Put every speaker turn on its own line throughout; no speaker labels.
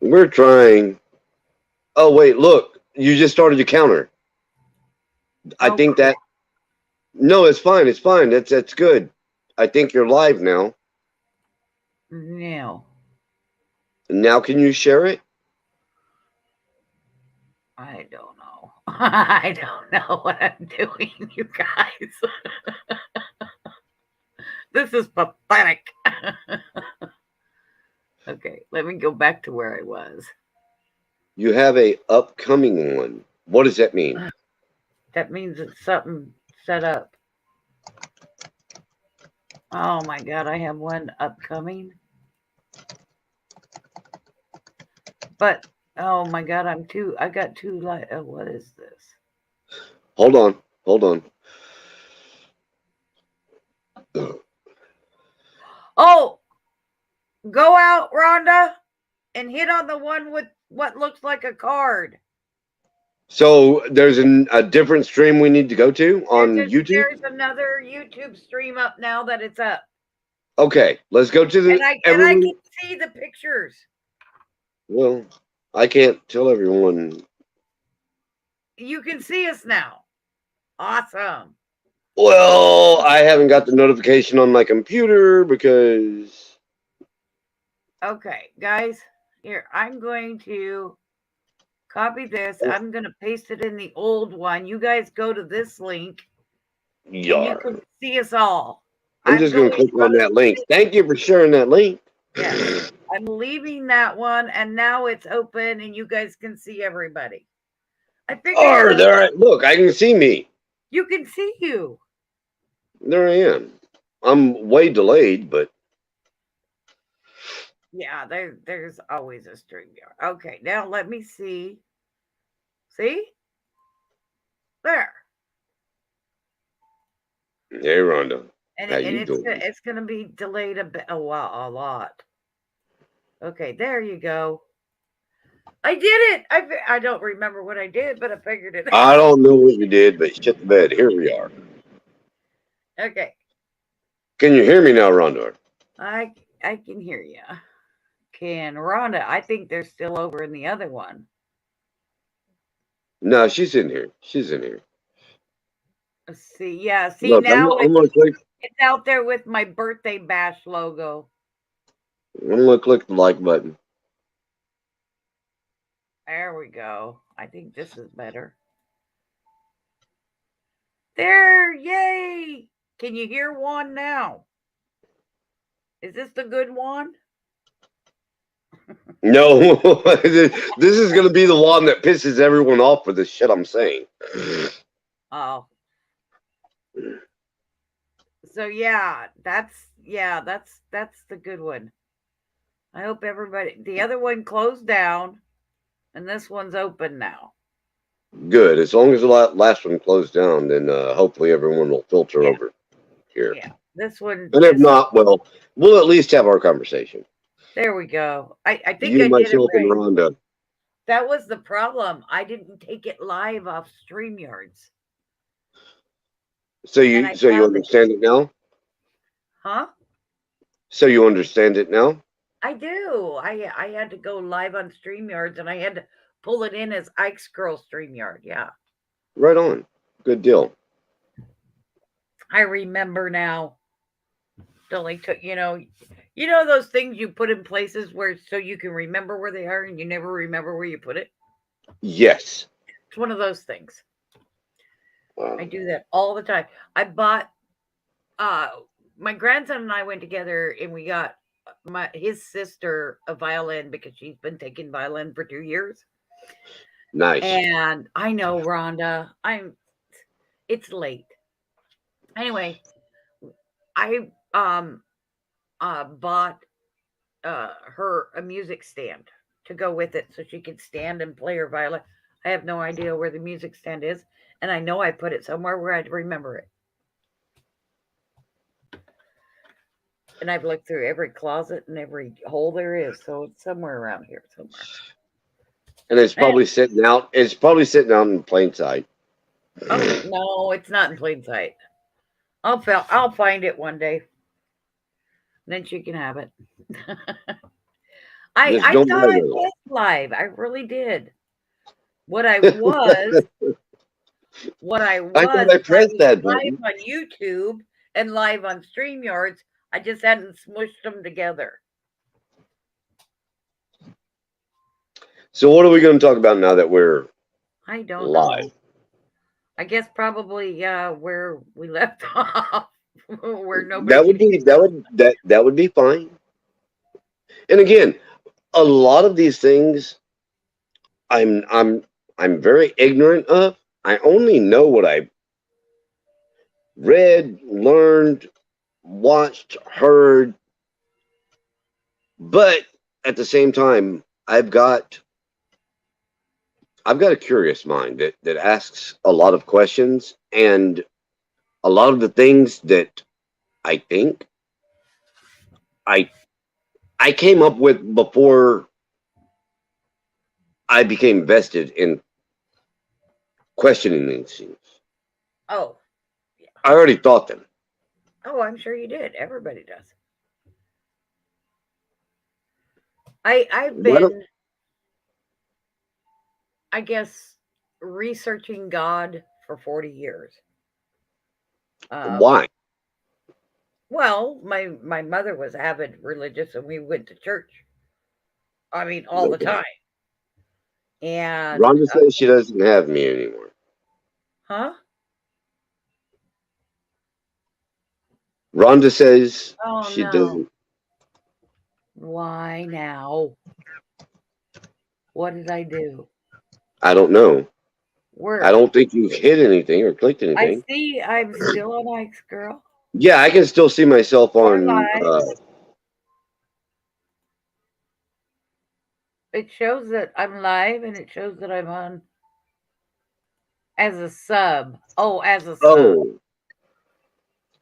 We're trying. Oh wait, look, you just started your counter. I
Oh,
think that no, it's fine. It's fine. That's good. I think you're live now.
no.
Now can you share it?
I don't know. I don't know what I'm doing, you guys. This is pathetic. Okay, let me go back to where I was.
You have a upcoming one. What does that mean?
That means it's something set up. Oh my god, I have one upcoming. But oh my god, I got two what is this?
Hold on. Hold on.
Oh, go out, Rhonda, and hit on the one with what looks like a card.
So there's a different stream we need to go to on YouTube.
There's another YouTube stream up now that it's up.
Okay, let's go to the
And I
everyone.
can see the pictures.
Well, I can't tell everyone.
You can see us now. Awesome.
Well, I haven't got the notification on my computer because.
Okay, guys, here I'm going to copy this. I'm going to paste it in the old one. You guys go to this link and you
Yar.
can see us all.
I'm
I'm
just going to
going
click on that link. Thank you for sharing that link.
Yes. I'm leaving that one and now it's open and you guys can see everybody. I figured
Or there, look, I can see me.
you can see you.
There I am. I'm way delayed, but
Yeah, there's always a string there. Okay, now let me see. See? There.
hey, Rhonda,
And
how you doing?
it's gonna be delayed a bit a lot. Okay, there you go. I did it. I don't remember what I did, but I figured it
I
out.
don't know what you did, but shit the bed. Here we are.
Okay,
Can you hear me now, Rhonda?
I can hear you. Can Rhonda? I think they're still over in the other one.
No, she's in here. She's in here.
Let's see, yeah, see
Look,
now
I'm gonna click.
it's out there with my birthday bash logo.
I'm gonna click the like button.
There we go. I think this is better. There, yay! Can you hear Juan now? Is this the good one?
No, this is gonna be the one that pisses everyone off for the shit I'm saying.
Oh. So that's the good one. I hope everybody the other one closed down and this one's open now.
Good. As long as the last one closed down, then hopefully everyone will filter
Yeah,
over here.
yeah. This one
And if not, well, we'll at least have our conversation.
there we go. I think
You,
I did it
myself, and
right.
Rhonda.
That was the problem. I didn't take it live off StreamYards. And I
So you
found it.
understand it now.
Huh?
So you understand it now.
I do. I had to go live on StreamYards and I had to pull it in as Ike's Girl StreamYard. Yeah.
Right on. Good deal.
I remember now. It only took, you know those things you put in places where so you can remember where they are and you never remember where you put it?
Yes.
It's one of those things. I
Wow.
do that all the time. I bought uh my grandson and I went together and we got his sister a violin because she's been taking violin for 2 years.
Nice.
And I know Rhonda, it's late. Anyway, I bought her a music stand to go with it so she could stand and play her violin. I have no idea where the music stand is, and I know I put it somewhere where I'd remember it. And I've looked through every closet and every hole there is, so it's somewhere around here somewhere.
And it's
And,
probably sitting out. It's probably sitting out in plain sight.
oh no, it's not in plain sight. I'll find it one day. Then she can have it.
Just
I
don't
thought
brag
I
on it.
was live. I really did. What I was, what I
I
was,
thought I
is I
pressed
was
that
live
button.
on YouTube and live on StreamYards. I just hadn't smushed them together.
So what are we going to talk about now that we're
I don't
live?
know. I guess probably where we left off, where nobody
That
can
would
hear
be
us.
that would be fine. And again, a lot of these things I'm I'm I'm very ignorant of. I only know what I read, learned, watched, heard, but at the same time, I've got a curious mind that asks a lot of questions, and a lot of the things that I think I I came up with before I became vested in questioning these things.
Oh,
I already thought them.
oh, I'm sure you did. Everybody does. I've
Why don't
been, I guess, researching God for 40 years. Um,
why?
well, my mother was avid religious, and we went to church. I mean, all the
Okay.
time. And
Rhonda says she doesn't have me anymore.
huh?
Rhonda says
Oh
she
no!
doesn't.
Why now? What did I do?
I don't know. I
Where?
don't think you hit anything or clicked
I
anything.
see. I'm still on Ike's girl.
Yeah, I can still see myself
We're
on.
live. It shows that I'm live, and it shows that I'm on as a sub. Oh, as a sub.
Oh,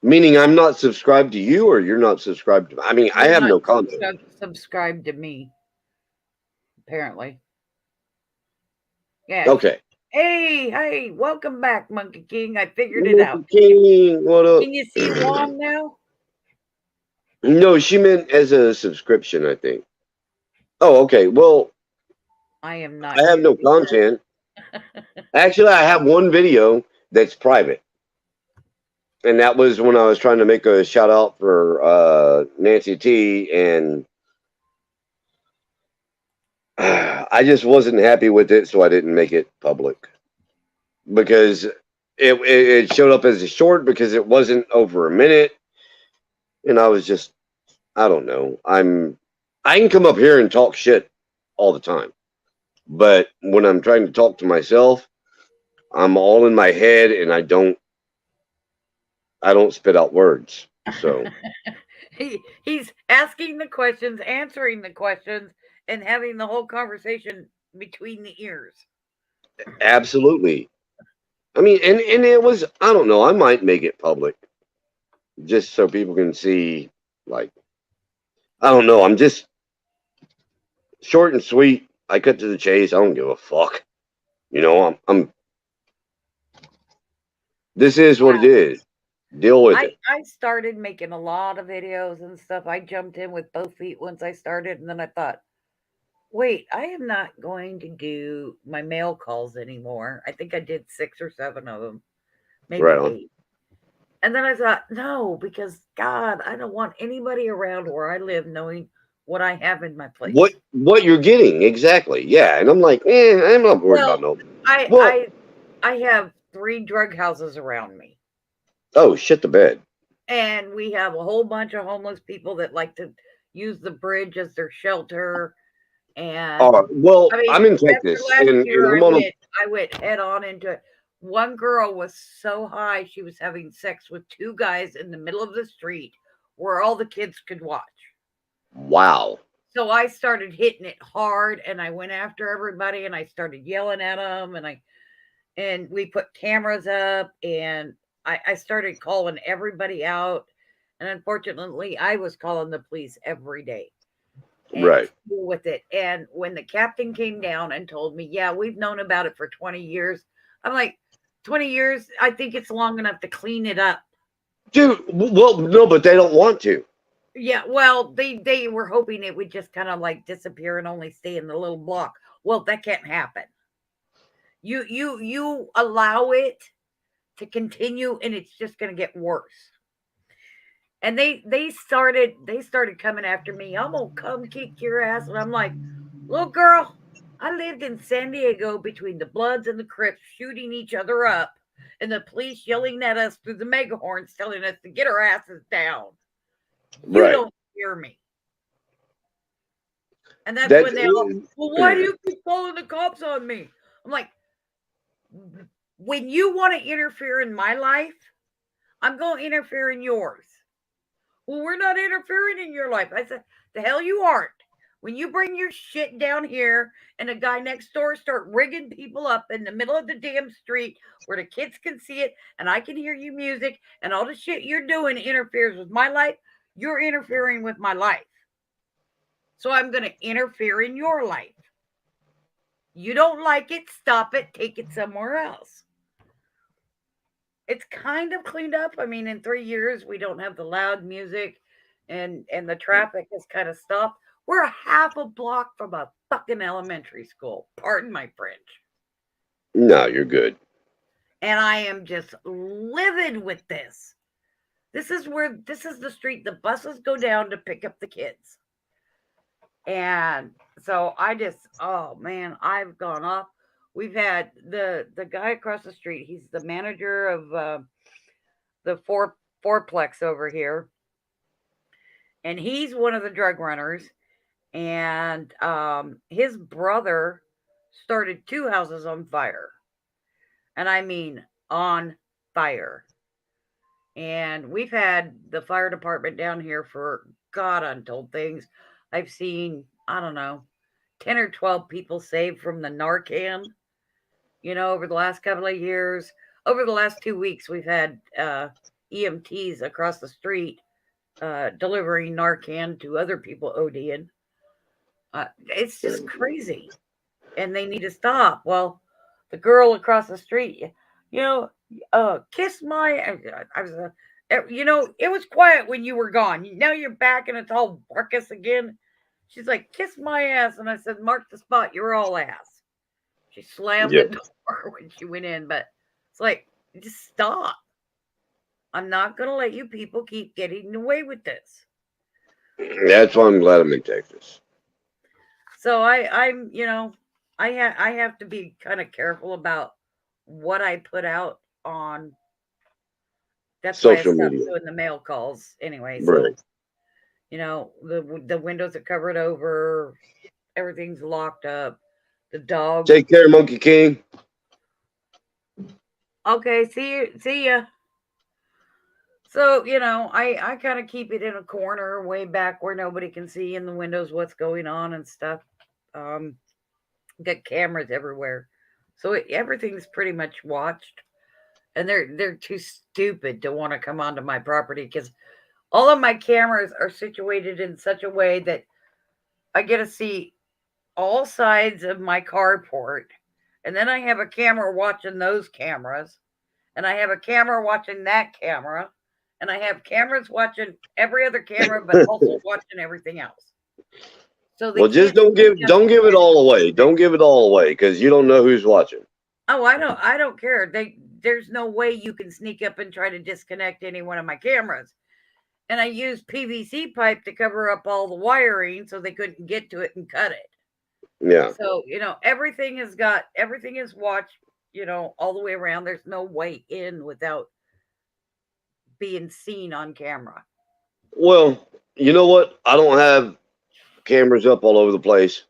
meaning I'm not subscribed to you, or you're not subscribed to. I mean, I
You're
have
not
no content.
subscribed to me, apparently. Yeah.
Okay.
Hey, hey, welcome back, Monkey King. I figured it out.
Monkey King, what up?
Can you see Juan now?
No, she meant as a subscription, I think. Oh, okay. Well,
I am
I
not
have no
using
content. Actually, I have one video that's private, and that was when I was trying to make a shout out for Nancy T, and I just wasn't happy with it, so I didn't make it public because it showed up as a short because it wasn't over a minute, and I was just I don't know. I can come up here and talk shit all the time, but when I'm trying to talk to myself, I'm all in my head, and I don't spit out words. So
He's asking the questions, answering the questions, and having the whole conversation between the ears.
absolutely. I mean, and it was I don't know. I might make it public just so people can see. Like I don't know. I'm just short and sweet. I cut to the chase. I don't give a fuck. I'm. This is what it is. Deal with it.
I started making a lot of videos and stuff. I jumped in with both feet once I started, and then I thought, wait, I am not going to do my mail calls anymore. I think I did 6 or 7 of them,
Right
maybe
on.
8. And then I thought, no, because God, I don't want anybody around where I live knowing what I have in my
What
place.
what you're getting exactly? Yeah, and I'm like, I'm not worried about
Well,
no.
I
Well,
I I have 3 drug houses around me.
oh shit, the bed.
And we have a whole bunch of homeless people that like to use the bridge as their shelter. And
Well,
I mean,
I'm in
after
Texas,
last
and
year,
I'm on a.
I went head on into it. One girl was so high, she was having sex with 2 guys in the middle of the street where all the kids could watch.
Wow.
So I started hitting it hard, and I went after everybody, and I started yelling at them, and we put cameras up, and I started calling everybody out. And unfortunately, I was calling the police every day and
Right.
to deal with it. And when the captain came down and told me, yeah, we've known about it for 20 years, I'm like, 20 years? I think it's long enough to clean it up.
Dude, well, no, but they don't want to.
Yeah, well, they were hoping it would just kind of like disappear and only stay in the little block. Well, that can't happen. You allow it to continue, and it's just going to get worse. And they started coming after me. I'm gonna come kick your ass, and I'm like, little girl, I lived in San Diego between the Bloods and the Crips shooting each other up, and the police yelling at us through the megahorns, telling us to get our asses down. You
Right.
don't hear me. And that's
That's
when they all, well, why do you keep calling the cops on me? I'm like, when you want to interfere in my life, I'm going to interfere in yours. Well, we're not interfering in your life. I said, the hell you aren't. When you bring your shit down here and the guy next door start rigging people up in the middle of the damn street where the kids can see it and I can hear you music and all the shit you're doing interferes with my life, you're interfering with my life. So I'm going to interfere in your life. You don't like it, stop it, take it somewhere else. It's kind of cleaned up. I mean, in 3 years, we don't have the loud music, and the traffic has kind of stopped. We're a half a block from a fucking elementary school. Pardon my French.
no, you're good.
And I am just livid with this. This is the street the buses go down to pick up the kids. And so I just, oh man, I've gone off. We've had the guy across the street. He's the manager of the fourplex over here, and he's one of the drug runners. And his brother started two houses on fire, and I mean on fire. And we've had the fire department down here for God untold things. I've seen, I don't know, 10 or 12 people saved from the Narcan, over the last couple of years. Over the last 2 weeks, we've had EMTs across the street delivering Narcan to other people ODing. It's just crazy, and they need to stop. Well, the girl across the street, you know, kiss my. I was, it was quiet when you were gone. Now you're back, and it's all ruckus again. She's like, kiss my ass, and I said, mark the spot. You're all ass. She slammed the
Yep.
door when she went in, but it's like, just stop. I'm not gonna let you people keep getting away with this.
That's why I'm glad I'm in Texas.
So I'm I have to be kind of careful about what I put out on. That's why I
Social
stopped
media.
doing the mail calls anyway.
Right.
So the windows are covered over, everything's locked up. The dog.
Take care, Monkey King.
Okay, see ya. So I kind of keep it in a corner way back where nobody can see in the windows what's going on and stuff. Um, got cameras everywhere, so everything's pretty much watched. And they're too stupid to want to come onto my property because all of my cameras are situated in such a way that I get to see all sides of my carport, and then I have a camera watching those cameras, and I have a camera watching that camera, and I have cameras watching every other camera, but also watching everything else. So they
Well, just
can't
don't
sneak
give
up
don't
and
give it
get
all away. Don't give it all away because you don't know who's watching.
Oh, I don't care. There's no way you can sneak up and try to disconnect any one of my cameras. And I used PVC pipe to cover up all the wiring so they couldn't get to it and cut it.
Yeah.
So, everything is watched, all the way around. There's no way in without being seen on camera.
Well, you know what? I don't have cameras up all over the place.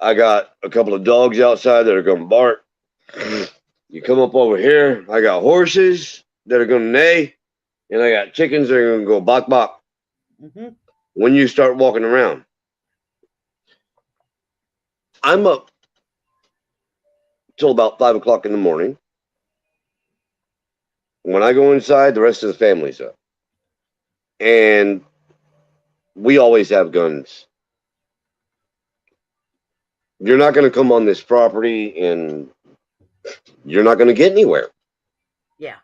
I got a couple of dogs outside that are going to bark. You come up over here, I got horses that are going to neigh, and I got chickens that are going to go bok bok
Hmm.
when you start walking around. I'm up till about 5 o'clock in the morning. When I go inside, the rest of the family's up. And we always have guns. You're not going to come on this property and you're not going to get anywhere.
Yeah.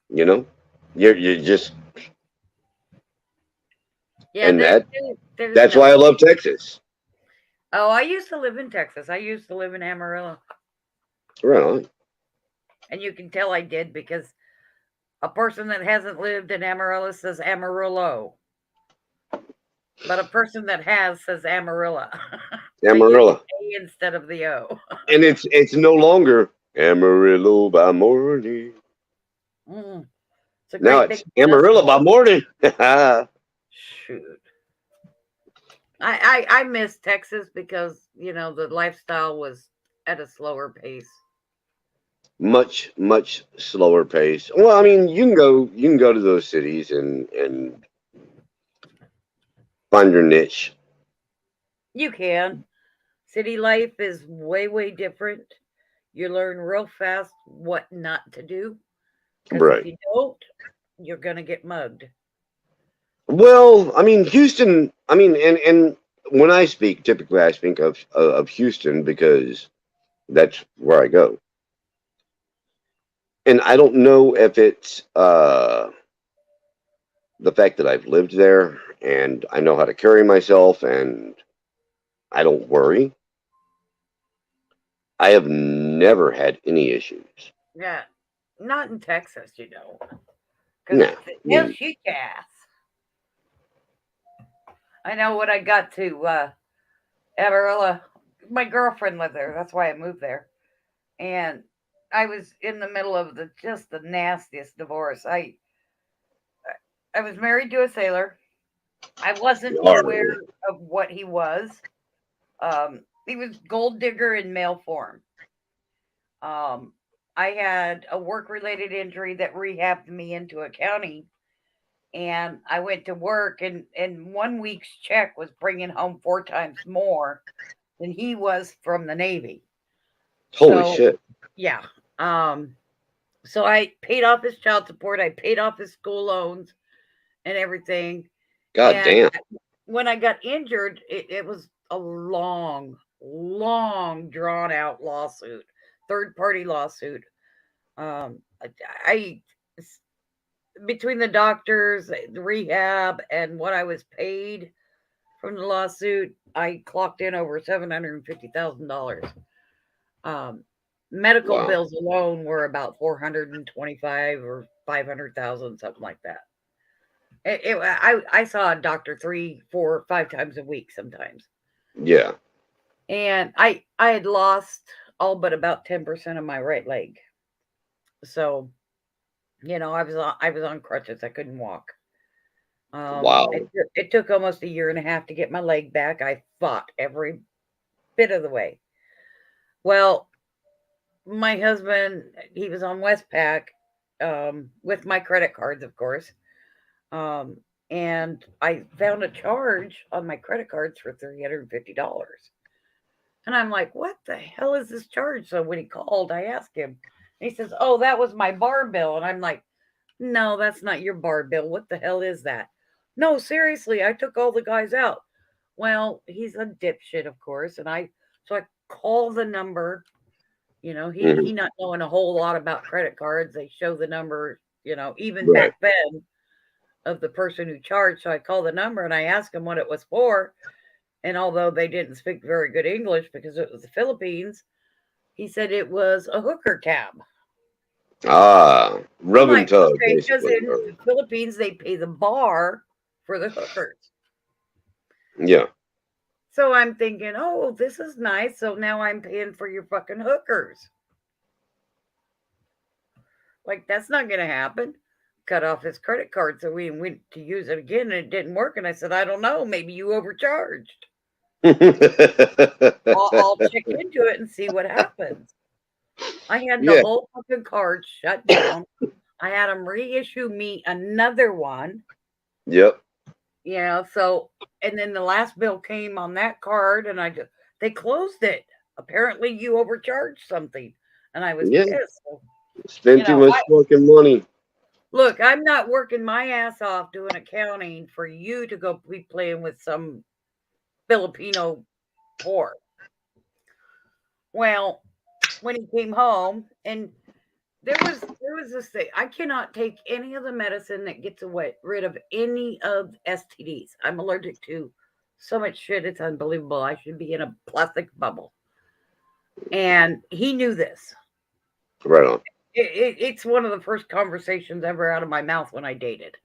You know, you're just
Yeah,
and
there's
that's why
no.
I love Texas.
Oh, I used to live in Texas. I used to live in Amarillo,
Right on.
and you can tell I did because a person that hasn't lived in Amarillo says Amarillo, but a person that has says Amarilla. They use
Amarillo,
the A instead of the O.
and it's no longer Amarillo by morning.
Mm, it's a
Now
great
it's
big
Amarillo by
festival.
morning.
Shoot. I miss Texas because, the lifestyle was at a slower pace.
Much slower pace. Well, I mean, you can go to those cities and find your niche.
You can. City life is way, way different. You learn real fast what not to do because if
Right.
you don't, you're going to get mugged.
Well, I mean, Houston. I mean, and when I speak, typically I speak of Houston because that's where I go, and I don't know if it's the fact that I've lived there and I know how to carry myself and I don't worry. I have never had any issues.
Yeah. Not in Texas, because
No, I
it's no
mean,
shit gas. I know when I got to Amarillo, my girlfriend lived there. That's why I moved there. And I was in the middle of the nastiest divorce. I was married to a sailor. I wasn't aware
are
of what he was. He was gold digger in male form. Um, I had a work related injury that rehabbed me into accounting, and I went to work, and 1 week's check was bringing home 4 times more than he was from the Navy.
holy
So
shit.
yeah, um, so I paid off his child support. I paid off his school loans and everything.
God
And
damn.
when I got injured, it was a long, long, drawn out lawsuit, third party lawsuit. I between the doctors, the rehab, and what I was paid from the lawsuit, I clocked in over $750,000. Um, Medical
Wow.
bills alone were about 425 or 500,000, something like that. I saw a doctor 3, 4, 5 times a week sometimes,
Yeah.
and I had lost all but about 10% of my right leg. So I was on crutches. I couldn't walk.
Wow.
It took almost a year and a half to get my leg back. I fought every bit of the way. Well, my husband, he was on Westpac, with my credit cards, of course. Um, and I found a charge on my credit cards for $350. And I'm like, what the hell is this charge? So when he called, I asked him. And he says, oh, that was my bar bill. And I'm like, no, that's not your bar bill. What the hell is that? No, seriously, I took all the guys out. Well, he's a dipshit, of course. So I call the number. He
Hmm.
not knowing a whole lot about credit cards. They show the number, even
Right.
back then, of the person who charged. So I called the number and I asked him what it was for. And although they didn't speak very good English because it was the Philippines, he said it was a hooker cab.
Ah,
I'm
rub and
like,
tug,
okay, because
basically.
in the Philippines they pay the bar for the hookers.
Yeah.
So I'm thinking, oh, this is nice. So now I'm paying for your fucking hookers. Like, that's not going to happen. Cut off his credit card. So we went to use it again and it didn't work. And I said, I don't know. Maybe you overcharged. I'll check into it and see what happens. I had the
Yeah.
whole fucking card shut down. I had them reissue me another one,
Yep.
so, and then the last bill came on that card and they closed it. Apparently you overcharged something. And I was
Yeah.
pissed. So,
Spend too much
I
fucking money.
look, I'm not working my ass off doing accounting for you to go be playing with some Filipino whore. Well, when he came home, and there was was this thing. I cannot take any of the medicine that gets away rid of any of STDs. I'm allergic to so much shit. It's unbelievable. I should be in a plastic bubble. And he knew this.
Right on.
It's one of the first conversations ever out of my mouth when I dated.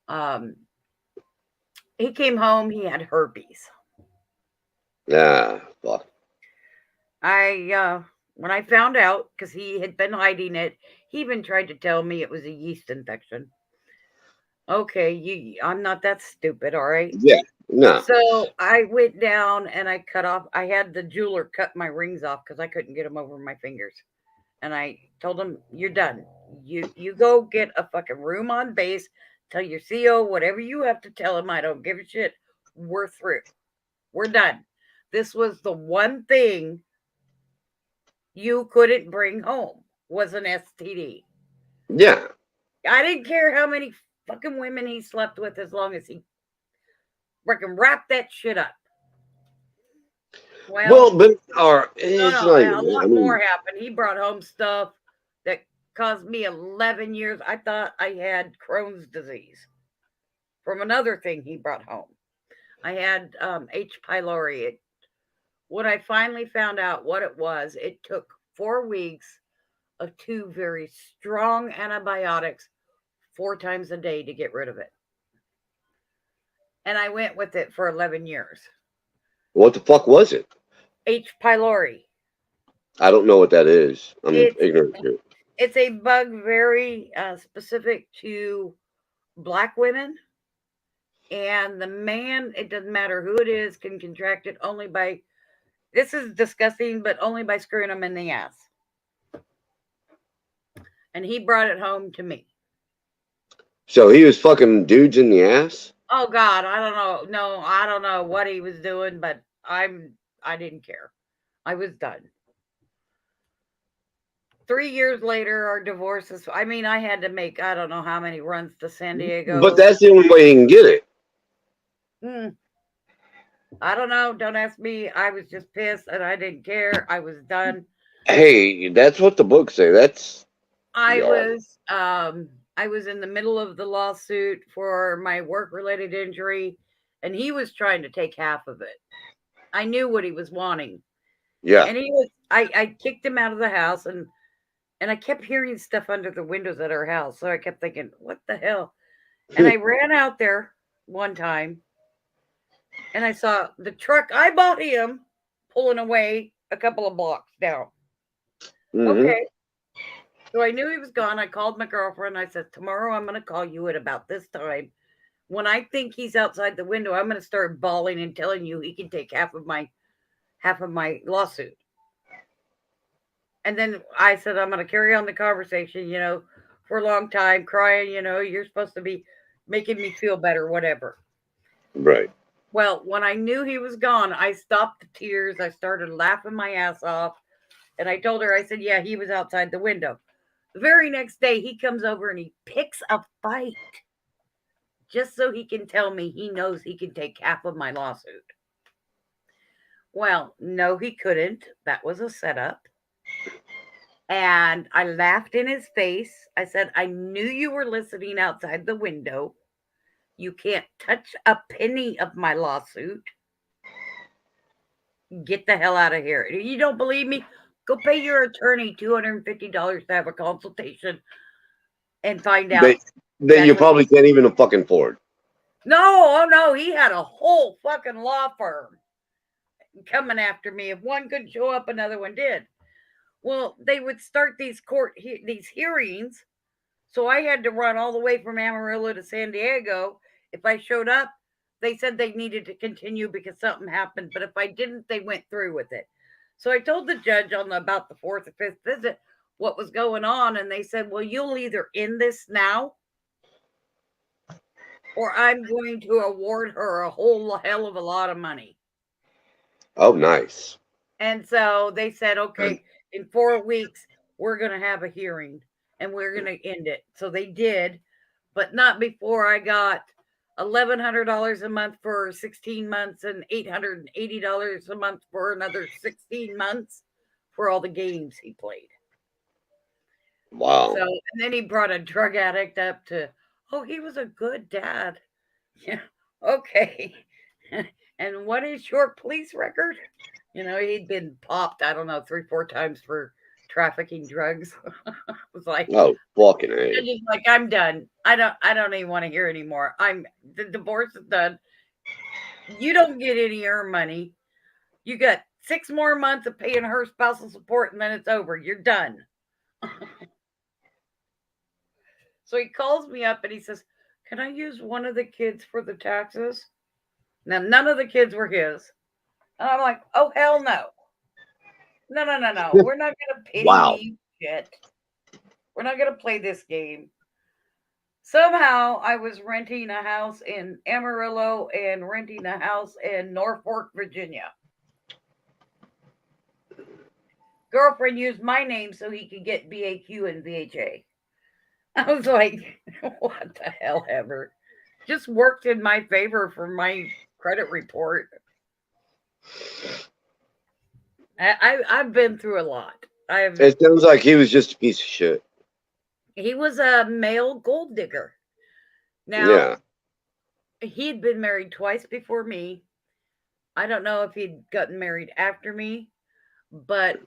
Um, he came home. He had herpes.
Yeah, fuck.
When I found out, because he had been hiding it, he even tried to tell me it was a yeast infection. Okay, I'm not that stupid, all right?
Yeah, no.
So I went down and I cut off. I had the jeweler cut my rings off because I couldn't get them over my fingers. And I told him, "You're done. You go get a fucking room on base. Tell your CO whatever you have to tell him. I don't give a shit. We're through. We're done. This was the one thing you couldn't bring home was an STD.
Yeah.
I didn't care how many fucking women he slept with as long as he freaking wrapped that shit up."
Well, but it's
No,
not
a
even that. I
lot more
mean,
happened. He brought home stuff that caused me 11 years. I thought I had Crohn's disease from another thing he brought home. I had H. pylori. When I finally found out what it was, it took 4 weeks of two very strong antibiotics 4 times a day to get rid of it. And I went with it for 11 years.
what the fuck was it?
H. pylori.
I don't know what that is. I'm
It's
ignorant to it.
it's a bug very specific to black women, and the man, it doesn't matter who it is, can contract it only by, this is disgusting, but only by screwing them in the ass. And he brought it home to me.
So he was fucking dudes in the ass?
Oh God, I don't know. No, I don't know what he was doing, but I didn't care. I was done. 3 years later, our divorce is, I mean, I had to make, I don't know how many runs to San
But
Diego.
that's the only way he can get it.
Hmm. I don't know. Don't ask me. I was just pissed and I didn't care. I was done.
Hey, that's what the books say. That's
I
y'all.
was I was in the middle of the lawsuit for my work related injury, and he was trying to take half of it. I knew what he was wanting.
Yeah.
And he was I kicked him out of the house, and I kept hearing stuff under the windows at our house. So I kept thinking, what the hell? And I ran out there one time and I saw the truck I bought him pulling away a couple of blocks down.
Mm-hmm.
Okay. So I knew he was gone. I called my girlfriend. I said, tomorrow I'm going to call you at about this time. When I think he's outside the window, I'm going to start bawling and telling you he can take half of my lawsuit. And then I said, I'm going to carry on the conversation, for a long time, crying, you're supposed to be making me feel better, whatever.
Right.
Well, when I knew he was gone, I stopped the tears. I started laughing my ass off. And I told her, I said, yeah, he was outside the window. The very next day, he comes over and he picks a fight just so he can tell me he knows he can take half of my lawsuit. Well, no, he couldn't. That was a setup. And I laughed in his face. I said, I knew you were listening outside the window. You can't touch a penny of my lawsuit. Get the hell out of here. If you don't believe me, go pay your attorney $250 to have a consultation and find out
That you
exactly.
probably can't even fucking afford.
No, oh no, he had a whole fucking law firm coming after me. If one couldn't show up, another one did. Well, they would start these these hearings, so I had to run all the way from Amarillo to San Diego. If I showed up, they said they needed to continue because something happened, but if I didn't, they went through with it. So I told the judge on about the fourth or fifth visit what was going on, and they said, well, you'll either end this now or I'm going to award her a whole hell of a lot of money.
Oh, nice.
And so they said, okay, in 4 weeks, we're going to have a hearing and we're going to end it. So they did, but not before I got $1,100 a month for 16 months and $880 a month for another 16 months for all the games he played.
Wow.
So, and then he brought a drug addict up to, oh, he was a good dad. Yeah, okay. And what is your police record? He'd been popped, I don't know, 3, 4 times for trafficking drugs. I was like,
Oh, fucking A.
just like, I'm done. I don't even want to hear anymore. The divorce is done. You don't get any of her money. You got 6 more months of paying her spousal support, and then it's over. You're done. So he calls me up and he says, can I use one of the kids for the taxes? Now, none of the kids were his. And I'm like, oh, hell no. No, no, no, no. We're not going to pity
Wow.
me shit. We're not going to play this game. Somehow I was renting a house in Amarillo and renting a house in Norfolk, Virginia. Girlfriend used my name so he could get BAQ and VHA. I was like, what the hell ever? Just worked in my favor for my credit report. I've been through a lot.
It sounds like he was just a piece of shit.
He was a male gold digger. Now,
Yeah.
he had been married twice before me. I don't know if he'd gotten married after me, but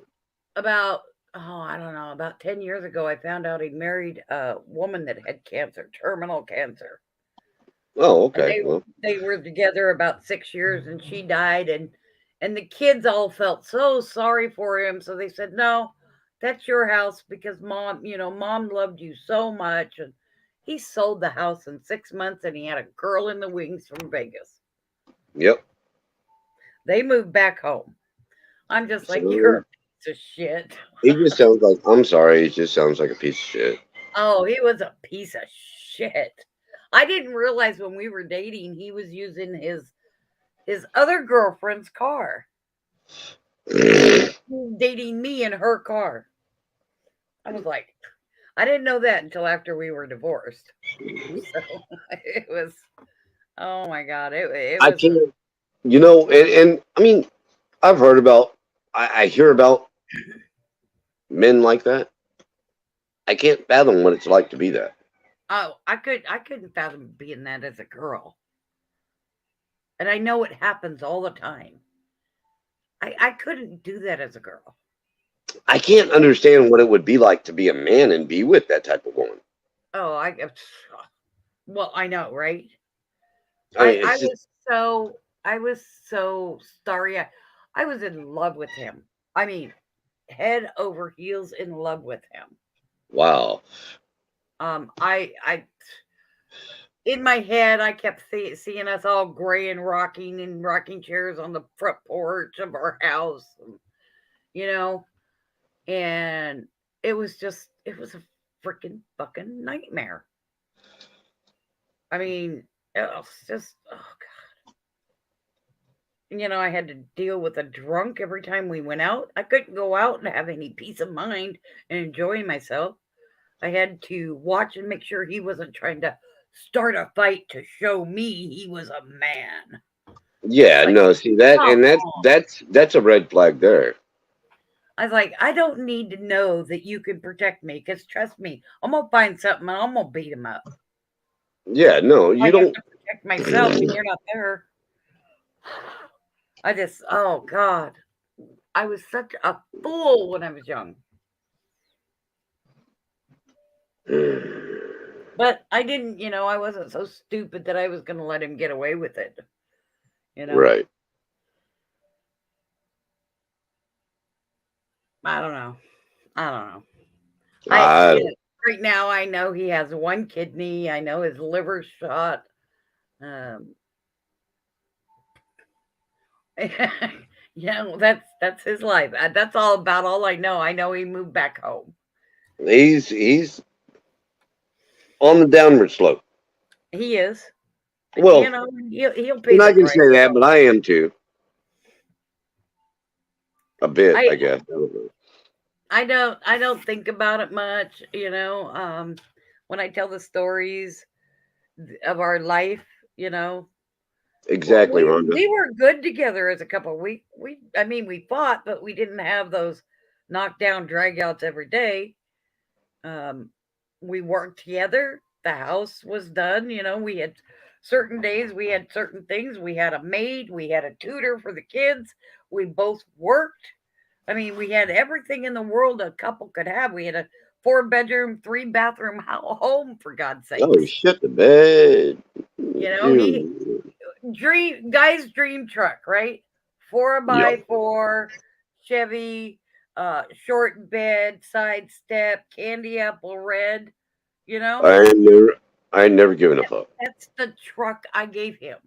about, oh, I don't know, about 10 years ago, I found out he'd married a woman that had cancer, terminal cancer.
Oh,
And
okay. Well,
they were together about 6 years, and she died, and the kids all felt so sorry for him, so they said, no, that's your house because mom loved you so much. And he sold the house in 6 months, and he had a girl in the wings from Vegas.
yep.
They moved back home. I'm just like, you're
So
a piece of shit.
he just sounds like, I'm sorry, he just sounds like a piece of shit.
Oh, he was a piece of shit. I didn't realize when we were dating he was using his other girlfriend's car. Dating me in her car. I was like, I didn't know that until after we were divorced. So it was, oh my god, it
I
was a,
can't, and I mean, I've heard about, I hear about men like that. I can't fathom what it's like to be that.
oh, I couldn't fathom being that as a girl, and I know it happens all the time. I couldn't do that as a girl.
I can't understand what it would be like to be a man and be with that type of woman.
Oh, well, I know, right?
I
I
mean,
I
it's just,
was so I was so starry. I was in love with him. I mean, head over heels in love with him.
wow.
I in my head I kept seeing us all gray and rocking in rocking chairs on the front porch of our house, you know, and it was a freaking fucking nightmare. I mean, it was just oh I had to deal with a drunk every time we went out. I couldn't go out and have any peace of mind and enjoy myself. I had to watch and make sure he wasn't trying to start a fight to show me he was a man. It's
Yeah,
like,
no, see that,
come
and
on.
that's a red flag there.
I was like, I don't need to know that you can protect me because trust me, I'm gonna find something and I'm gonna beat him up.
Yeah, no, you
I have
don't.
to protect myself when you're not there. Oh God, I was such a fool when I was young. But I didn't, I wasn't so stupid that I was going to let him get away with it. You know,
Right.
I don't know. I don't know.
I
Right now, I know he has one kidney. I know his liver's shot. Um, that's his life. That's all about all I know. I know he moved back home.
he's on the downward slope.
He is.
Well,
He'll pay
and
the
I can
price.
say that, but I am too. A bit,
I
I guess. I don't know.
I don't think about it much. When I tell the stories of our life, you know, well,
Exactly,
we
Rhonda.
we were good together as a couple. I mean, we fought, but we didn't have those knockdown dragouts every day. Um, we worked together. The house was done. We had certain days, we had certain things. We had a maid, we had a tutor for the kids. We both worked. I mean, we had everything in the world a couple could have. We had a 4-bedroom, 3-bathroom home, for God's
Oh
sakes.
shit, the bed,
He
dude.
guy's dream truck, right? Four
Yo,
by four Chevy, short bed, side step, candy apple red. You know,
I ain't never, I ain't never given a fuck.
that's the truck I gave him.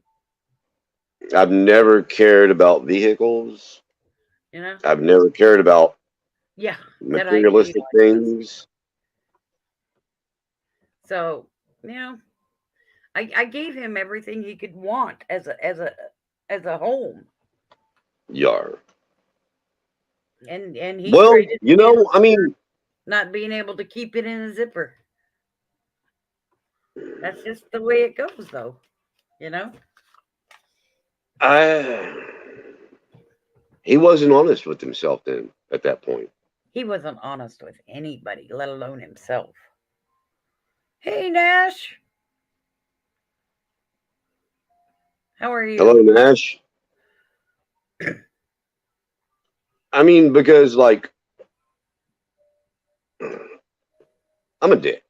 I've never cared about vehicles.
You know,
I've never cared about
yeah, that I knew you
materialistic
like this.
things.
So you know, I gave him everything he could want as a home,
Yar.
and he
Well,
traded
you
me in
know, I mean,
not being able to keep it in a zipper. That's just the way it goes, though. You know,
I he wasn't honest with himself then at that point.
he wasn't honest with anybody, let alone himself. Hey, Nash, how are
Hello,
you?
Nash. I mean, because like I'm a dick.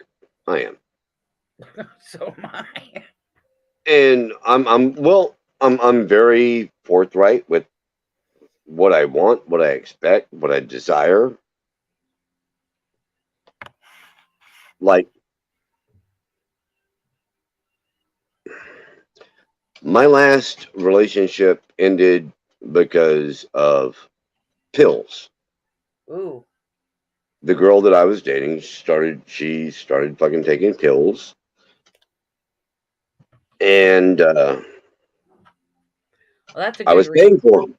I am.
So am I.
And I'm very forthright with what I want, what I expect, what I desire. Like my last relationship ended because of pills.
Ooh,
The girl that I was dating she started fucking taking pills, and
well, that's a
I
good
was
reason.
paying for them.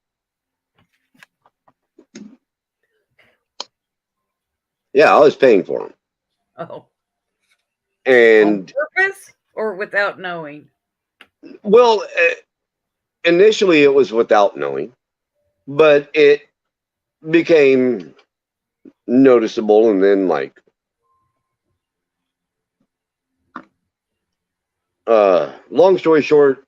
Yeah, I was paying for them,
Oh, on
and
purpose or without knowing?
well, initially it was without knowing, but it became noticeable, and then like long story short,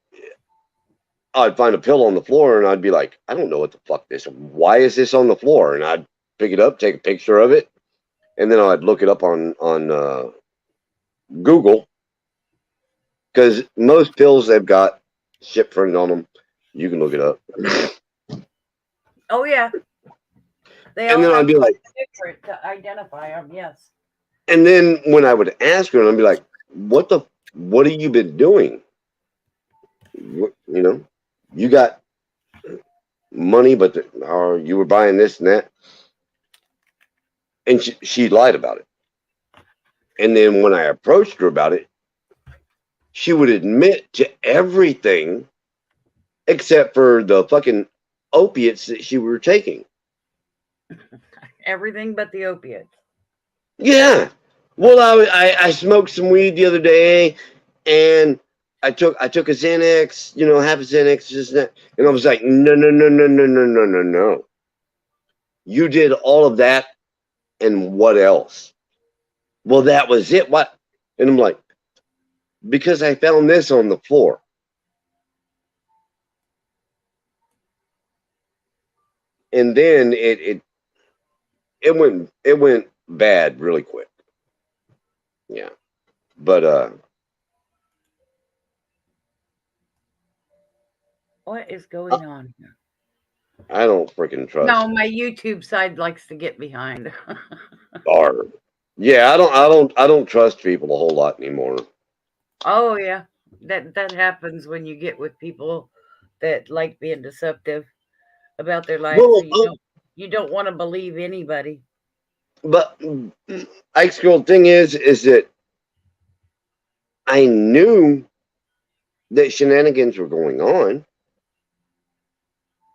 I'd find a pill on the floor and I'd be like, I don't know what the fuck this. Why is this on the floor? And I'd pick it up, take a picture of it, and then I'd look it up on Google because most pills they've got shit printed on them. You can look it up,
Oh, yeah. They
and
all
then I'd
have
be like,
something different to identify them. Yes.
and then when I would ask her, I'd be like, what have you been doing? You know, you got money, but or you were buying this and that, and she lied about it. And then when I approached her about it, she would admit to everything except for the fucking opiates that she were taking.
Everything but the opiates.
Yeah. Well, I smoked some weed the other day, and I took a Xanax, half a Xanax, just that, and I was like, no, no, no, no, no, no, no, no, no. You did all of that, and what else? Well, that was it. What? And I'm like, because I found this on the floor, and then it went bad really quick. Yeah, but
What is going on here?
I don't freaking
No,
trust
my YouTube side likes to get behind.
R. Yeah, I don't trust people a whole lot anymore.
Oh, yeah. That happens when you get with people that like being deceptive about their life, so
Well,
you don't want to believe anybody.
but Ike's girl thing is that I knew that shenanigans were going on,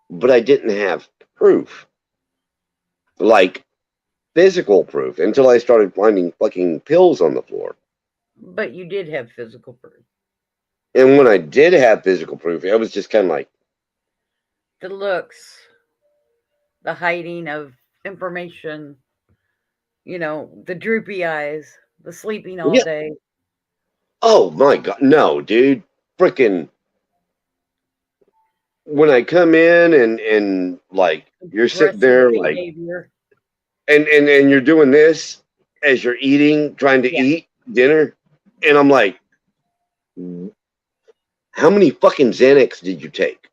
but I didn't have proof, like physical proof, until I started finding fucking pills on the floor.
But you did have physical proof.
And when I did have physical proof, it was just kind of like,
The looks, the hiding of information, the droopy eyes, the sleeping all
Yeah.
day.
Oh my god, no, dude. Freaking when I come in and like you're sitting
Aggressive
there like
behavior.
and you're doing this as you're eating, trying to
Yeah.
eat dinner, and I'm like, how many fucking Xanax did you take?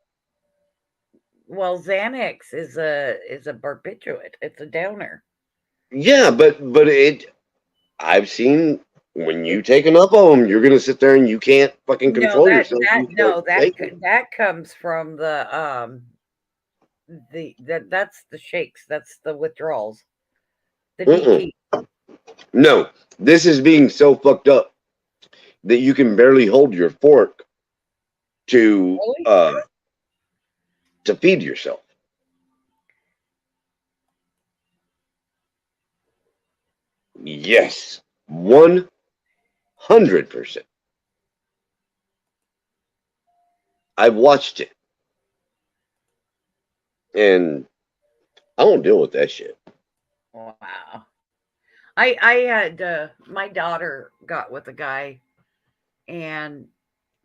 Well, Xanax is a barbiturate. It's a downer.
Yeah, but I've seen when you
It
take enough of them, you're gonna sit there and you can't fucking
no
control
that
yourself.
that
You start
no that
taking.
that comes from that's the shakes. That's the withdrawals. The
Mm-mm.
DT.
No, this is being so fucked up that you can barely hold your fork to
Really?
uh to feed yourself. Yes, 100%. I've watched it, and I don't deal with that shit.
Wow. I had my daughter got with a guy, and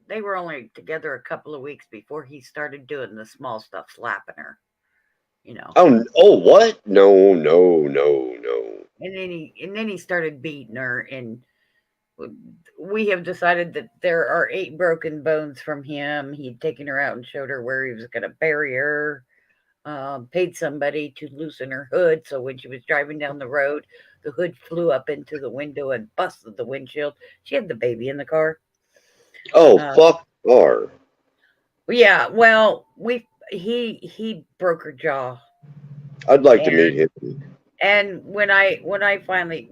they were only together a couple of weeks before he started doing the small stuff, slapping her, you know.
Oh, what? No, no, no, no.
And then he started beating her, and we have decided that there are 8 broken bones from him. He'd taken her out and showed her where he was going to bury her. Paid somebody to loosen her hood, so when she was driving down the road, the hood flew up into the window and busted the windshield. She had the baby in the car.
Oh,
Uh,
fuck her.
yeah, well, he broke her jaw,
I'd like to meet
and
him.
when I finally,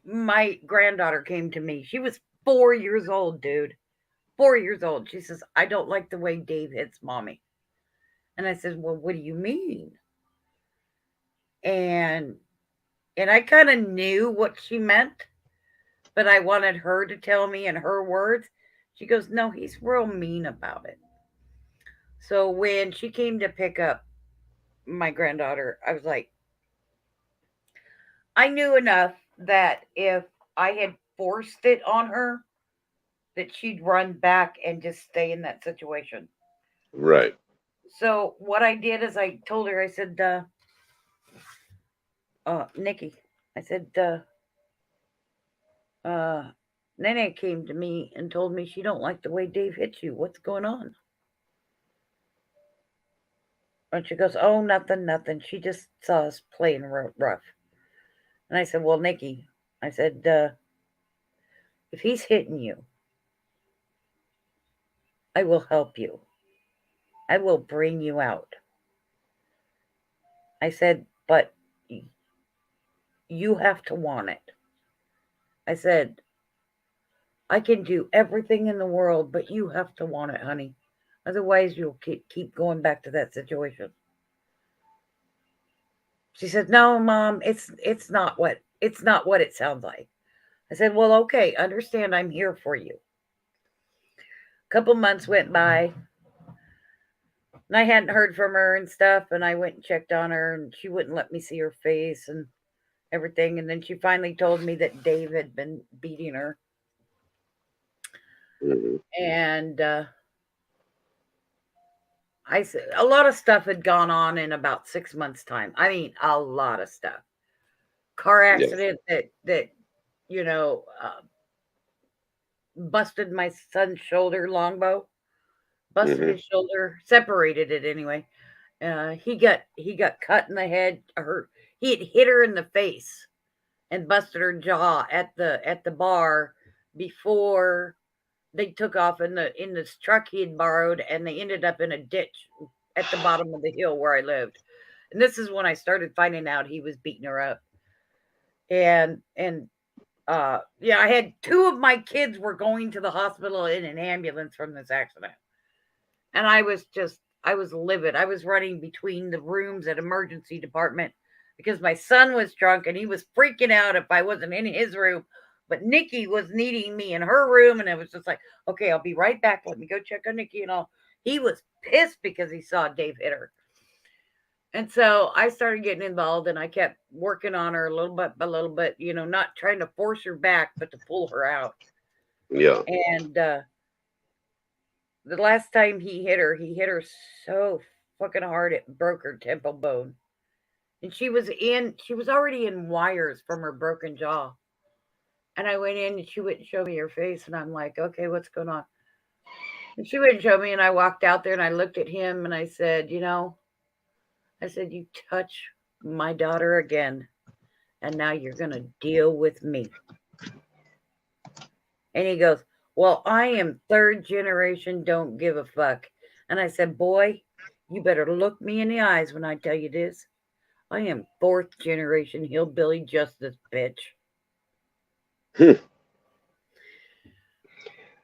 my granddaughter came to me. She was 4 years old, dude. 4 years old. She says, "I don't like the way Dave hits mommy." And I said, "Well, what do you mean?" And and I kind of knew what she meant, but I wanted her to tell me in her words. She goes, "No, he's real mean about it." So when she came to pick up my granddaughter, I was like, I knew enough that if I had forced it on her, that she'd run back and just stay in that situation.
Right.
So what I did is I told her, I said, Nikki, I said, uh, Nene came to me and told me she don't like the way Dave hits you. What's going on? And she goes, "Oh, nothing, nothing. She just saw us playing rough." And I said, "Well, Nikki," I said, "if he's hitting you, I will help you. I will bring you out." I said, "But you have to want it." I said, "I can do everything in the world, but you have to want it, honey. Otherwise, you'll keep going back to that situation." She said, "No, Mom, it's not what it sounds like." I said, "Well, okay, understand I'm here for you." A couple months went by, and I hadn't heard from her and stuff, and I went and checked on her, and she wouldn't let me see her face and everything. And then she finally told me that Dave had been beating her,
Hmm.
and I said a lot of stuff had gone on in about 6 months' time. I mean, a lot of stuff. Car
Yeah.
accident that you know uh, busted my son's shoulder, longbow, busted
Hmm.
his shoulder, separated it anyway. He got cut in the head. He had hit her in the face and busted her jaw at the bar before they took off in this truck he had borrowed, and they ended up in a ditch at the bottom of the hill where I lived. And this is when I started finding out he was beating her up. And yeah, I had two of my kids were going to the hospital in an ambulance from this accident. And I was livid. I was running between the rooms at emergency department because my son was drunk and he was freaking out if I wasn't in his room. But Nikki was needing me in her room, and it was just like, okay, I'll be right back. Let me go check on Nikki and all. He was pissed because he saw Dave hit her. And so I started getting involved and I kept working on her a little bit by little bit, not trying to force her back, but to pull her out.
Yeah.
And the last time he hit her so fucking hard it broke her temple bone. And she was already in wires from her broken jaw. And I went in and she wouldn't show me her face. And I'm like, okay, what's going on? And she wouldn't show me. And I walked out there and I looked at him and I said, I said, you touch my daughter again. And now you're going to deal with me. And he goes, well, I am third generation, don't give a fuck. And I said, boy, you better look me in the eyes when I tell you this. I am fourth generation hillbilly justice, bitch.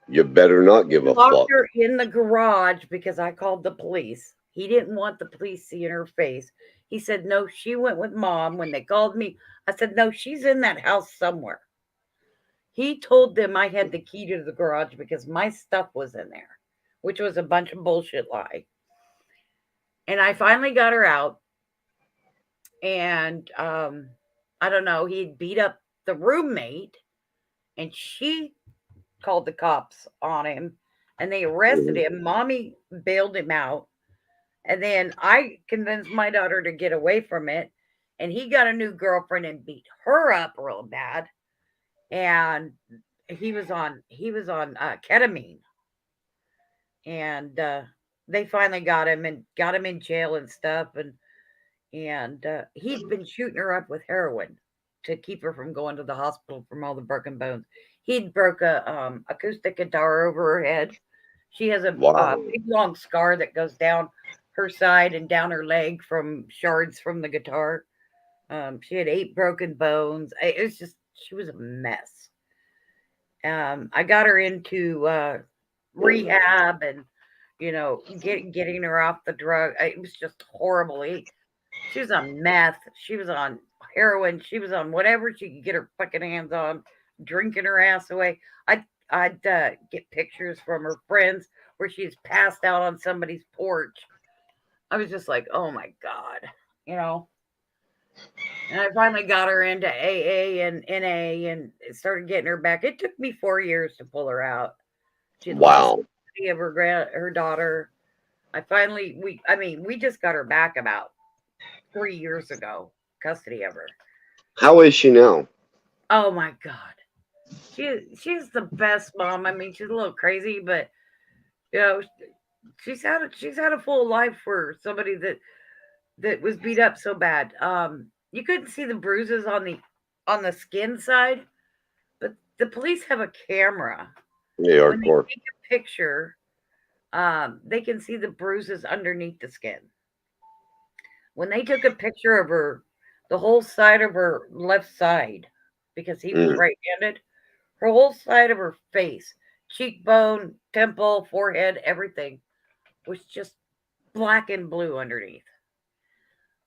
You better not give a
Locked
fuck.
her in the garage because I called the police. He didn't want the police seeing her face. He said, no, she went with mom. When they called me, I said, no, she's in that house somewhere. He told them I had the key to the garage because my stuff was in there, which was a bunch of bullshit lie. And I finally got her out. And I don't know, he'd beat up the roommate and she called the cops on him and they arrested
Mhm.
him. Mommy bailed him out. And then I convinced my daughter to get away from it. And he got a new girlfriend and beat her up real bad. And he was on ketamine. And they finally got him and got him in jail and stuff. And he'd been shooting her up with heroin to keep her from going to the hospital from all the broken bones. He'd broke a acoustic guitar over her head. She has a
Wow.
big long scar that goes down her side and down her leg from shards from the guitar. She had 8 broken bones. It was just she was a mess. I got her into rehab and getting her off the drug. It was just horrible. She was on meth. She was on heroin. She was on whatever she could get her fucking hands on, drinking her ass away. I'd get pictures from her friends where she's passed out on somebody's porch. I was just like, oh my god, you know. And I finally got her into AA and NA and started getting her back. It took me 4 years to pull her out. She'd lost
Wow.
custody of her daughter. We just got her back about 3 years ago, custody of her.
How is she now?
Oh my god, she's the best mom. I mean, she's a little crazy, but you know, she's had a full life for somebody that was beat up so bad. You couldn't see the bruises on the skin side, but the police have a camera.
Yeah,
When they
hardcore.
take a picture, they can see the bruises underneath the skin. When they took a picture of her, the whole side of her left side, because he was
Mm.
right-handed, her whole side of her face, cheekbone, temple, forehead, everything was just black and blue underneath.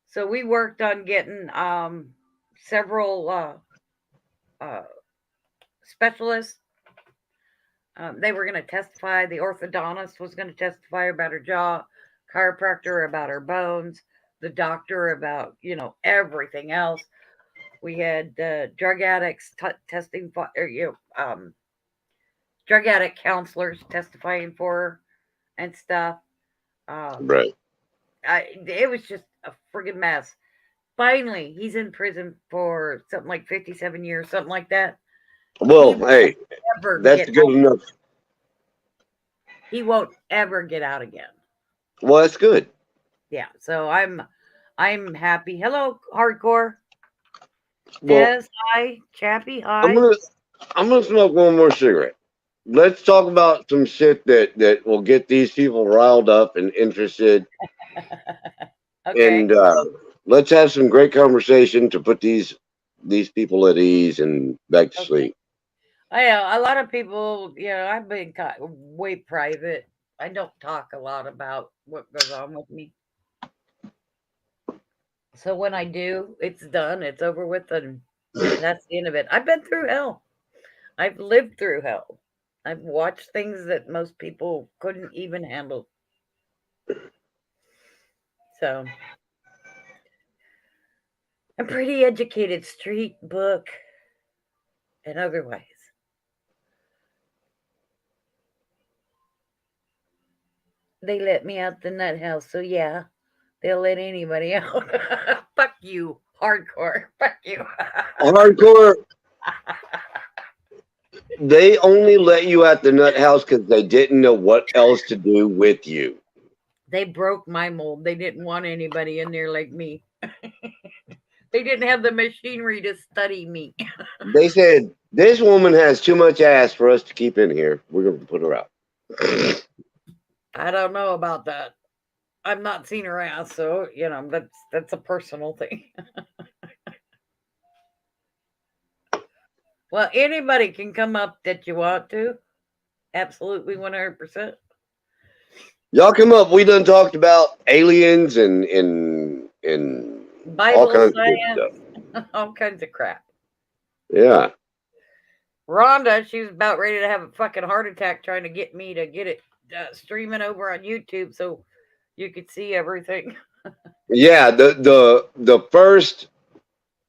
So we worked on getting several uh, specialists. They were going to testify. The orthodontist was going to testify about her jaw, chiropractor about her bones, the doctor about everything else. We had drug addicts testing for, drug addict counselors testifying for her and stuff. Um,
Right.
it was just a friggin' mess. Finally, he's in prison for something like 57 years, something like that. He
Well,
won't
hey,
ever
that's
get
good
out.
enough.
He won't ever get out again.
Well, that's good.
Yeah, so I'm happy. Hello, hardcore.
Well,
Des, hi. Chappie,
I'm
hi.
gonna I'm gonna smoke one more cigarette. Let's talk about some shit that will get these people riled up and interested, and
Okay.
let's have some great conversation to put these people at ease and back to
Okay.
sleep.
I know a lot of people, I've been way private. I don't talk a lot about what goes on with me. So when I do, it's done, it's over with, and that's the end of it. I've been through hell. I've lived through hell. I've watched things that most people couldn't even handle. So I'm pretty educated, street, book, and otherwise. They let me out the nut house, so yeah, they'll let anybody out. Fuck you, hardcore. Fuck you.
Hardcore. They only let you at the nut house because they didn't know what else to do with you.
They broke my mold. They didn't want anybody in there like me. They didn't have the machinery to study me.
They said, this woman has too much ass for us to keep in here. We're going to put her out.
I don't know about that. I've not seen her ass, so that's a personal thing. Well, anybody can come up that you want to. Absolutely 100%.
Y'all come up. We done talked about aliens and all
Bible,
kinds of good stuff.
science, all kinds of crap.
Yeah.
Rhonda, she was about ready to have a fucking heart attack trying to get me to get it streaming over on YouTube so you could see everything.
Yeah. The first,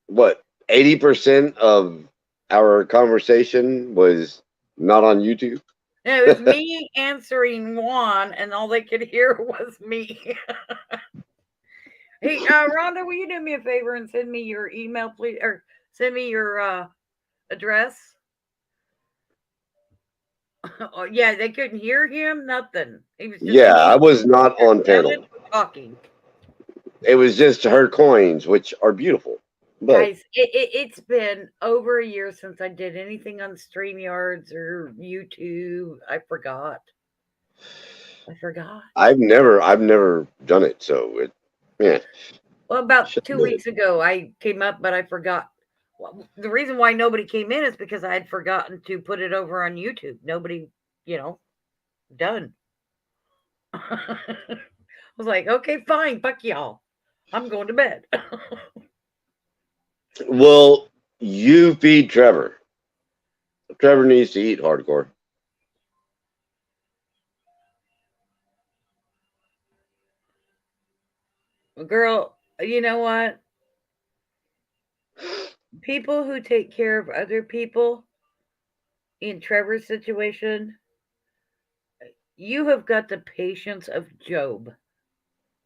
what, 80% of our conversation was not on YouTube.
And it was me answering Juan, and all they could hear was me. Hey, Rhonda, will you do me a favor and send me your email, please, or send me your address? Oh, yeah, they couldn't hear him. Nothing. He was just
Yeah, I was not on panel.
Talking.
It was just her coins, which are beautiful. But
guys, it's been over a year since I did anything on StreamYards or YouTube. I forgot.
I've never done it, so yeah.
Well, about 2 weeks ago, I came up, but I forgot. Well, the reason why nobody came in is because I had forgotten to put it over on YouTube. Nobody, done. I was like, okay, fine, fuck y'all. I'm going to bed.
Well, you feed Trevor. Trevor needs to eat hardcore.
Girl, you know what? People who take care of other people in Trevor's situation, you have got the patience of Job.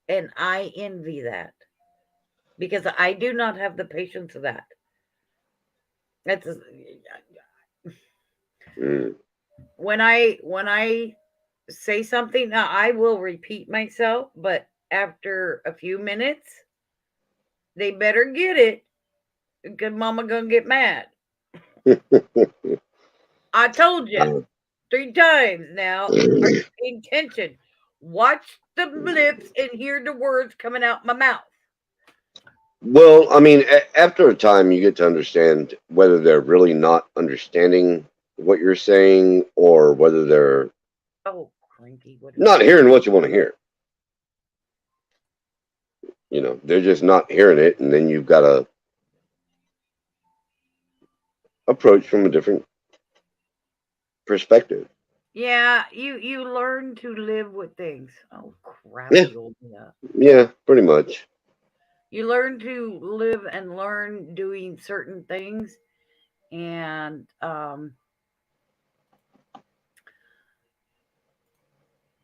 And I envy that because I do not have the patience of that. That's when I say something, now I will repeat myself, but after a few minutes, they better get it because mama gonna get mad. I told you 3 times now. Are you paying attention? Watch the lips and hear the words coming out my mouth.
Well, I mean, after a time, you get to understand whether they're really not understanding what you're saying or whether they're not hearing what you want to hear. They're just not hearing it, and then you've got to approach from a different perspective.
Yeah, you learn to live with things. Oh crap!
Yeah, pretty much.
You learn to live and learn doing certain things, and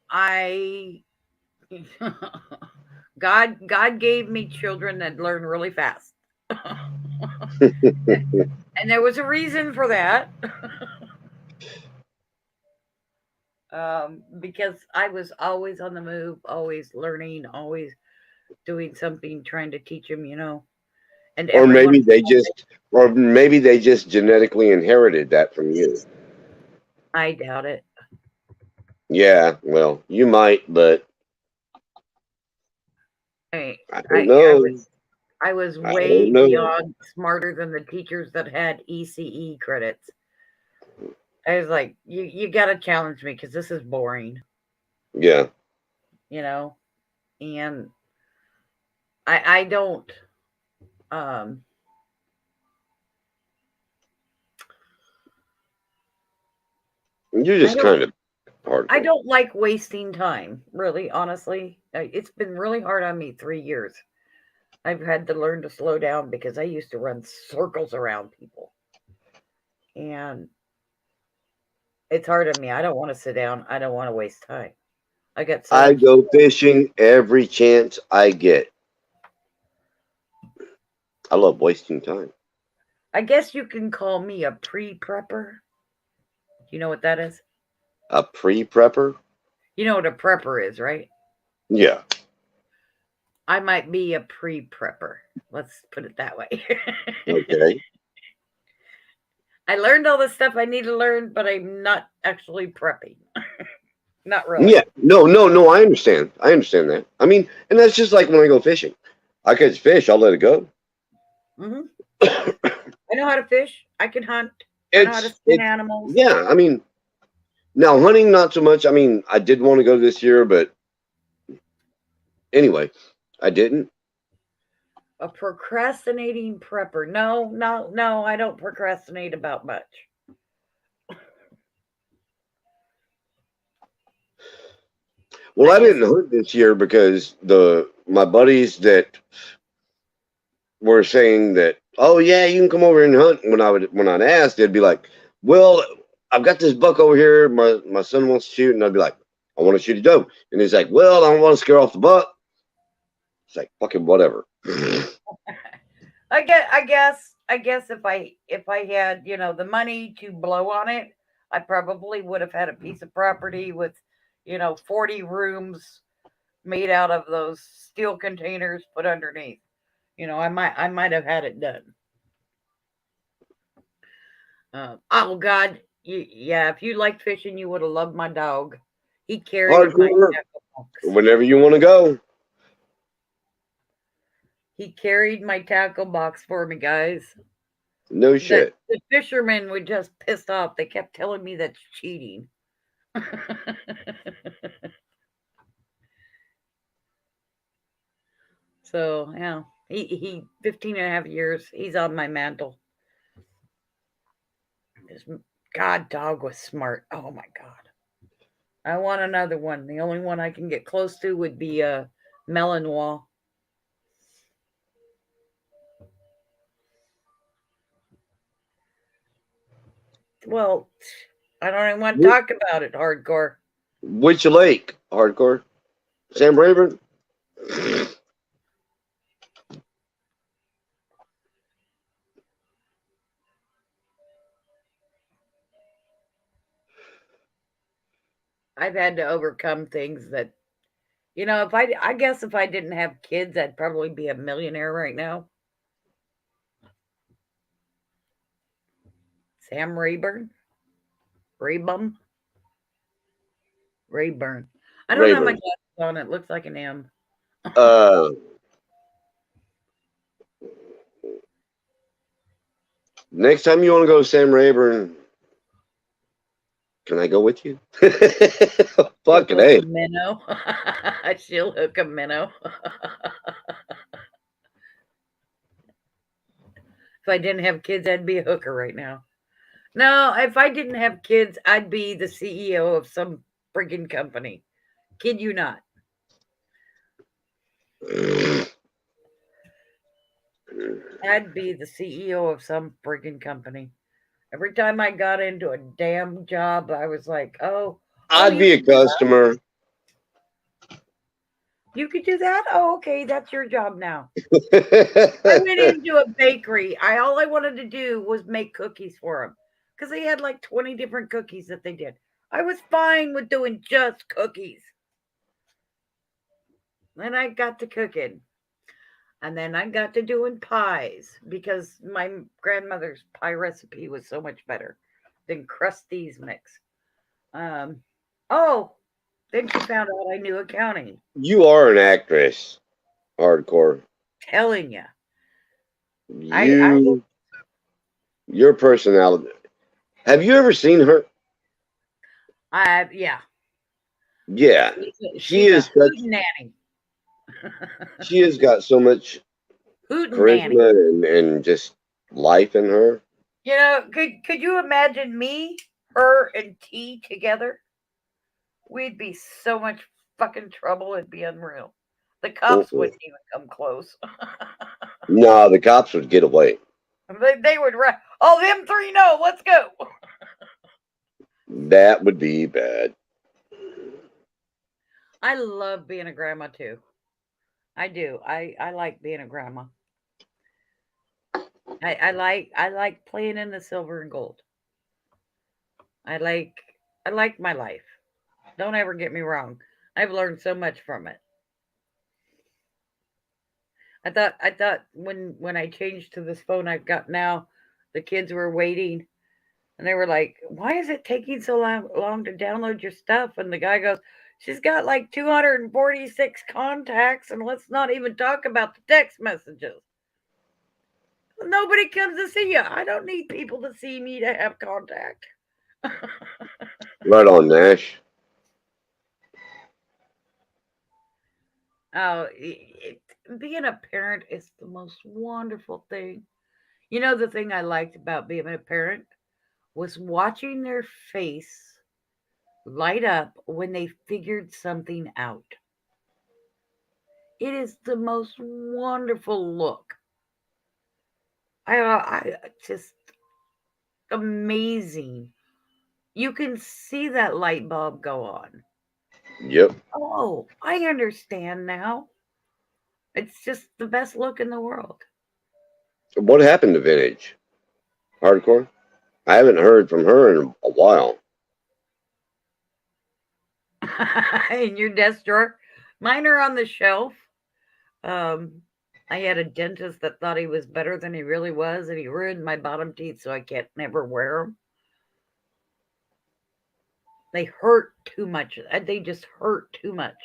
I God gave me children that learn really fast. And there was a reason for that. Because I was always on the move, always learning, always doing something, trying to teach them, And
or maybe they just genetically inherited that from you.
I doubt it.
Yeah, well, you might, but
I
don't know.
I was way beyond smarter than the teachers that had ECE credits. I was like, you got to challenge me because this is boring.
Yeah.
And I don't.
You're just kind of hard.
I don't like wasting time, really, honestly. It's been really hard on me 3 years. I've had to learn to slow down because I used to run circles around people. And it's hard on me. I don't want to sit down. I don't want to waste time. I got so
I
much.
go fishing every chance I get. I love wasting time.
I guess you can call me a pre-prepper. You know what that is?
A pre-prepper?
You know what a prepper is, right?
Yeah.
I might be a pre-prepper. Let's put it that way.
Okay.
I learned all the stuff I need to learn, but I'm not actually prepping. Not really.
Yeah. No. I understand. I understand that. I mean, and that's just like when I go fishing. I catch fish, I'll let it go.
Hmm. I know how to fish. I can hunt. I know how to
It's
skin
it's
animals.
yeah. I mean, now hunting not so much. I mean, I did want to go this year, but anyway, I didn't.
A procrastinating prepper. No, no, no. I don't procrastinate about much.
Well,
I
I
just
didn't hunt this year because the my buddies that were saying that, oh yeah, you can come over and hunt. When I'd ask, they'd be like, well, I've got this buck over here. My son wants to shoot, and I'd be like, I want to shoot a doe, and he's like, well, I don't want to scare off the buck. It's like fucking whatever.
I guess if I had, the money to blow on it, I probably would have had a piece of property with, 40 rooms made out of those steel containers put underneath. I might have had it done. Oh God, yeah. If you liked fishing, you would have loved my dog. He carried my
Hardcore.
tackle box.
Whenever you want to go,
He carried my tackle box for me, guys.
no
The
shit.
the fishermen were just pissed off. They kept telling me that's cheating. So yeah, he 15 and a half years. He's on my mantle. This God dog was smart. Oh my God. I want another one. The only one I can get close to would be a melon wall. Well, I don't even want to talk about it hardcore.
Which lake? Hardcore. Sam Rayburn.
I've had to overcome things that, if I guess if I didn't have kids, I'd probably be a millionaire right now. Sam Rayburn, Raybum, Rayburn. I don't have my
Rayburn.
glasses on. It looks like an M.
Uh, Next time you want to go to Sam Rayburn, can I go with you?
She'll
Fucking
hook a
hey.
minnow. She'll hook a minnow. If I didn't have kids, I'd be a hooker right now. No, if I didn't have kids, I'd be the CEO of some friggin' company. Kid you not. I'd be the CEO of some friggin' company. Every time I got into a damn job, I was like, oh,
I'd
you
be a
could do that.
customer.
You could do that? Oh, okay, that's your job now. I went into a bakery. All I wanted to do was make cookies for them because they had like 20 different cookies that they did. I was fine with doing just cookies. Then I got to cooking. And then I got to doing pies because my grandmother's pie recipe was so much better than Krusty's mix. Um, oh, then she found out I knew accounting.
You are an actress. Hardcore.
Telling you, I
You, your personality. Have you ever seen her?
yeah.
Yeah. She
She's a
is
hoot
such.
nanny.
She has got so much
Hoot nanny.
charisma and just life in her.
Could you imagine me, her, and T together? We'd be so much fucking trouble. It'd be unreal. The
Mm-mm.
cops wouldn't even come close.
No, the cops would get away.
They would run. Oh, them three, no, let's go.
That would be bad.
I love being a grandma too. I do. I like being a grandma. I like playing in the silver and gold. I like I like my life. Don't ever get me wrong. I've learned so much from it. I thought when I changed to this phone I've got now, the kids were waiting and they were like, "Why is it taking so long to download your stuff?" And the guy goes, "She's got like 246 contacts, and let's not even talk about the text messages. Nobody comes to see you. I don't need people to see me to have contact."
Right on, Nash.
Oh, being a parent is the most wonderful thing. You know, the thing I liked about being a parent was watching their face light up when they figured something out. It is the most wonderful look. I just amazing. You can see that light bulb go on.
Yep.
Oh, I understand now. It's just the best look in the world.
What happened to Vintage? Hardcore? I haven't heard from her in a while.
In your desk drawer. Mine are on the shelf. Um, I had a dentist that thought he was better than he really was, and he ruined my bottom teeth, so I can't never wear them. They hurt too much. They just hurt too much.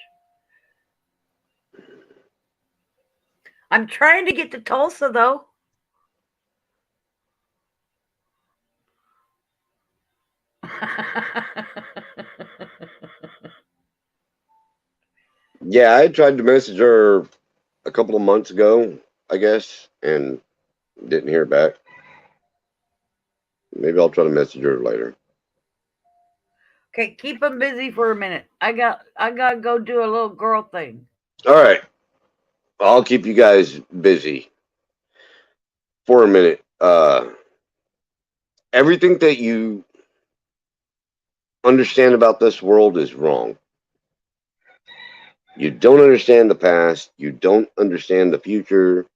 I'm trying to get to Tulsa though.
Yeah, I tried to message her a couple of months ago, I guess, and didn't hear back. Maybe I'll try to message her later.
Okay, keep them busy for a minute. I gotta go do a little girl thing.
All right. I'll keep you guys busy for a minute. Everything that you understand about this world is wrong. You don't understand the past. You don't understand the future.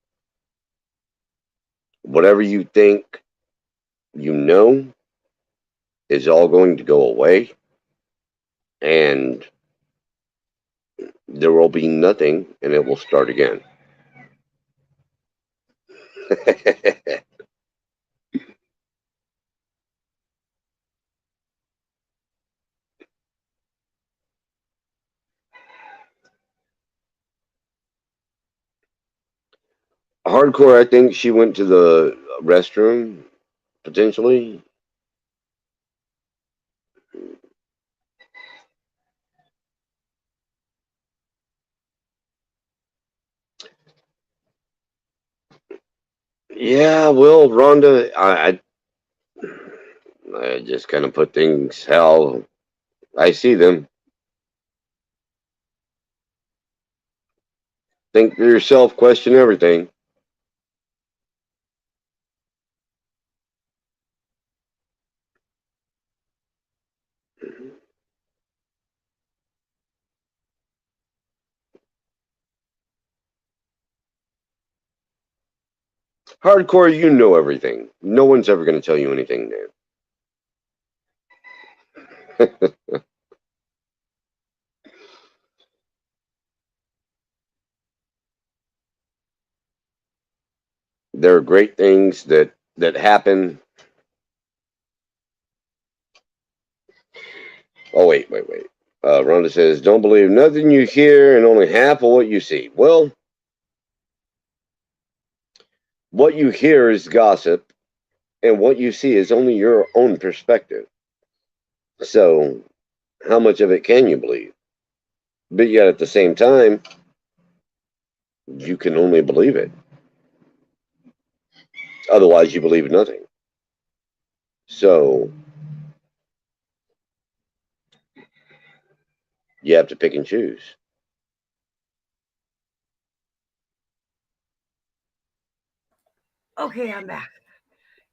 Whatever you think you know is all going to go away, and there will be nothing, and it will start again. Hardcore, I think she went to the restroom, potentially. Yeah, well, Rhonda, I just kind of put things how I see them. Think for yourself, question everything. Hardcore, you know everything. No one's ever going to tell you anything new. There are great things that happen. Oh, wait. Rhonda says, don't believe nothing you hear and only half of what you see. Well, what you hear is gossip, and what you see is only your own perspective. So, how much of it can you believe? But yet, at the same time, you can only believe it. Otherwise, you believe nothing. So, you have to pick and choose.
Okay, I'm back.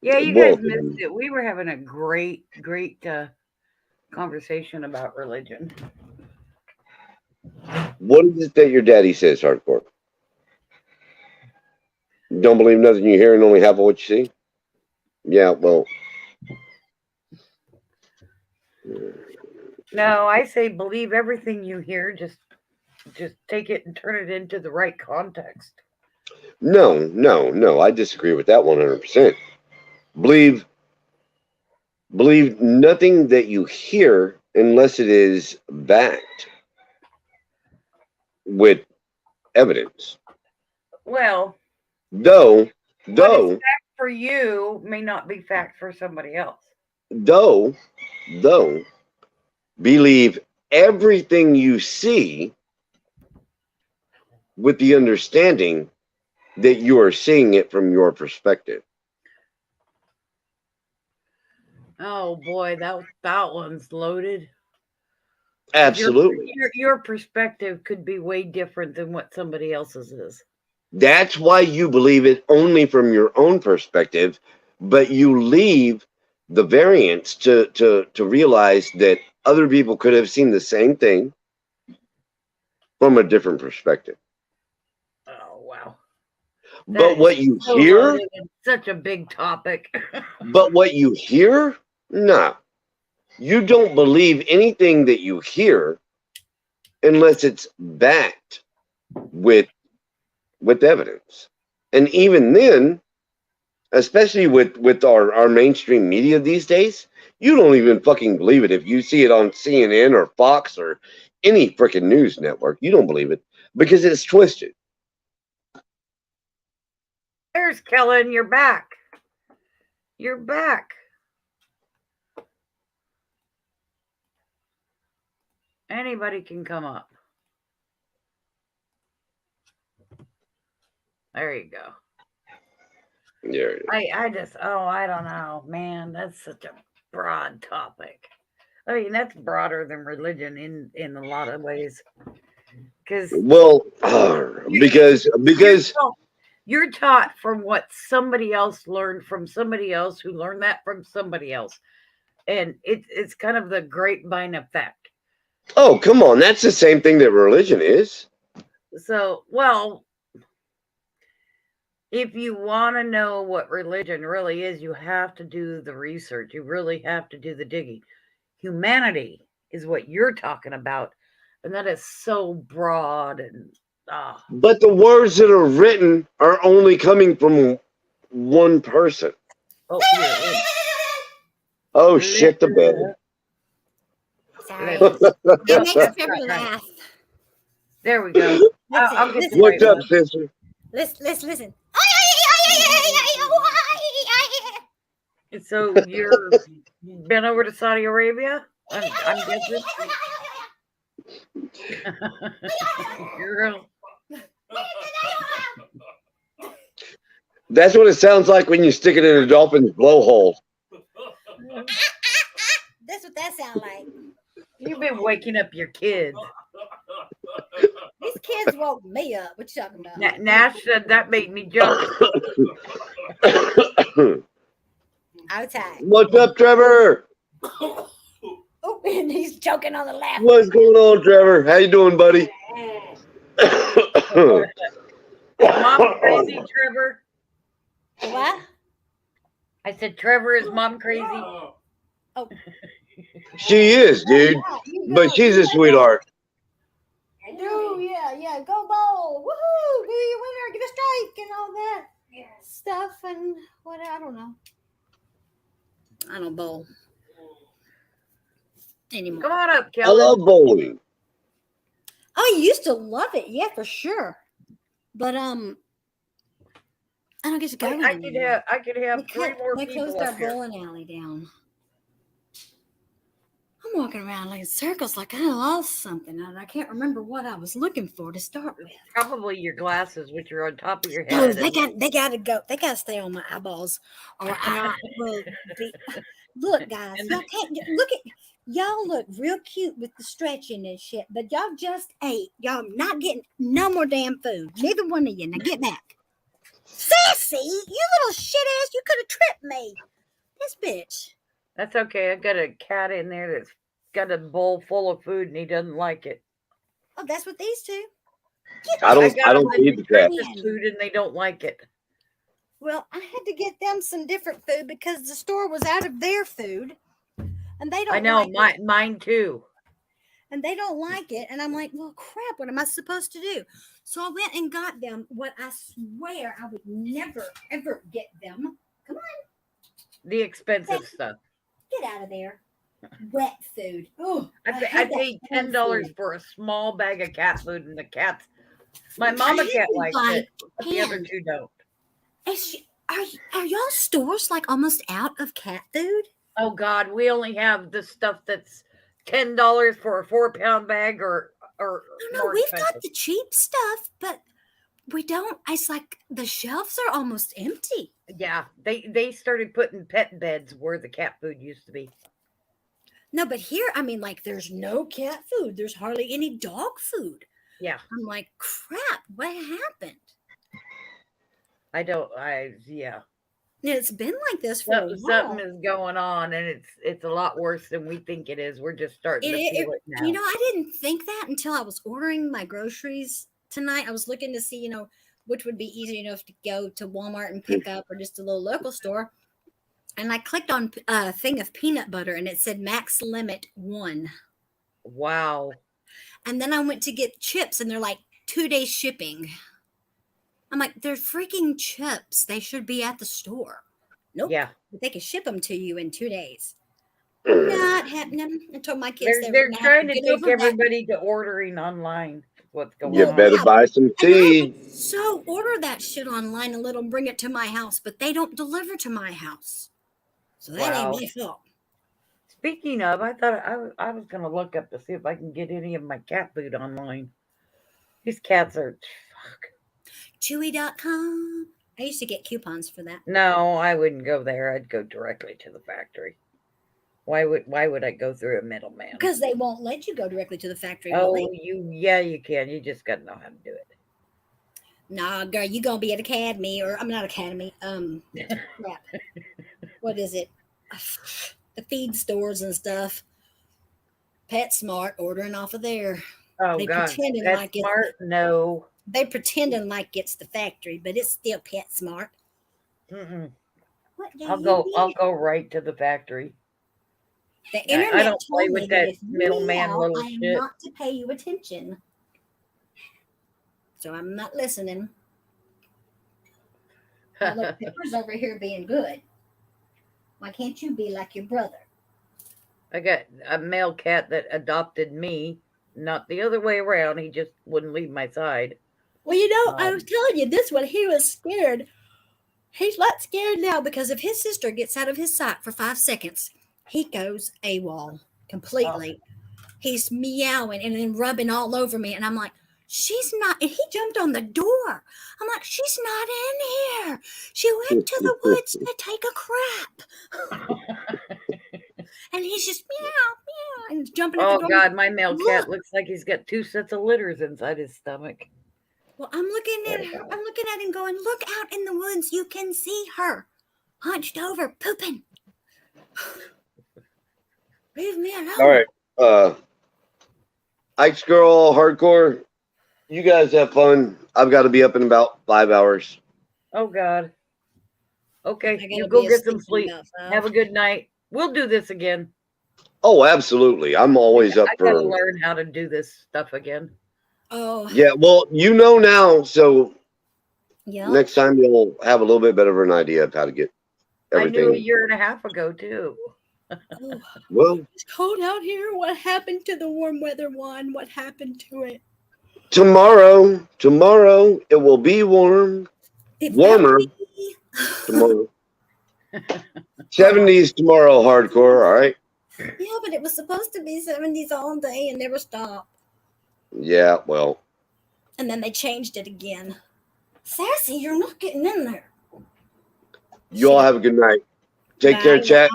Yeah, you guys
Welcome.
missed it. We were having a great conversation about religion.
What is it that your daddy says, hardcore? Don't believe nothing you hear and only half of what you see? Yeah, well.
No, I say believe everything you hear. Just take it and turn it into the right context.
No. I disagree with that 100%. Believe believe nothing that you hear unless it is backed with evidence.
Well,
Though,
what is
though,
fact for you may not be fact for somebody else.
though, though, believe everything you see with the understanding that you are seeing it from your perspective.
Oh boy, that one's loaded. 'Cause
Absolutely.
your perspective could be way different than what somebody else's is.
That's why you believe it only from your own perspective, but you leave the variance to realize that other people could have seen the same thing from a different perspective.
Oh wow. That
But
is
what you
so
hear,
loaded and such a big topic.
no. You don't believe anything that you hear unless it's backed with evidence. And even then, especially with our mainstream media these days, you don't even fucking believe it if you see it on CNN or Fox or any freaking news network. You don't believe it because it's twisted.
There's Kellen, you're back. You're back. Anybody can come up. There you go.
Yeah.
I just I don't know, man. That's such a broad topic. I mean, that's broader than religion in a lot of ways. Because
Well,
you're
because
taught, you're taught from what somebody else learned from somebody else who learned that from somebody else, and it's kind of the grapevine effect.
oh, come on, that's the same thing that religion is.
So, well, if you want to know what religion really is, you have to do the research. You really have to do the digging. Humanity is what you're talking about, and that is so broad and ah.
But the words that are written are only coming from one person.
Oh, here,
Oh shit, the bed.
Sorry.
no,
It makes
that's
Trevor
not right.
laugh.
There we go.
Listen,
I'll get the
listen,
right
What's up,
one.
sister?
listen.
So you're been over to Saudi Arabia? I'm guessing. Girl.
That's what it sounds like when you stick it in a dolphin's blowhole.
That's what that sounds like.
You've been waking up your kids.
These kids woke me up. What you talking about?
Nash said that made me jump.
Outside.
What's up, Trevor?
Oh, and he's choking on the laugh.
What's going on, Trevor? How you doing, buddy?
Is mom crazy, Trevor?
What?
I said, Trevor, is mom crazy?
Oh.
She is, dude. But she's a sweetheart.
Oh, yeah. Go bowl. Woohoo. Be a winner. Get a strike and all that stuff and what I don't know. I don't bowl anymore.
Come on up,
I
Kelly.
love bowling.
I used to love it, yeah, for sure. But I don't get to go anymore.
I could have three more
They
people
closed
up
our
here.
bowling alley down. I'm walking around like in circles, like I lost something, and I can't remember what I was looking for to start with.
Probably your glasses, which are on top of your
No,
head.
they gotta go. They gotta stay on my eyeballs, or I will be. Look, guys, y'all can't look at. Y'all look real cute with the stretching and shit, but y'all just ate. Y'all not getting no more damn food. Neither one of you. Now get back. Sis! see. You little shit ass. You could have tripped me. This bitch.
That's okay. I got a cat in there that's got a bowl full of food and he doesn't like it.
Oh, that's what these two.
I
I
don't
got them
feed the cat.
breakfast food and they don't like it.
Well, I had to get them some different food because the store was out of their food, and they don't.
I know,
like
mine too.
and they don't like it. And I'm like, well, crap, what am I supposed to do? So I went and got them what I swear I would never, ever get them. Come on,
The expensive stuff.
get out of there. Wet food. Oh,
I
hate that
paid
wet
$10
food.
for a small bag of cat food, and the cats. My
I
mama
had
cat
to
likes
buy
it, but the other
10.
two don't.
Are y'all stores like almost out of cat food?
Oh God, we only have the stuff that's $10 for a 4-pound bag, or
No,
more
we've
expensive.
got the cheap stuff, but we don't. It's like the shelves are almost empty.
Yeah, they started putting pet beds where the cat food used to be.
No, but here, I mean, like, there's no cat food. There's hardly any dog food.
Yeah,
I'm like, crap, what happened?
yeah.
And it's been like this for a while.
Something is going on, and it's a lot worse than we think it is. We're just starting to feel it now.
You know, I didn't think that until I was ordering my groceries tonight. I was looking to see, which would be easier, if to go to Walmart and pick up or just a little local store. And I clicked on a thing of peanut butter, and it said max limit 1.
Wow.
And then I went to get chips, and they're like 2-day shipping. I'm like, they're freaking chips. They should be at the store. Nope.
Yeah.
But they can ship them to you in 2 days. Not happening. I told my kids
They're trying to take everybody to ordering online. What's going
You
on?
better buy some seed.
So order that shit online and let them bring it to my house, but they don't deliver to my house. So that ain't my fault.
Speaking of, I thought I was going to look up to see if I can get any of my cat food online. These cats are...
Chewy.com. I used to get coupons for that.
No, I wouldn't go there. I'd go directly to the factory. Why would I go through a middleman?
Because they won't let you go directly to the factory.
Oh, you can. You just got to know how to do it.
Nah, girl, you gonna be at Academy, or I'm not Academy. Crap. What is it? The feed stores and stuff. PetSmart, ordering off of there.
Oh
they
God,
pretending like
PetSmart? No.
They pretending like it's the factory, but it's still PetSmart.
Mm-mm.
What do
I'll
you
go right to the factory.
The internet
I don't play
told
with
me
that
if you
middleman
meow,
little
I am
shit.
not to pay you attention. So I'm not listening. Now look, Pepper's over here being good. Why can't you be like your brother?
I got a male cat that adopted me, not the other way around. He just wouldn't leave my side.
Well, I was telling you this one. He was scared. He's not scared now because if his sister gets out of his sight for 5 seconds, he goes AWOL completely. Oh. He's meowing and then rubbing all over me. And I'm like, she's not. And he jumped on the door. I'm like, she's not in here. She went to the woods to take a crap. And he's just meow, meow, and jumping at the door.
Oh, God, my male cat looks like he's got 2 sets of litters inside his stomach.
Well, I'm looking at her. I'm looking at him going, look out in the woods. You can see her hunched over, pooping. Leave me alone.
All right. Ike's Girl Hardcore, you guys have fun. I've got to be up in about 5 hours.
Oh, God. Okay, you go get some sleep. Have a good night. We'll do this again.
Oh, absolutely. I'm always up for...
I got to learn how to do this stuff again.
Oh.
Yeah, well, you know now, so next time you'll have a little bit better of an idea of how to get everything.
I knew a year and a half ago, too.
Oh.
Well,
it's cold out here. What happened to the warm weather one? What happened to it?
Tomorrow, it will be warm. Warmer tomorrow. 70s tomorrow, Hardcore, all right?
Yeah, but it was supposed to be 70s all day and never stop.
Yeah, well.
And then they changed it again. Sassy, you're not getting in there.
You all have a good night. Take care, chat.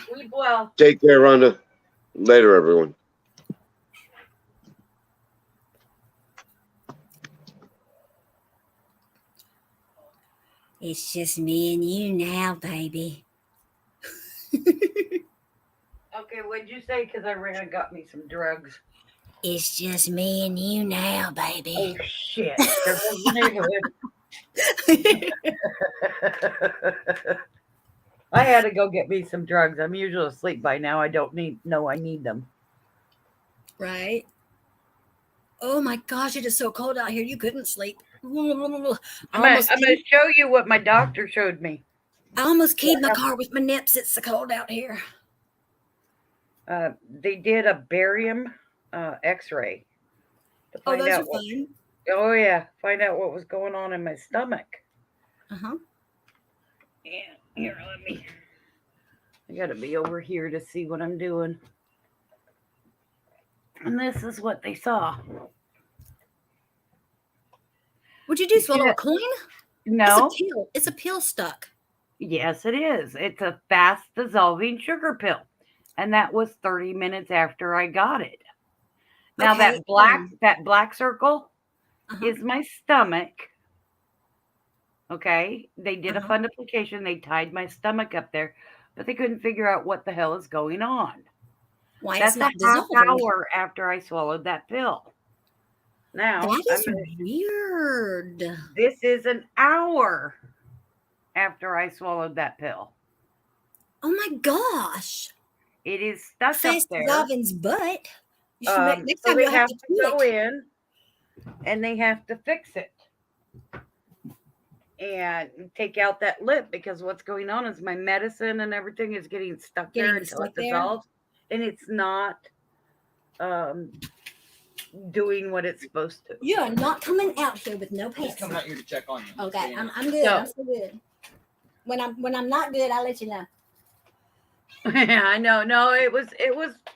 Sleep well.
Take care, Rhonda. Later, everyone.
It's just me and you now, baby.
Okay, what'd you say? Because I ran and got me some drugs.
It's just me and you now, baby.
Oh, shit. There goes the neighborhood. I had to go get me some drugs. I'm usually asleep by now. I don't know I need them.
Right? Oh my gosh, it is so cold out here. You couldn't sleep. I
I'm going to show you what my doctor showed me.
almost keyed my car with my nips. It's so cold out here.
They did a barium x-ray.
Oh, those are fun.
Oh, yeah. Find out what was going on in my stomach.
Uh-huh.
Yeah, here, I got to be over here to see what I'm doing. And this is what they saw.
Would you do swallow a coin?
No.
It's a pill stuck.
Yes, it is. It's a fast dissolving sugar pill. And that was 30 minutes after I got it. Now
Okay,
that black circle is my stomach. Okay. They did a fundoplication. They tied my stomach up there, but they couldn't figure out what the hell is going on.
Why
That's
it's not
a half
dissolving.
hour after I swallowed that pill. Now
that is weird.
This is an hour after I swallowed that pill.
Oh my gosh.
It is stuck
Fast
up there.
dissolving's butt. You
So
next time
they
you'll
have to go in and they have to fix it and take out that lip, because what's going on is my medicine and everything is getting stuck there until it dissolves, and it's not doing what it's supposed to.
You are not coming out here with no pants.
Just coming out here to check on you.
Okay, I'm good. I'm so good. When I'm not good, I'll let you know.
Yeah, I know. No, it was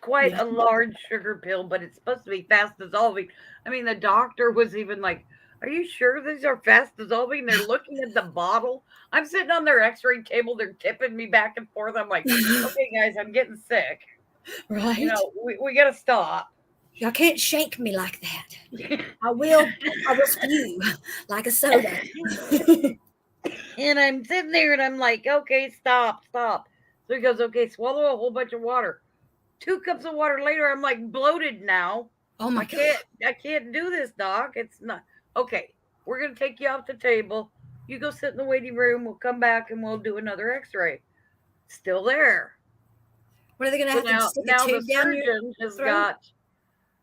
quite a large sugar pill, but it's supposed to be fast dissolving. I mean, the doctor was even like, "Are you sure these are fast dissolving?" They're looking at the bottle. I'm sitting on their x-ray table. They're tipping me back and forth. I'm like, "Okay, guys, I'm getting sick.
Right.
You know, we got to stop.
Y'all can't shake me like that. I will spew like a soda."
And I'm sitting there and I'm like, "Okay, stop. So he goes, "Okay, swallow a whole bunch of water." 2 cups of water later, I'm like bloated now.
Oh my God.
I can't do this, doc. It's not. Okay, we're going to take you off the table. You go sit in the waiting room. We'll come back and we'll do another x-ray. Still there.
What are they going to have to stick a tube down your throat?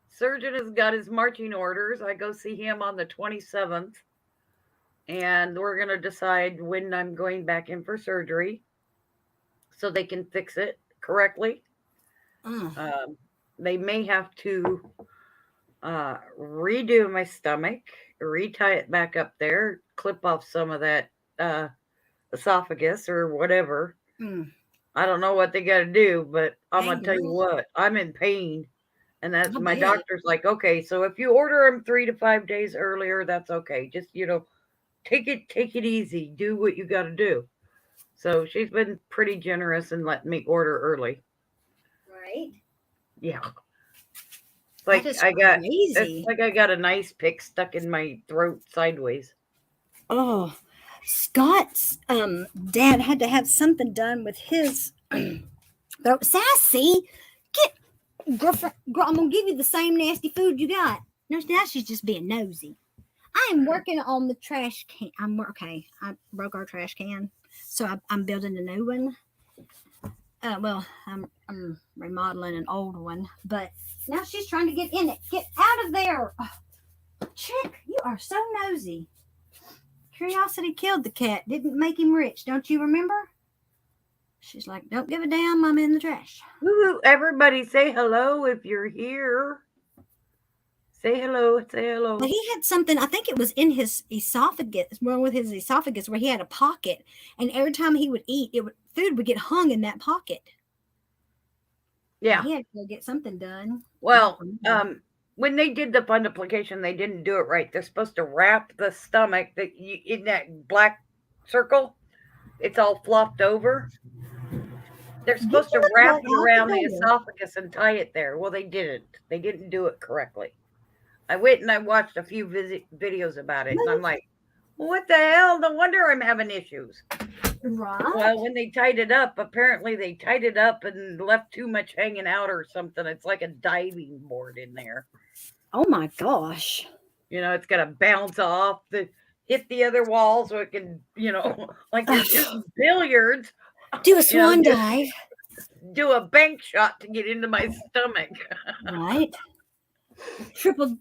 Surgeon has got his marching orders. I go see him on the 27th. And we're going to decide when I'm going back in for surgery so they can fix it correctly. They may have to redo my stomach, retie it back up there, clip off some of that esophagus or whatever. I don't know what they got to do, but I'm going to tell you what, I'm in pain. And that's my doctor's like, "Okay, so if you order them 3 to 5 days earlier, that's okay. Just, take it easy. Do what you got to do." So she's been pretty generous and letting me order early.
Right.
Yeah. It's like I got a nice pick stuck in my throat sideways.
Oh, Scott's dad had to have something done with his throat. Sassy, girlfriend, I'm gonna give you the same nasty food you got. No, now she's just being nosy. I am working on the trash can. I broke our trash can, so I'm building a new one. I'm remodeling an old one, but now she's trying to get in it. Get out of there, chick! You are so nosy. Curiosity killed the cat. Didn't make him rich. Don't you remember? She's like, "Don't give a damn. I'm in the trash."
Woo-hoo. Everybody say hello if you're here. Say hello. Say hello.
But he had something, I think it was in his esophagus, wrong with his esophagus, where he had a pocket. And every time he would eat, food would get hung in that pocket.
Yeah.
He had to go get something done.
Well, when they did the fundoplication, they didn't do it right. They're supposed to wrap the stomach in that black circle. It's all flopped over. They're supposed to wrap it around the esophagus and tie it there. Well, they didn't. They didn't do it correctly. I went and I watched a few videos about it, and I'm like, What the hell? No wonder I'm having issues.
Right.
Well, when they tied it up, apparently they tied it up and left too much hanging out or something. It's like a diving board in there.
Oh my gosh.
It's got to bounce off hit the other wall so it can, like you're shooting billiards.
Do a swan dive.
Do a bank shot to get into my stomach.
Right. Triple.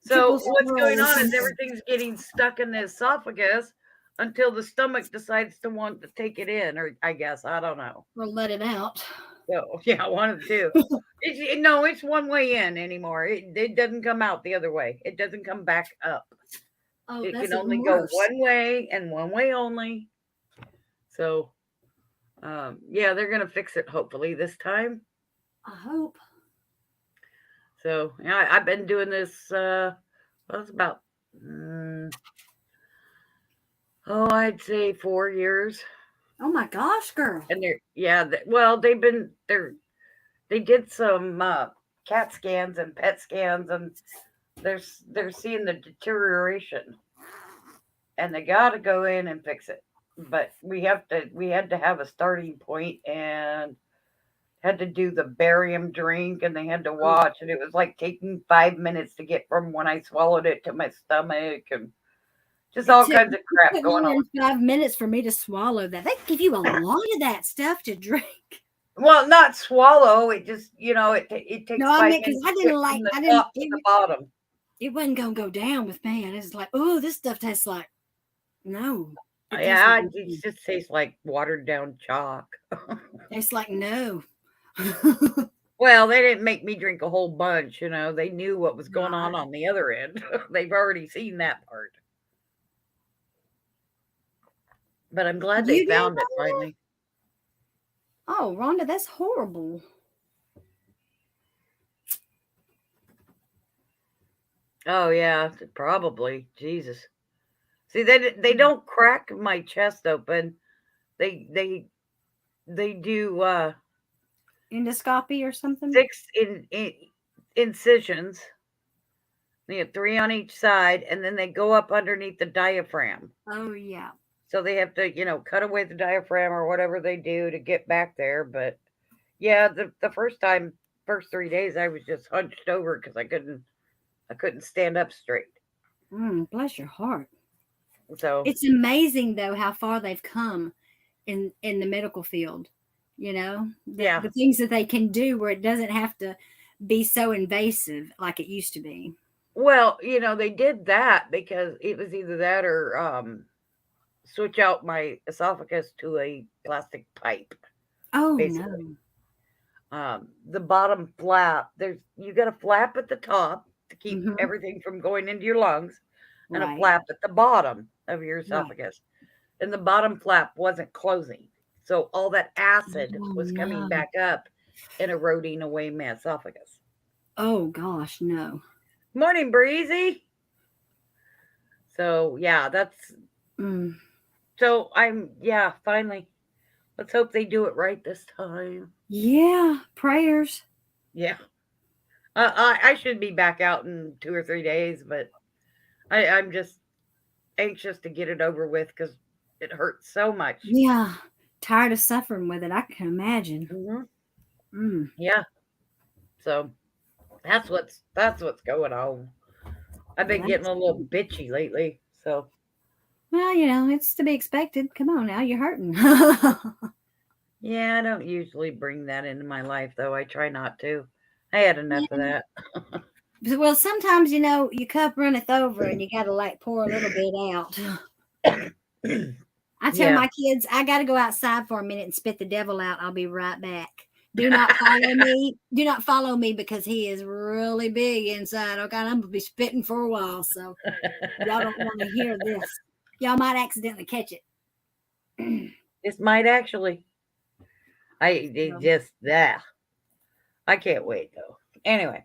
So what's going on is everything's getting stuck in the esophagus until the stomach decides to want to take it in, or I guess, I don't know.
Or let it out.
So, yeah, one of the two. It's one way in anymore. It doesn't come out the other way. It doesn't come back up.
Oh,
It
that's
can only
worse.
go one way and one way only. So, yeah, they're going to fix it hopefully this time.
I hope.
So, yeah, I've been doing this, it's about, I'd say 4 years.
Oh my gosh, girl.
And they did some CAT scans and PET scans, and they're seeing the deterioration, and they got to go in and fix it. But we had to have a starting point and had to do the barium drink, and they had to watch, and it was like taking 5 minutes to get from when I swallowed it to my stomach, and just all kinds of crap going on.
5 minutes for me to swallow that. They give you a lot of that stuff to drink.
Well, not swallow. It just, it takes.
No,
5
I mean, because
minutes
I didn't.
to the bottom.
It wasn't gonna go down with me. And it's like, oh, this stuff tastes like no.
It just tastes like watered down chalk.
Tastes like no.
Well, they didn't make me drink a whole bunch. They knew what was going on the other end. They've already seen that part. But I'm glad they found it finally.
Oh, Rhonda, that's horrible.
Oh yeah, probably. Jesus. See, they don't crack my chest open. They do
endoscopy or something.
6 incisions. They have 3 on each side, and then they go up underneath the diaphragm.
Oh yeah.
So they have to, cut away the diaphragm or whatever they do to get back there. But yeah, the first 3 days, I was just hunched over because I couldn't stand up straight.
Bless your heart.
So
it's amazing though how far they've come in the medical field. The things that they can do where it doesn't have to be so invasive like it used to be.
Well, they did that because it was either that or switch out my esophagus to a plastic pipe.
Oh
basically. No. The bottom flap, you got a flap at the top to keep everything from going into your lungs, and a flap at the bottom of your esophagus. Right. And the bottom flap wasn't closing. So all that acid was coming back up and eroding away my esophagus.
Oh gosh, no.
Morning, Breezy. So yeah, that's so finally. Let's hope they do it right this time.
Yeah, prayers.
Yeah. I should be back out in 2 or 3 days, but I'm just anxious to get it over with because it hurts so much.
Yeah. Tired of suffering with it. I can imagine.
Yeah. So that's what's going on. I've been getting a little bitchy lately. So
well, it's to be expected. Come on now, you're hurting.
Yeah, I don't usually bring that into my life though. I try not to. I had enough of that.
Well, sometimes your cup runneth over and you gotta pour a little bit out. I tell my kids, I got to go outside for a minute and spit the devil out. I'll be right back. Do not follow me. Do not follow me because he is really big inside. Okay, I'm going to be spitting for a while. So y'all don't want to hear this. Y'all might accidentally catch it.
This might actually. I can't wait though. Anyway,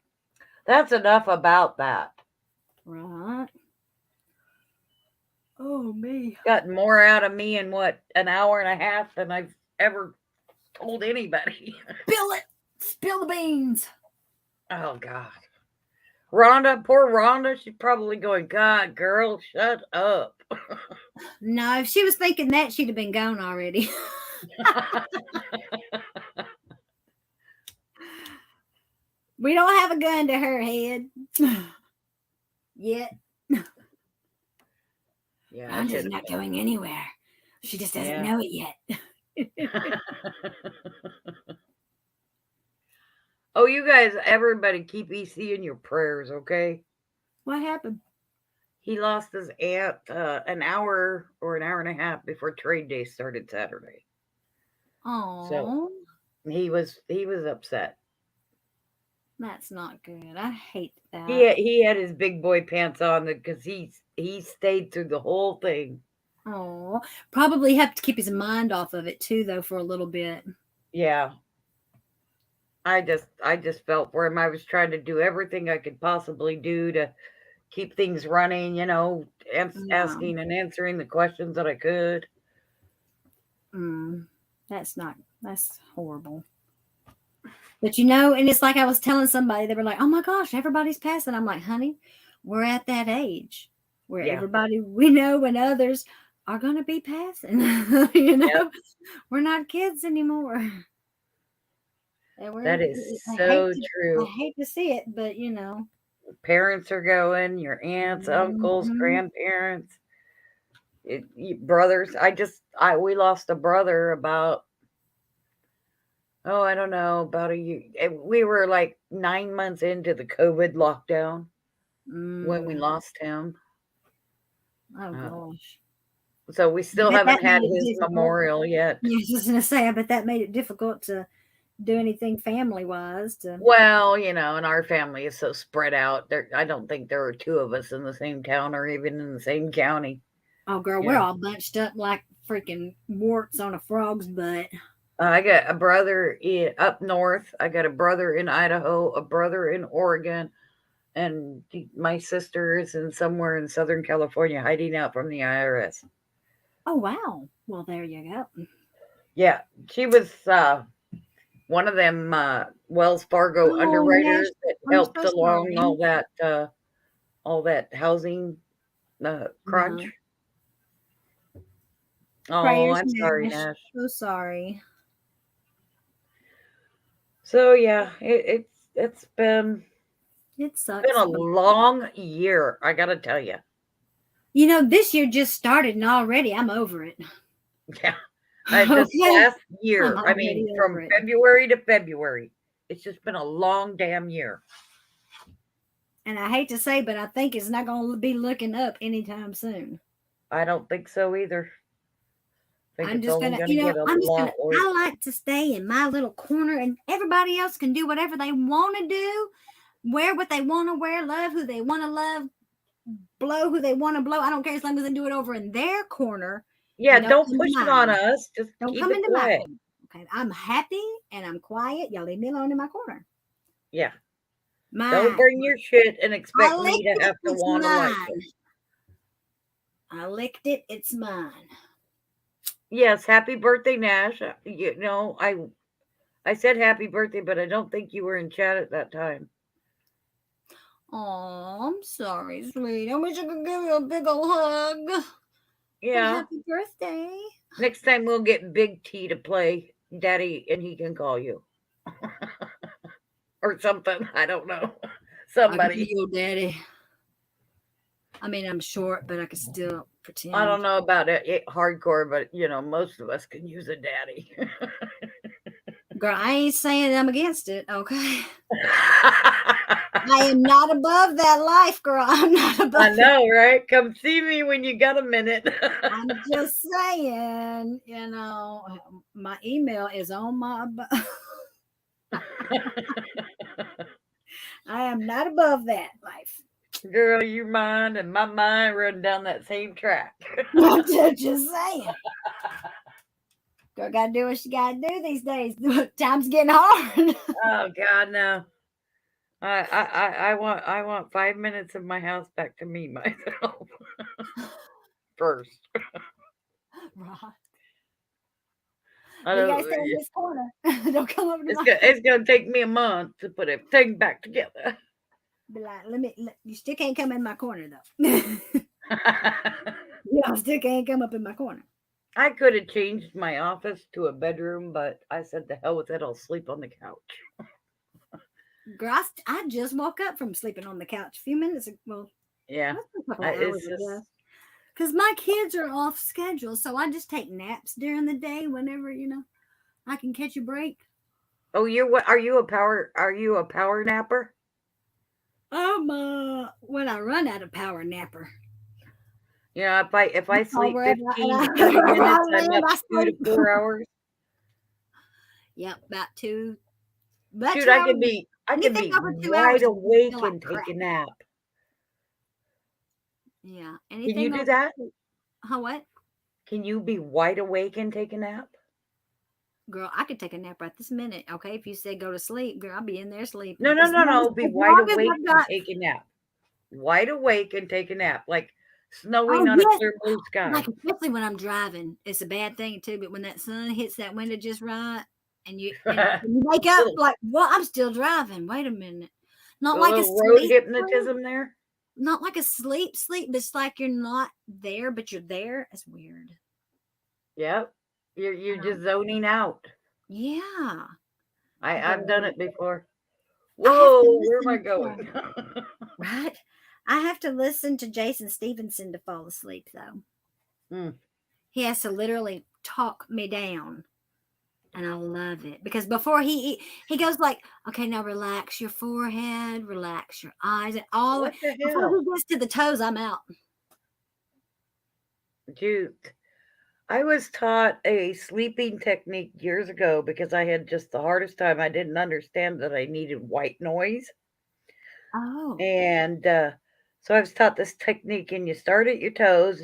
that's enough about that.
Right. Oh, me.
Got more out of me in an hour and a half than I've ever told anybody.
Spill the beans.
Oh, God. Rhonda, poor Rhonda, she's probably going, God, girl, shut up.
No, if she was thinking that, she'd have been gone already. We don't have a gun to her head yet.
Yeah,
Rhonda's not going anywhere. She just doesn't know it yet.
Oh, you guys, everybody keep EC in your prayers, okay?
What happened?
He lost his aunt an hour or an hour and a half before trade day started Saturday.
Oh,
So he was upset.
That's not good. I hate that.
He had his big boy pants on because he stayed through the whole thing.
Oh, probably have to keep his mind off of it too, though, for a little bit.
Yeah. I just felt for him. I was trying to do everything I could possibly do to keep things running, you know, asking and answering the questions that I could.
That's horrible. But you know, and it's like I was telling somebody, they were like, oh my gosh, everybody's passing. I'm like, honey, we're at that age where everybody we know and others are going to be passing. You know, we're not kids anymore.
That is so true.
I hate to see it, but you know.
Parents are going, your aunts, uncles, grandparents, brothers. We lost a brother about, I don't know, about a year. We were like 9 months into the COVID lockdown when we lost him.
Oh gosh.
So we still haven't had his memorial yet.
Yeah, I was just gonna say, I bet that made it difficult to do anything family wise.
Well, you know, and our family is so spread out. I don't think there were two of us in the same town or even in the same county.
Oh, girl, we're all bunched up like freaking warts on a frog's butt.
I got a brother up north. I got a brother in Idaho, a brother in Oregon, and my sister is somewhere in Southern California hiding out from the IRS.
Oh, wow. Well, there you go.
Yeah, she was one of them Wells Fargo underwriters that helped along all that housing crunch. Oh, I'm sorry, Nash.
So sorry.
So yeah, it's been
a
long year, I gotta tell you.
You know, this year just started and already I'm over it.
Yeah. This last year, I mean, from February to February, it's just been a long damn year.
And I hate to say, but I think it's not going to be looking up anytime soon.
I don't think so either.
I'm just gonna I like to stay in my little corner, and everybody else can do whatever they want to do, wear what they want to wear, love who they want to love, blow who they want to blow. I don't care as long as they do it over in their corner.
Yeah, don't push it on us. Just
don't come into my corner. Okay, I'm happy and I'm quiet. Y'all leave me alone in my corner.
Yeah. Don't bring your shit and expect me to have to want to like it.
I licked it. It's mine.
Yes, happy birthday, Nash. You know, I said happy birthday, but I don't think you were in chat at that time.
Oh, I'm sorry, sweetie. I wish I could give you a big old hug.
Yeah.
Happy birthday.
Next time we'll get Big T to play Daddy and he can call you. Or something. I don't know. Somebody.
Your daddy. I mean, I'm short, but I can still pretend.
I don't know about it hardcore, but you know, most of us can use a daddy.
Girl, I ain't saying I'm against it, okay? I am not above that life, girl. I'm not above
I know, right? Come see me when you got a minute.
I'm just saying, you know, my email is on my... I am not above that life.
Girl, your mind and my mind run down that same track.
I'm just saying. Girl, gotta do what she gotta do these days. Time's getting hard.
Oh God, no. I want 5 minutes of my house back to me myself first.
Right. You guys stay in this corner. Don't come over to
it's gonna take me a month to put everything back together.
Be like, you still can't come in my corner though. Y'all still can't come up in my corner.
I could have changed my office to a bedroom, but I said, the hell with it. I'll sleep on the couch.
Girl, I just woke up from sleeping on the couch a few minutes ago. Well,
Yeah.
a couple of hours
It's just,
ago. Because my kids are off schedule, so I just take naps during the day whenever, I can catch a break.
oh, you're what? Are you a power napper?
When I run out of power napper.
Yeah, if I sleep
wherever
15
I-
to 30 minutes,
I
I'm
land,
up
I
2 to
sleep.
4 hours.
Yep, about two. About
Dude,
2
I
hours.
can be
Anything over 2
wide
hours, I
awake
feel like
and
crap.
take a nap.
Yeah.
Can
Anything
you do
over
that?
what?
Can you be wide awake and take a nap?
Girl, I could take a nap right this minute. Okay, if you say go to sleep, girl, I'll be in there sleeping.
No. Be
As
wide
long as
awake
I've
and
got.
take a nap. Wide awake and take a nap, like snowing
Oh
on a
yes,
clear blue sky.
like especially when I'm driving, it's a bad thing too. But when that sun hits that window just right, and you wake up like, well, I'm still driving. Wait a minute, not
A
like a
little road
sleep,
hypnotism there.
not like a sleep, but it's like you're not there, but you're there. It's weird.
Yep, you're just zoning out.
Yeah,
I've done it before.
I have to
Whoa, where am I
listen.
going?
Right, I have to listen to Jason Stevenson to fall asleep though.
Hmm.
He has to literally talk me down. And I love it because before he goes like, okay, now relax your forehead, relax your eyes, and all.
What the
Before
hell,
he gets to the toes, I'm out.
dude? I was taught a sleeping technique years ago because I had just the hardest time. I didn't understand that I needed white noise.
Oh,
And so I was taught this technique, and you start at your toes,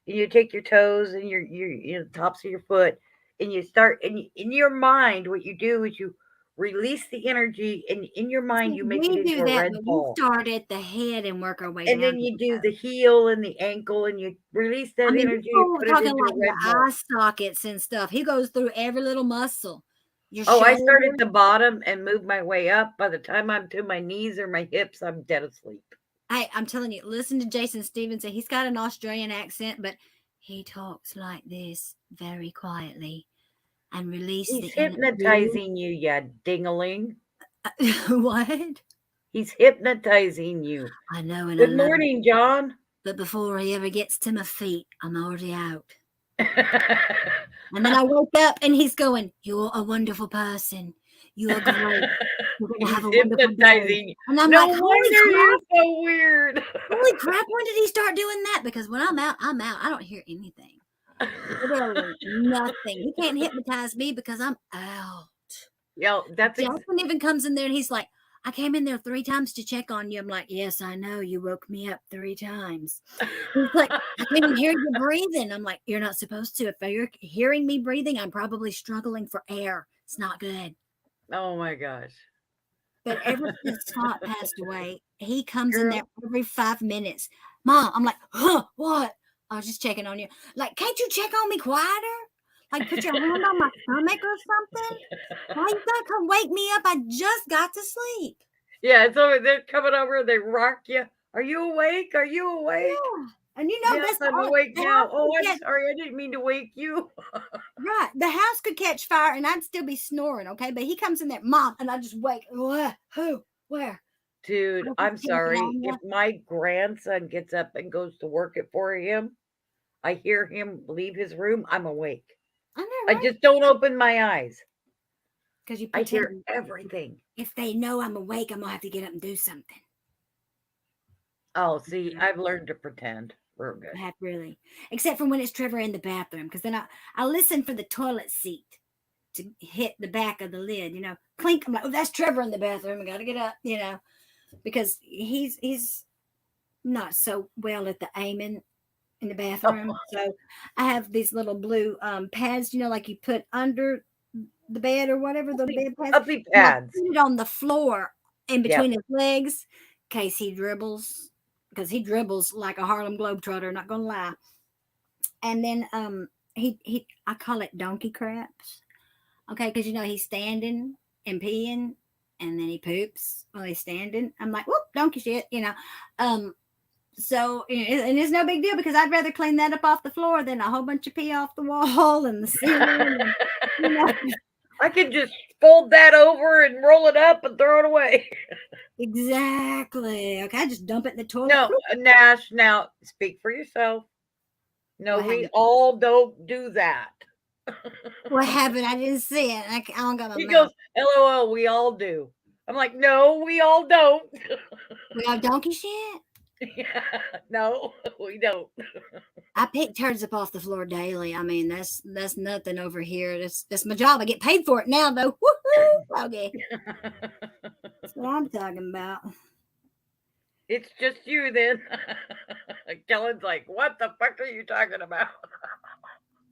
and you take your toes and your tops of your foot, and you start, and in your mind, what you do is you release the energy, and in your mind,
see,
you make it
we
into
do
a
that,
red
but we
ball.
start at the head and work our way
And
down
then
to
you
the
do
toe.
the heel and the ankle, and you release
I
that
mean,
energy and
people
put it
talking
into
like
a
your
red ball.
eye sockets and stuff. He goes through every little muscle. Your
Oh, I
shoulder.
start at the bottom and move my way up. By the time I'm to my knees or my hips, I'm dead asleep.
Hey, I'm telling you, listen to Jason Stevenson. He's got an Australian accent, but he talks like this very quietly and release
He's
the energy.
hypnotizing you, ya dingaling.
What?
He's hypnotizing you.
I know, and I
Good
love it.
morning, John.
But before he ever gets to my feet, I'm already out.
He's
And then I wake up and he's going, "You're a wonderful person. You are great. You're going to have a wonderful day."
hypnotizing you.
And I'm
No
like, "Holy
wonder
crap.
you're so weird.
Holy crap. When did he start doing that?" Because when I'm out, I'm out. I don't hear anything. Literally nothing. He can't hypnotize me because I'm out.
Yo, that's
Jackson even comes in there and he's like, "I came in there 3 times to check on you." I'm like, "Yes, I know. You woke me up 3 times." He's like, "I couldn't hear you breathing." I'm like, "You're not supposed to. If you're hearing me breathing, I'm probably struggling for air. It's not good."
Oh my gosh.
But ever since Scott passed away, he comes in
Girl.
there every 5 minutes. Mom, I'm like, "Huh, what?" I was just checking on you. Like, can't you check on me quieter? Like, put your hand on my stomach or something? Why you gotta come wake me up? I just got to sleep.
Yeah, it's over. They're coming over. They rock you. Are you awake? Are you awake?
Yeah. And
Yes,
that's the
I'm
only
awake
the
now.
house
Oh,
could
I'm
catch,
sorry. I didn't mean to wake you.
right. The house could catch fire and I'd still be snoring, okay? But he comes in there, Mom, and I just wake. What? Who? Where?
Dude,
I'm
I'm
just checking
sorry.
on
If
you.
my grandson gets up and goes to work at 4 a.m., I hear him leave his room, I'm awake.
I know,
I
right?
just don't open my eyes.
Because you
I hear
pretend
everything.
if they know I'm awake, I'm gonna have to get up and do something.
Oh, see, I've learned to pretend. Real good.
I have really, except for when it's Trevor in the bathroom, because then I listen for the toilet seat to hit the back of the lid, clink. I'm like, oh, that's Trevor in the bathroom. I gotta get up, because he's not so well at the aiming in the bathroom. So I have these little blue pads, like you put under the bed or whatever the bed pads.
Puppy
And I
pads.
put it on the floor in between
Yep.
his legs in case he dribbles, because he dribbles like a Harlem Globetrotter, not gonna lie. And then he I call it donkey craps. Okay, because he's standing and peeing and then he poops while he's standing. I'm like, whoop, donkey shit, Um So, and it's no big deal because I'd rather clean that up off the floor than a whole bunch of pee off the wall and the ceiling. And, you know.
I could just fold that over and roll it up and throw it away.
Exactly. Okay, I just dump it in the toilet.
No, Nash, now speak for yourself. No,
What
we
happened?
all don't do that.
What happened? I didn't see it. I don't got my
He
mouth.
goes, LOL, we all do. I'm like, no, we all don't.
We have donkey shit.
Yeah, no, we don't.
I pick turds up off the floor daily. I mean, that's nothing over here. That's my job. I get paid for it now, though. Woohoo! Okay, that's what I'm talking about.
It's just you then. Kellen's like, what the fuck are you talking about?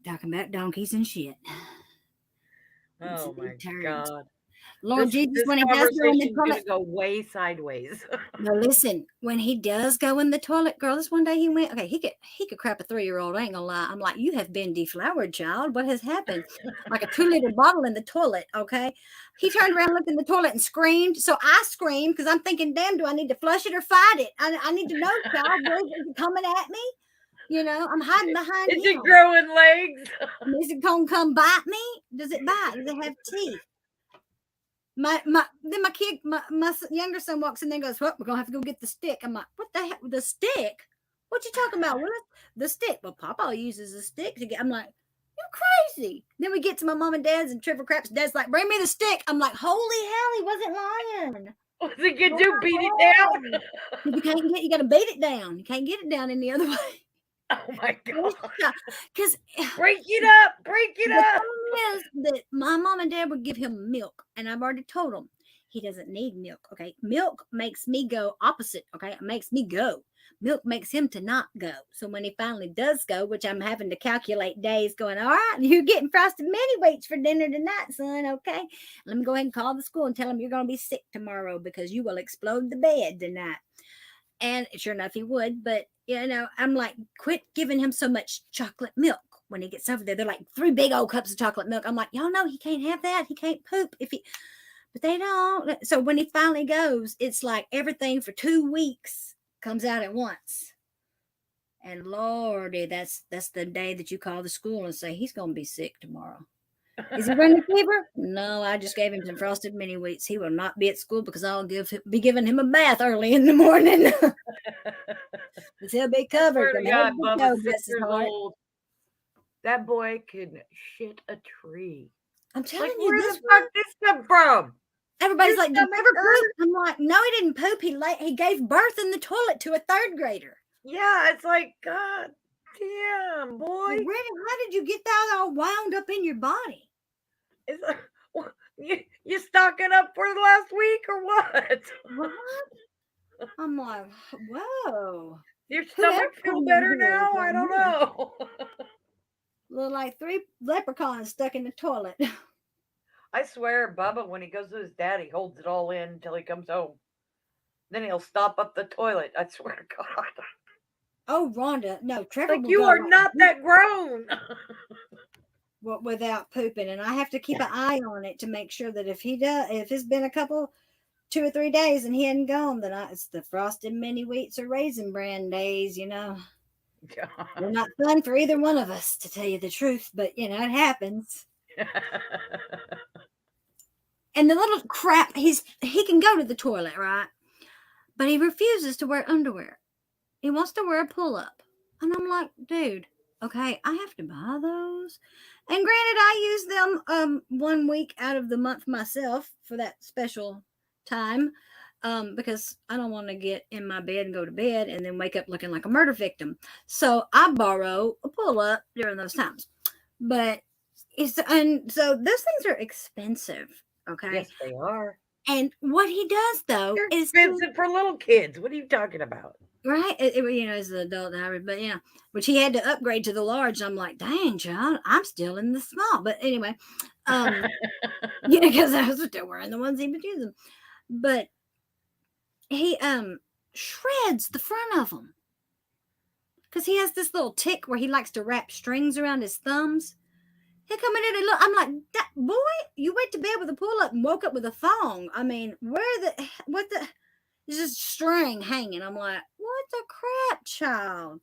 Talking about donkeys and shit.
Oh my God.
Lord Jesus,
this
when he does go in the
conversation's gonna
toilet.
go way sideways.
No, listen. When he does go in the toilet, girl, this one day he went. Okay, he could crap a 3-year-old. I ain't gonna lie. I'm like, you have been deflowered, child. What has happened? Like a 2-liter bottle in the toilet. Okay, he turned around, looked in the toilet, and screamed. So I screamed because I'm thinking, damn, do I need to flush it or fight it? I need to know, child. Is it coming at me? You know, I'm hiding behind
Is
him.
it growing legs?
Is it gonna come bite me? Does it bite? Does it have teeth? Then my younger son walks in there and goes, well, we're gonna have to go get the stick. I'm like, what the heck? The stick? What you talking about? What is the stick? Well, Papa uses a stick to get. I'm like, you're crazy. Then we get to my mom and dad's and Trevor Craps. Dad's like, bring me the stick. I'm like, holy hell, he wasn't lying.
What's it gonna do? Beat it down?
You gotta beat it down. You can't get it down any other way.
Oh my God.
Because
break it up.
The problem is that my mom and dad would give him milk, and I've already told him he doesn't need milk. Okay, milk makes me go opposite. Okay, it makes me go. Milk makes him to not go. So when he finally does go, which I'm having to calculate days, going, all right, you're getting frosted mini wheats for dinner tonight, son. Okay, let me go ahead and call the school and tell him you're going to be sick tomorrow because you will explode the bed tonight. And sure enough, he would. But, you know, I'm like, quit giving him so much chocolate milk. When he gets over there, they're like 3 big old cups of chocolate milk. I'm like, y'all know he can't have that. He can't poop if he, but they don't. So when he finally goes, it's like everything for 2 weeks comes out at once. And Lordy, that's the day that you call the school and say, he's going to be sick tomorrow. Is he running fever? No, I just gave him some frosted mini wheats. He will not be at school because I'll be giving him a bath early in the morning. Because he'll be covered from head to toe.
6 years old. That boy can shit a tree.
I'm telling you,
where the fuck this come from?
Everybody's like, did you ever poop? I'm like, no, he didn't poop. He gave birth in the toilet to a 3rd grader.
Yeah, it's like, God damn, boy.
Like, how did you get that all wound up in your body?
It's like, you stocking up for the last week or what?
What? I'm like, whoa.
Your stomach feel better now? I don't know.
Look like 3 leprechauns stuck in the toilet.
I swear, Bubba, when he goes to his dad, he holds it all in until he comes home. Then he'll stop up the toilet. I swear to God.
Oh, Rhonda, no, Trevor.
Like, you are not that grown.
Without pooping, and I have to keep an eye on it to make sure that if it's been a couple, 2 or 3 days and he hadn't gone, then it's the frosted mini wheats or raisin bran days, you know. God. They're not fun for either one of us, to tell you the truth, but you know, it happens. And the little crap, he can go to the toilet, right? But he refuses to wear underwear. He wants to wear a pull-up. And I'm like, dude, okay, I have to buy those. And granted, I use them 1 week out of the month myself for that special time. Because I don't want to get in my bed and go to bed and then wake up looking like a murder victim. So I borrow a pull-up during those times. But so those things are expensive. Okay.
Yes, they are.
And what he does though
is expensive for little kids. What are you talking about?
Right. You know, as an adult, but yeah, which he had to upgrade to the large. I'm like, dang, John, I'm still in the small. But anyway, because I was still wearing the ones he was using. But he shreds the front of them because he has this little tick where he likes to wrap strings around his thumbs. He come in and look. I'm like, boy, you went to bed with a pull-up and woke up with a thong. I mean, what the? There's just string hanging. I'm like, what the crap, child?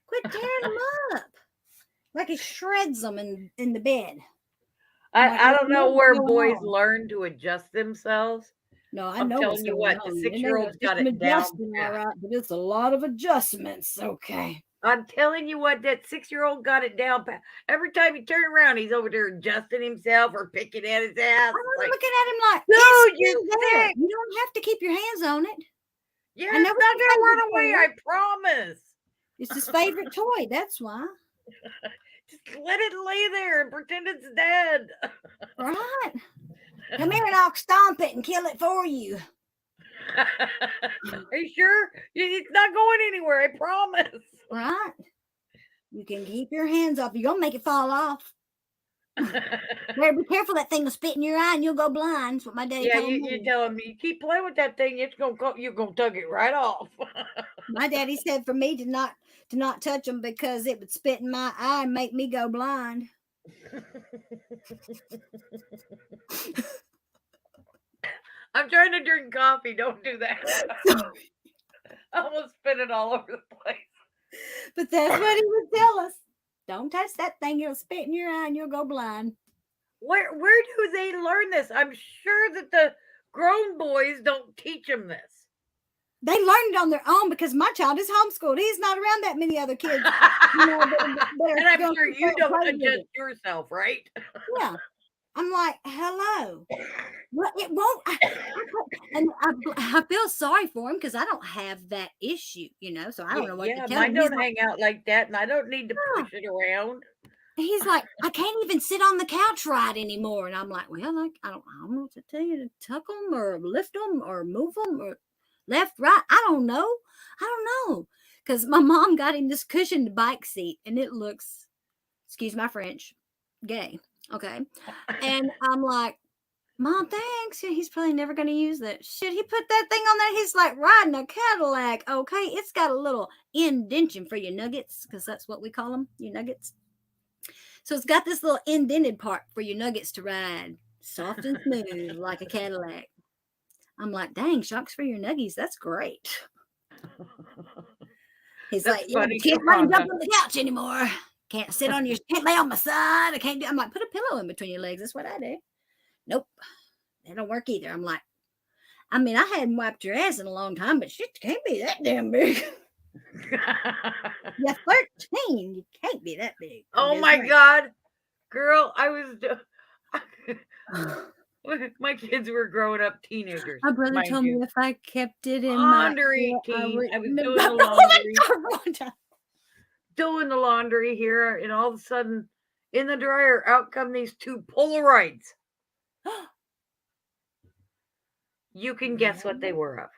Quit tearing them up. Like he shreds them in the bed.
I don't know where boys
on.
learn to adjust themselves.
No, I
I'm
know
telling
what's
you
going
what,
on.
the
And they
6-year-old's got
some
it down.
adjusting, all right, but it's a lot of adjustments. Okay.
I'm telling you what, that 6-year-old got it down. Every time he turned around, he's over there adjusting himself or picking at his ass.
I'm
Like,
looking at him like,
dude,
it's
you're
still there.
sick.
You don't have to keep your hands on it.
Yeah,
I know
it's not
it's
gonna run
his
away,
favorite
I promise.
It's his favorite toy. That's why.
Just let it lay there and pretend it's dead.
Right. Come here and I'll stomp it and kill it for you.
Are you sure? It's not going anywhere, I promise.
Right. You can keep your hands off. You're gonna make it fall off. Better be careful. That thing will spit in your eye and you'll go blind. That's what my daddy told me.
You tell him you keep playing with that thing, you're gonna tug it right off.
My daddy said for me to not touch them because it would spit in my eye and make me go blind.
I'm trying to drink coffee. Don't do that. I almost spit it all over the place.
But that's what he would tell us. Don't touch that thing. It'll spit in your eye and you'll go blind.
Where do they learn this? I'm sure that the grown boys don't teach them this.
They learned it on their own because my child is homeschooled. He's not around that many other kids.
And I'm sure you don't adjust yourself, right?
Yeah. I'm like, hello. Well, it won't. And I feel sorry for him because I don't have that issue, so I don't know what to tell him.
Mine don't hang out like that, and I don't need to push it around.
He's like, I can't even sit on the couch right anymore. And I'm like, well, I don't know what to tell you, to tuck them or lift them or move them or left, right. I don't know. Because my mom got him this cushioned bike seat and it looks, excuse my French, gay. Okay. And I'm like, Mom, thanks. He's probably never going to use that. Shit, he put that thing on there. He's like riding a Cadillac. Okay. It's got a little indention for your nuggets because that's what we call them, your nuggets. So it's got this little indented part for your nuggets to ride. Soft and smooth like a Cadillac. I'm like, dang, shocks for your nuggies. That's great. He's like, yeah, but can't let him jump on the couch anymore. Can't lay on my side. I can't do. I'm like, put a pillow in between your legs. That's what I do. Nope. That don't work either. I'm like, I hadn't wiped your ass in a long time, but shit, can't be that damn big. You're 13. You can't be that big.
Oh my God. Girl, my kids were growing up teenagers.
My brother told me if I kept it in
under 18, I was doing the laundry. Doing the laundry here, and all of a sudden, in the dryer, out come these two Polaroids. You can guess what they were of.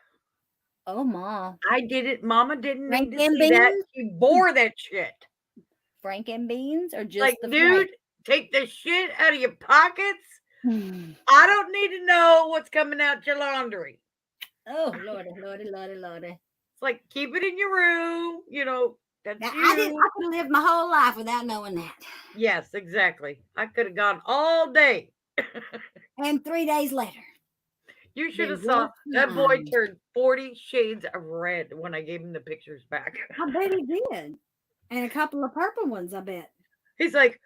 Oh, Mom.
I did it. Mama didn't need to see that. She bore that shit.
Frank and beans or just
like,
the
dude,
Frank?
Take the shit out of your pockets. I don't need to know what's coming out your laundry.
Oh, Lordy.
It's like, keep it in your room. That's
now,
you.
I could have lived my whole life without knowing that.
Yes, exactly. I could have gone all day.
And 3 days later.
You should have saw that boy turned 40 shades of red when I gave him the pictures back.
I bet he did. And a couple of purple ones, I bet.
He's like,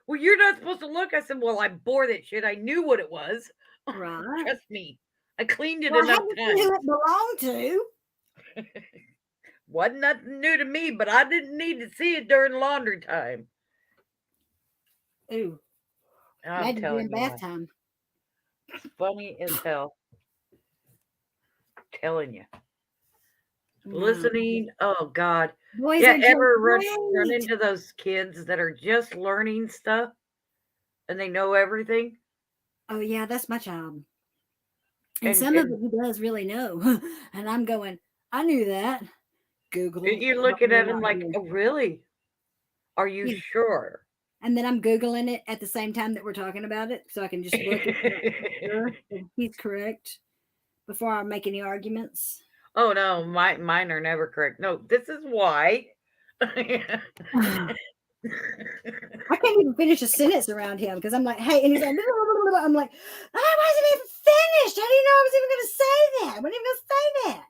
well, you're not supposed to look. I said, well, I bore that shit. I knew what it was.
Right.
Trust me. I cleaned it enough times.
Who it belonged to.
Wasn't nothing new to me, but I didn't need to see it during laundry time.
Ooh.
I'm telling
you. Bath time.
It's funny as hell. I'm telling you. Listening. Oh God.
Boys
ever run into those kids that are just learning stuff and they know everything?
Oh yeah, that's my child. And some of it he does really know. And I'm going, I knew that. Google.
You're looking at him like, oh, really? Are you sure?
And then I'm Googling it at the same time that we're talking about it. So I can just look at sure he's correct before I make any arguments.
Oh no, mine are never correct. No, this is why.
I can't even finish a sentence around him because I'm like, hey, and he's like, I'm like, I wasn't even finished. How do you know I was even going to say that? I wasn't even going to say that.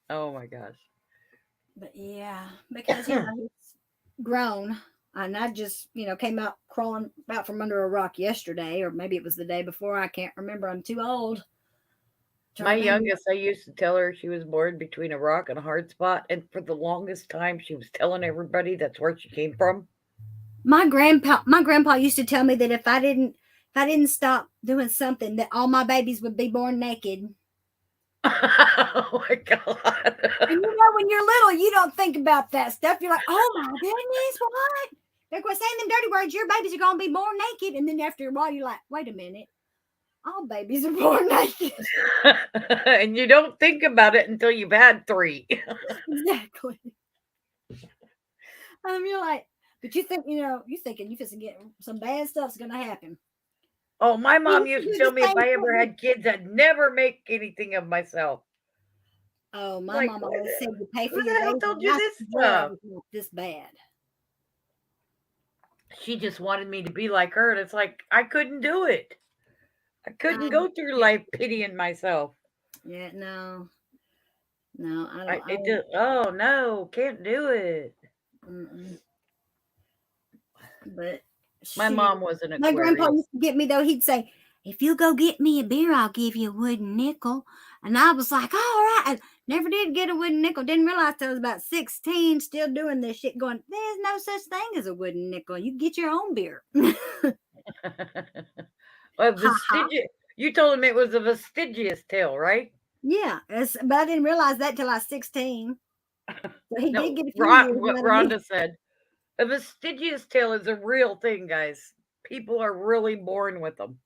Oh my gosh.
But yeah, because he's grown, and I just came out crawling out from under a rock yesterday, or maybe it was the day before. I can't remember. I'm too old.
My
Trying to think.
youngest, I used to tell her she was born between a rock and a hard spot, and for the longest time, she was telling everybody that's where she came from.
My grandpa used to tell me that if I didn't stop doing something, that all my babies would be born naked.
Oh my god.
And when you're little, you don't think about that stuff. You're like, oh my goodness, what? They're going saying them dirty words. Your babies are going to be born naked. And then after a while, you're like, wait a minute. All babies are born naked.
And you don't think about it until you've had 3.
Exactly. You're like, but you think, you're thinking you just get some bad stuff's going to happen.
Oh, my
You
mom used to
do
tell
the
me if
same
I ever
thing.
had kids, I'd never make anything of myself.
Oh, my
Like,
mom always said you pay for
who
your
the hell
babies.
told
And
you
I
this
swear I
stuff?
was not this bad.
She just wanted me to be like her, and it's like I couldn't do it. I couldn't
Um,
go through life pitying myself.
yeah, no, I
I
don't.
it just oh no, can't do it.
Mm-mm. But
My
shoot,
mom was an
my grandpa
Aquarius.
used to get me though. He'd say, "If you go get me a beer, I'll give you a wooden nickel." And I was like, "All right." I never did get a wooden nickel. Didn't realize I was about 16, still doing this shit. Going, there's no such thing as a wooden nickel. You get your own beer.
A
Ha ha.
vestigious. You told him it was a vestigious tale, right?
Yeah, but I didn't realize that till I was 16. So he did
No,
get a few years
What
out of me.
Rhonda said. A vestigious tale is a real thing, guys. People are really born with them.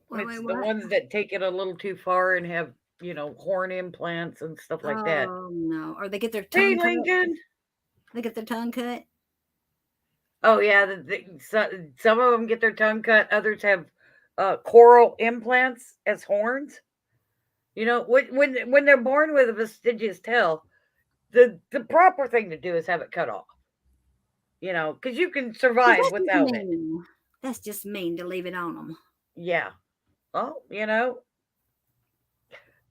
Wait,
It's the
what?
ones that take it a little too far and have, horn implants and stuff like that.
Oh no! Or they get their
Hey,
tongue cut.
Lincoln.
They get their tongue cut.
Oh yeah, some of them get their tongue cut. Others have coral implants as horns. When they're born with a vestigious tail, the proper thing to do is have it cut off. Because you can
Well,
survive
that's just
without it.
mean. That's just mean to leave it on them.
Yeah. Well,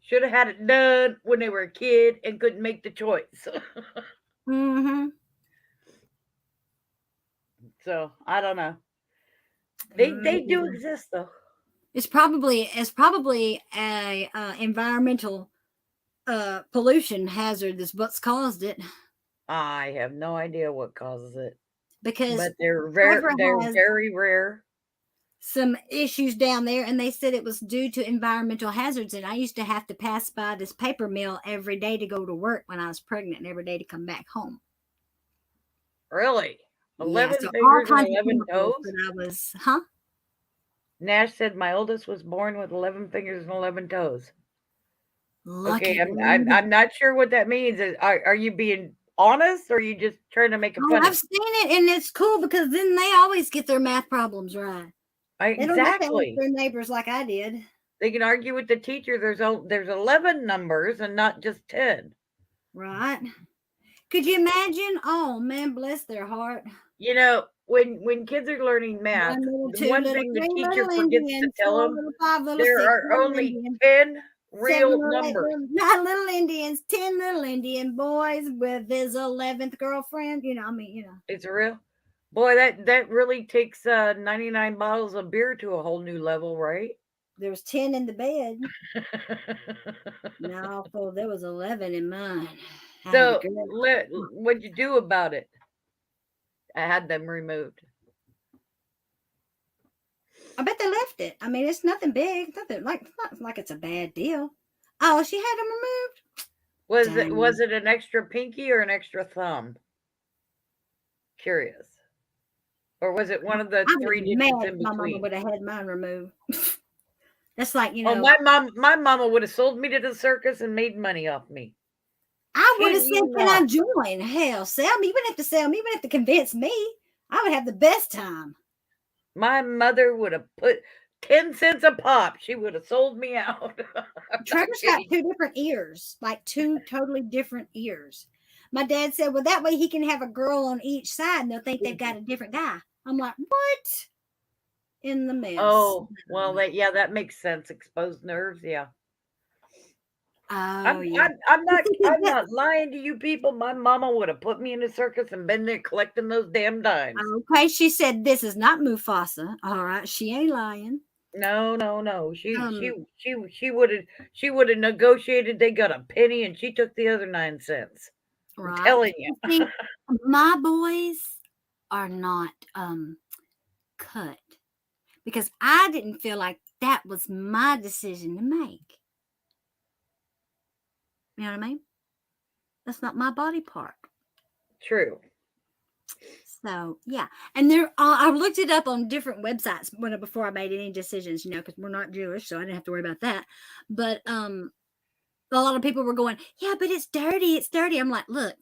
should have had it done when they were a kid and couldn't make the choice.
Mm-hmm.
So I don't know. They do
Mm-hmm.
exist though.
It's probably a environmental pollution hazard that's what's caused it.
I have no idea what causes it,
Because
but they're
Trevor has
very rare.
some issues down there, and they said it was due to environmental hazards. And I used to have to pass by this paper mill every day to go to work when I was pregnant, and every day to come back home.
Really,
Yeah,
11
so all
fingers and
kinds of
11
chemicals
toes.
that I was, huh?
Nash said my oldest was born with 11 fingers and 11 toes. Okay,
Lucky
I'm not sure what that means. Are you being honest, or are you just trying to make it
Oh,
funny?
I've seen it, and it's cool because then they always get their math problems right. They don't have to ask
Exactly.
their neighbors like I did.
They can argue with the teacher. There's 11 numbers and not just 10.
Right. Could you imagine? Oh man, bless their heart.
When kids are learning math,
1 little,
the
2
one
little,
thing the
3
teacher
little
forgets to
Indians,
tell
4
them,
little, 5 little,
there
6
are
little
only
Indians,
10
7
real
little, 8
numbers.
little, 9 little Indians, 10 little Indian boys with his 11th girlfriend.
It's real. Boy, that really takes 99 bottles of beer to a whole new level, right?
There was 10 in the bed. No, there was 11 in mine. I had a
So,
girl.
what'd you do about it? I had them removed.
I bet they left it. I mean, it's nothing big. Nothing not like it's a bad deal. Oh, she had them removed.
Was it an extra pinky or an extra thumb? Curious. Or was it one of the
I was
3
mad
digits
if
in
my mama
between?
would have had mine removed. That's like,
Oh, my mama would have sold me to the circus and made money off me.
I would have
Kid
said,
you
can I
not.
join? Hell, sell me. You wouldn't have to sell me. You wouldn't have to convince me. I would have the best time.
My mother would have put 10 cents a pop. She would have sold me out.
Trevor's got 2 different ears, like 2 totally different ears. My dad said, well, that way he can have a girl on each side and they'll think they've got a different guy. I'm like, what? in the mess.
Oh, well, that makes sense. Exposed nerves, yeah.
Oh, yeah.
I'm not lying to you people. My mama would have put me in a circus and been there collecting those damn dimes.
Okay, she said this is not Mufasa. All right, she ain't lying.
No. She would have negotiated. They got a penny, and she took the other 9 cents. I'm
Right.
telling you.
See, my boys are not cut because I didn't feel like that was my decision to make. You know what I mean? That's not my body part.
True.
So yeah, and I looked it up on different websites before I made any decisions. Because we're not Jewish, so I didn't have to worry about that. But a lot of people were going, yeah, but it's dirty. It's dirty. I'm like, look,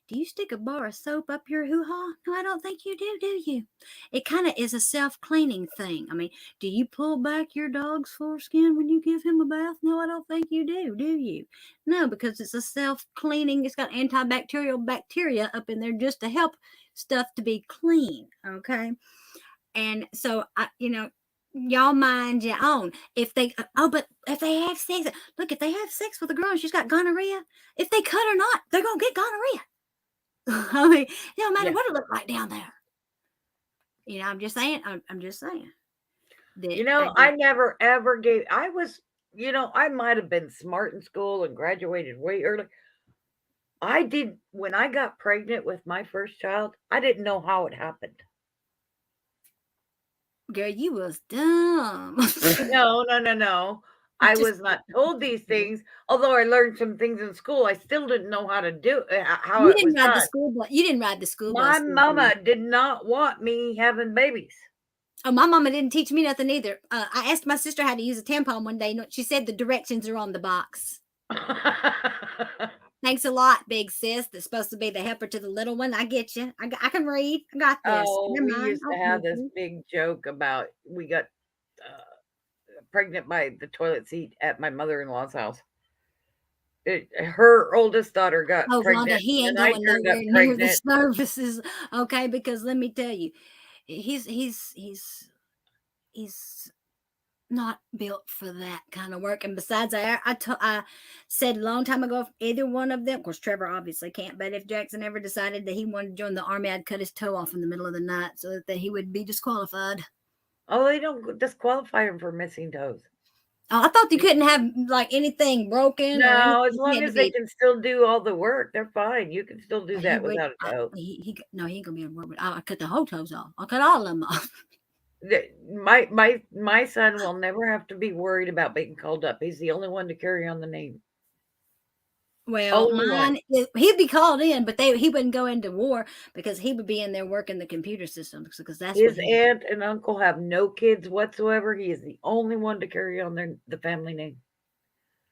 do you stick a bar of soap up your hoo-ha? No, I don't think you do you? It kind of is a self-cleaning thing. I mean, do you pull back your dog's foreskin when you give him a bath? No, I don't think you do you? No, because it's a self-cleaning. It's got antibacterial bacteria up in there just to help stuff to be clean, okay? And so, y'all mind your own. But if they have sex, look, if they have sex with a girl and she's got gonorrhea, if they cut or not, they're going to get gonorrhea. I mean, no matter what it looked like down there. I'm just saying. I'm just saying.
I never ever gave. I was, I might have been smart in school and graduated way early. When I got pregnant with my first child, I didn't know how it happened.
Girl, you was dumb.
No. I was not told these things. Although I learned some things in school, I still didn't know how to do how it was done.
You didn't ride the school
My
bus.
mama did not want me having babies.
Oh, my mama didn't teach me nothing either. I asked my sister how to use a tampon one day. She said the directions are on the box. Thanks a lot, big sis. That's supposed to be the helper to the little one. I get you. I can read. I got this.
Oh, we used to have this big joke about we got pregnant by the toilet seat at my mother-in-law's house. Her oldest daughter got pregnant.
Wanda, he ain't going nowhere near the services. Okay, because let me tell you, he's not built for that kind of work. And besides, I said a long time ago, if either one of them, of course, Trevor obviously can't, but if Jackson ever decided that he wanted to join the army, I'd cut his toe off in the middle of the night so that he would be disqualified.
Oh, they don't disqualify him for missing toes.
Oh, I thought you couldn't have like anything broken.
No, as long as they can still do all the work, they're fine. You can still do that without a toe.
He ain't gonna be able to work. But I cut the whole toes off. I cut all of them off.
My son will never have to be worried about being called up. He's the only one to carry on the name.
Well, he'd be called in, but he wouldn't go into war because he would be in there working the computer systems because that's
his aunt and uncle have no kids whatsoever. He is the only one to carry on the family name.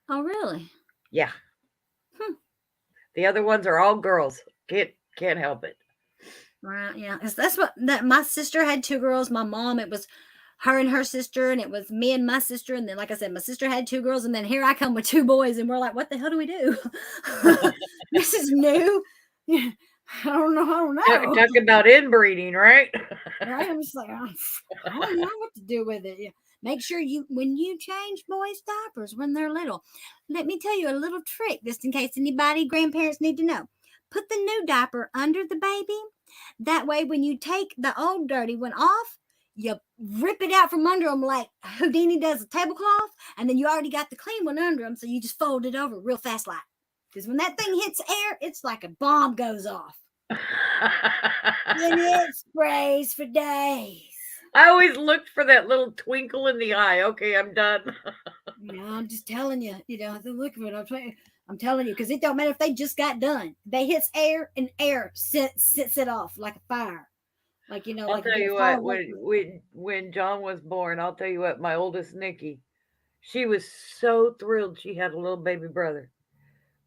Oh, really?
Yeah. The other ones are all girls. Can't help it.
Right. Yeah. That's that my sister had 2 girls. My mom, it was her and her sister, and it was me and my sister. And then, like I said, my sister had 2 girls, and then here I come with 2 boys, and we're like, what the hell do we do? This is new. I don't know.
Talk about inbreeding, right?
Right. I'm just like, I don't know what to do with it. Yeah. Make sure when you change boys' diapers when they're little, let me tell you a little trick, just in case anybody, grandparents need to know. Put the new diaper under the baby. That way, when you take the old dirty one off, you rip it out from under them like Houdini does a tablecloth, and then you already got the clean one under them, so you just fold it over real fast like. Because when that thing hits air, it's like a bomb goes off. And it sprays for days.
I always looked for that little twinkle in the eye. Okay, I'm done.
I'm just telling you, the look of it. I'm telling you, because it don't matter if they just got done. They hits air, and air sets it off like a fire. Like,
I'll tell you what, when John was born, I'll tell you what, my oldest Nikki, she was so thrilled she had a little baby brother.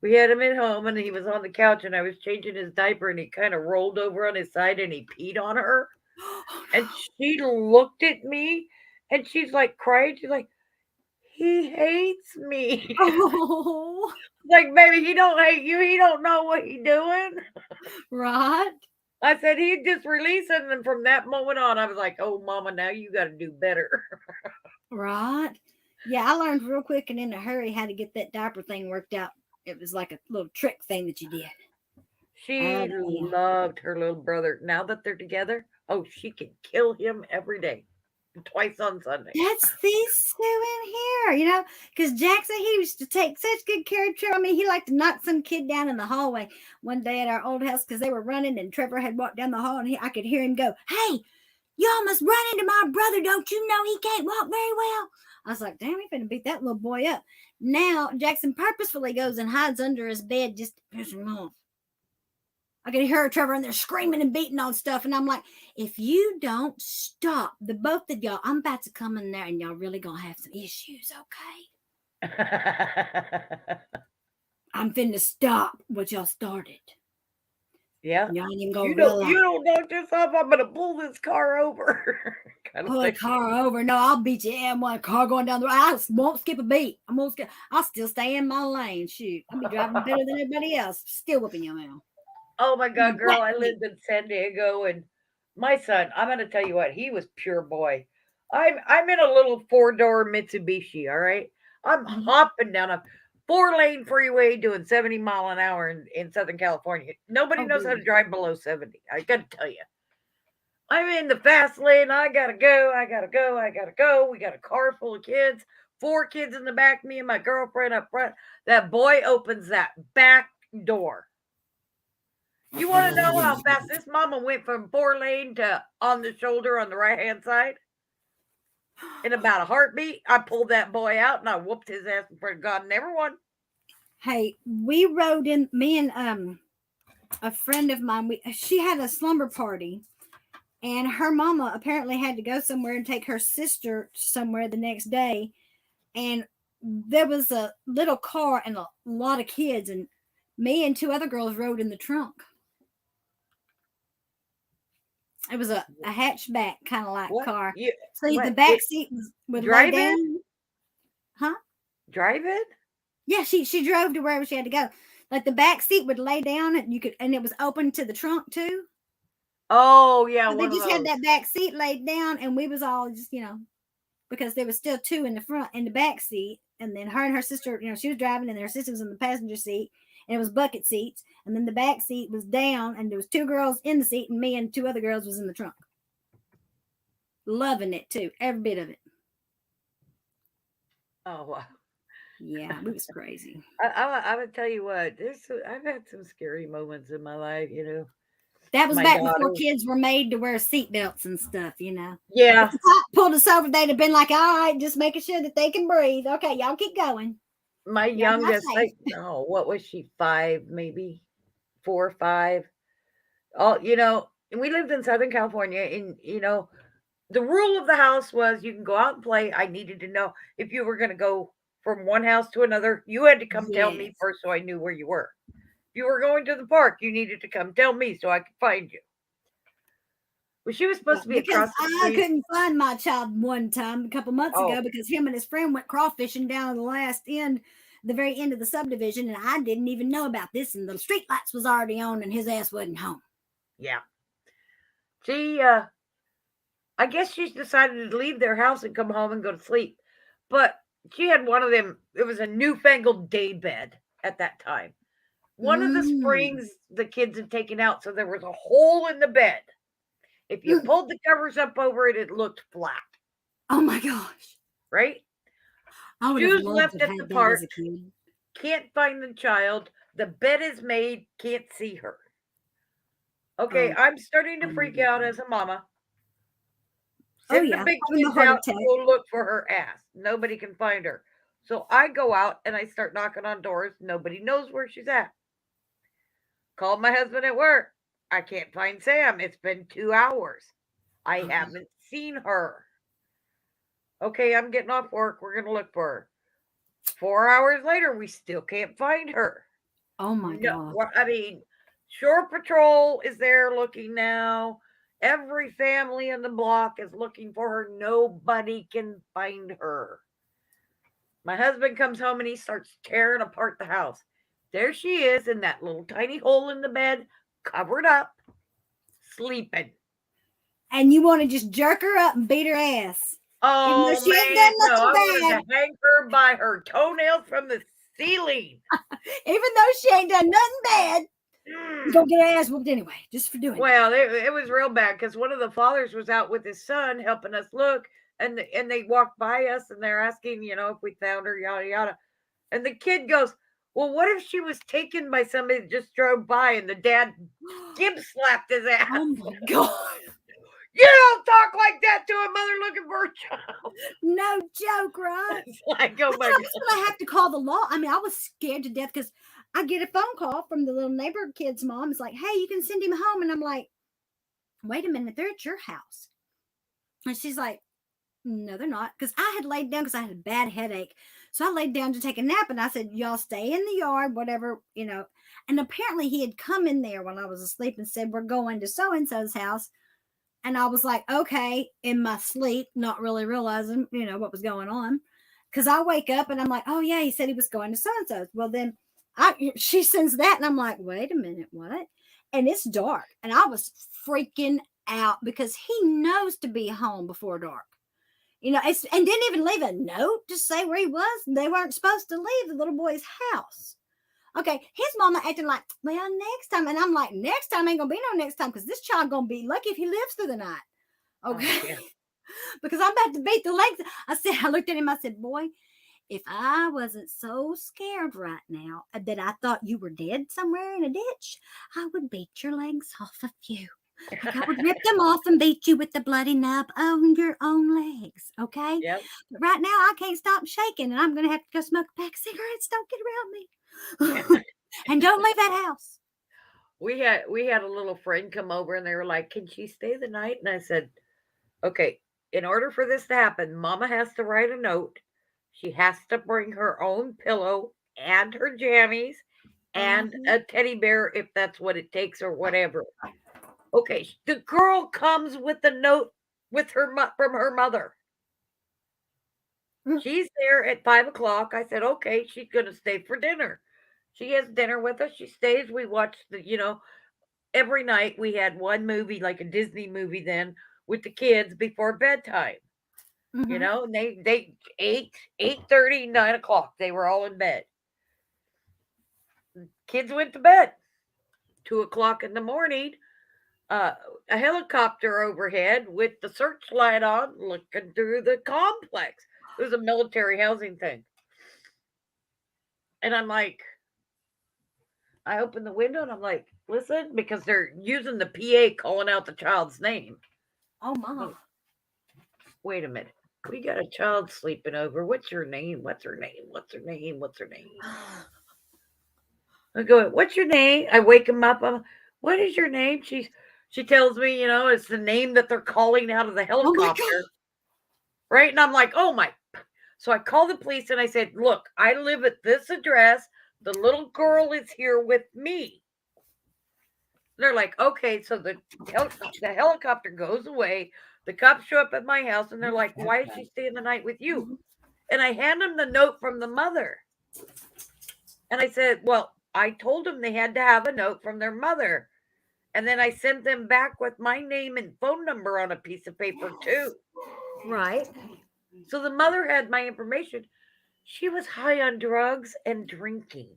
We had him at home, and he was on the couch, and I was changing his diaper, and he kind of rolled over on his side, and he peed on her. And she looked at me, and she's like crying. She's like, he hates me.
Oh.
Like, baby, he don't hate you. He don't know what he's doing.
Right.
I said he'd just release it, and then from that moment on, I was like, "Oh, Mama, now you got to do better."
Right? Yeah, I learned real quick and in a hurry how to get that diaper thing worked out. It was like a little trick thing that you did.
She
Yeah.
loved her little brother. Now that they're together, oh, she can kill him every day, twice on Sunday.
That's these two in here, because Jackson, he used to take such good care of Trevor. I mean, he liked to knock some kid down in the hallway one day at our old house because they were running and Trevor had walked down the hall and I could hear him go, "Hey, you almost run into my brother. Don't you know he can't walk very well?" I was like, "Damn, he finna beat that little boy up." Now, Jackson purposefully goes and hides under his bed just to piss him off. I can hear Trevor and they're screaming and beating on stuff. And I'm like, if you don't stop, the both of y'all, I'm about to come in there and y'all really gonna have some issues, okay? I'm finna stop what y'all started.
Yeah.
Y'all ain't even gonna
You
realize.
don't knock this off, I'm gonna pull this car over.
Pull a car over. No, I'll beat you in one car going down the road. I won't skip a beat. I'll still stay in my lane. Shoot. I'll be driving better than everybody else. Still whipping your mouth.
Oh my God, girl, I lived in San Diego, and my son, I'm gonna tell you what, he was pure boy. I'm in a little 4-door Mitsubishi, all right? I'm hopping down a 4-lane freeway doing 70 mile an hour in Southern California. Nobody knows how to drive below 70. I gotta tell you. I'm in the fast lane. I gotta go. I gotta go. I gotta go. We got a car full of kids, 4 kids in the back, me and my girlfriend up front. That boy opens that back door. You want to know how fast this mama went from 4-lane to on the shoulder on the right hand side? In about a heartbeat, I pulled that boy out and I whooped his ass in front of God and everyone.
Hey, we rode in, me and a friend of mine, she had a slumber party. And her mama apparently had to go somewhere and take her sister somewhere the next day. And there was a little car and a lot of kids. And me and 2 other girls rode in the trunk. It was a hatchback kind of like car. So the back seat would lay down. Huh?
Drive it?
Yeah, she drove to wherever she had to go. Like the back seat would lay down and it was open to the trunk too.
Oh yeah,
so they just had that back seat laid down, and we was all just because there was still 2 in the back seat, and then her and her sister, she was driving, and her sister was in the passenger seat, and it was bucket seats, and then the back seat was down, and there was 2 girls in the seat, and me and 2 other girls was in the trunk, loving it too, every bit of it.
Oh wow.
Yeah, it was crazy.
I would tell you what, I've had some scary moments in my life,
That was back before kids were made to wear seatbelts and stuff,
Yeah.
If the cop pulled us over, they'd have been like, "All right, just making sure that they can breathe. Okay, y'all keep going."
My youngest, what was she, 5, maybe 4 or 5? Oh, and we lived in Southern California, and the rule of the house was you can go out and play. I needed to know if you were going to go from one house to another. You had to come tell me first so I knew where you were. If you were going to the park, you needed to come tell me so I could find you. Well, she was supposed to be across the street.
I couldn't find my child one time a couple months ago because him and his friend went crawfishing down the very end of the subdivision, and I didn't even know about this, and the street lights was already on, and his ass wasn't home.
Yeah. She, I guess she's decided to leave their house and come home and go to sleep. But she had one of them, it was a newfangled day bed at that time. One of the springs the kids had taken out, so there was a hole in the bed. If you pulled the covers up over it, it looked flat.
Oh my gosh.
Right?
I would have loved to have had that as a kid.
Can't find the child. The bed is made, can't see her. Okay, I'm starting to freak out as a mama. Send the big kids out to go look for her ass. Nobody can find her. So I go out and I start knocking on doors. Nobody knows where she's at. Called my husband at work. I can't find Sam. It's been 2 hours. I haven't seen her. Okay, I'm getting off work. We're going to look for her. 4 hours later, we still can't find her.
Oh my God.
I mean, Shore Patrol is there looking now. Every family in the block is looking for her. Nobody can find her. My husband comes home and he starts tearing apart the house. There she is in that little tiny hole in the bed, covered up. sleeping.
And you want to just jerk her up and beat her ass. Even though
Oh
she ain't
man,
done
no! I
nothing
wanted
bad.
to hang her by her toenails from the ceiling.
Even though she ain't done nothing bad, you gonna get her ass whooped anyway, just for doing
Well, it was real bad because one of the fathers was out with his son helping us look, and they walked by us and they're asking, if we found her, yada yada. And the kid goes, "Well, what if she was taken by somebody that just drove by?" And the dad skip slapped his ass.
Oh my God.
You don't talk like that to a mother looking for a child.
No joke, right?
It's like, oh my
I
God.
was gonna have to call the law. I mean, I was scared to death because I get a phone call from the little neighbor kid's mom. It's like, hey, you can send him home. And I'm like, wait a minute, they're at your house. And she's like, no, they're not. Because I had laid down because I had a bad headache. So I laid down to take a nap and I said, y'all stay in the yard, whatever, And apparently he had come in there when I was asleep and said, we're going to so-and-so's house. And I was like, okay, in my sleep, not really realizing, what was going on. Because I wake up and I'm like, oh, yeah, he said he was going to so-and-so's. Well, then she sends that and I'm like, wait a minute, what? And it's dark. And I was freaking out because he knows to be home before dark. And didn't even leave a note to say where he was. They weren't supposed to leave the little boy's house. Okay, his mama acting like, well, next time. And I'm like, next time ain't going to be no next time because this child going to be lucky if he lives through the night. Okay.
Oh, yeah.
Because I'm about to beat the legs. I looked at him, I said, boy, if I wasn't so scared right now that I thought you were dead somewhere in a ditch, I would beat your legs off of you. Like I would rip them off and beat you with the bloody nub on your own legs. Okay.
Yep.
But right now I can't stop shaking and I'm going to have to go smoke a pack of cigarettes. Don't get around me. And don't leave that house.
We had a little friend come over and they were like, can she stay the night? And I said, okay, in order for this to happen, mama has to write a note. She has to bring her own pillow and her jammies and a teddy bear if that's what it takes or whatever. Okay, the girl comes with a note with her from her mother. She's there at 5:00. I said, okay, she's gonna stay for dinner. She has dinner with us. She stays. We watch every night we had one movie, like a Disney movie then, with the kids before bedtime.
Mm-hmm.
And they 8:30, 9:00, they were all in bed. Kids went to bed. 2:00 in the morning, a helicopter overhead with the searchlight on, looking through the complex. It was a military housing thing. And I'm like, I opened the window and I'm like, listen, because they're using the PA calling out the child's name.
Oh, my.
Wait a minute. We got a child sleeping over. What's her name? What's her name? What's her name? What's her name? I go, what's your name? I wake him up. What is your name? She tells me, it's the name that they're calling out of the helicopter.
Oh,
right? And I'm like, oh my. So I called the police and I said, look, I live at this address. The little girl is here with me. They're like, okay. So the helicopter goes away. The cops show up at my house and they're like, why is she staying the night with you? And I hand them the note from the mother. And I said, well, I told them they had to have a note from their mother. And then I sent them back with my name and phone number on a piece of paper too.
Right.
So the mother had my information. She was high on drugs and drinking.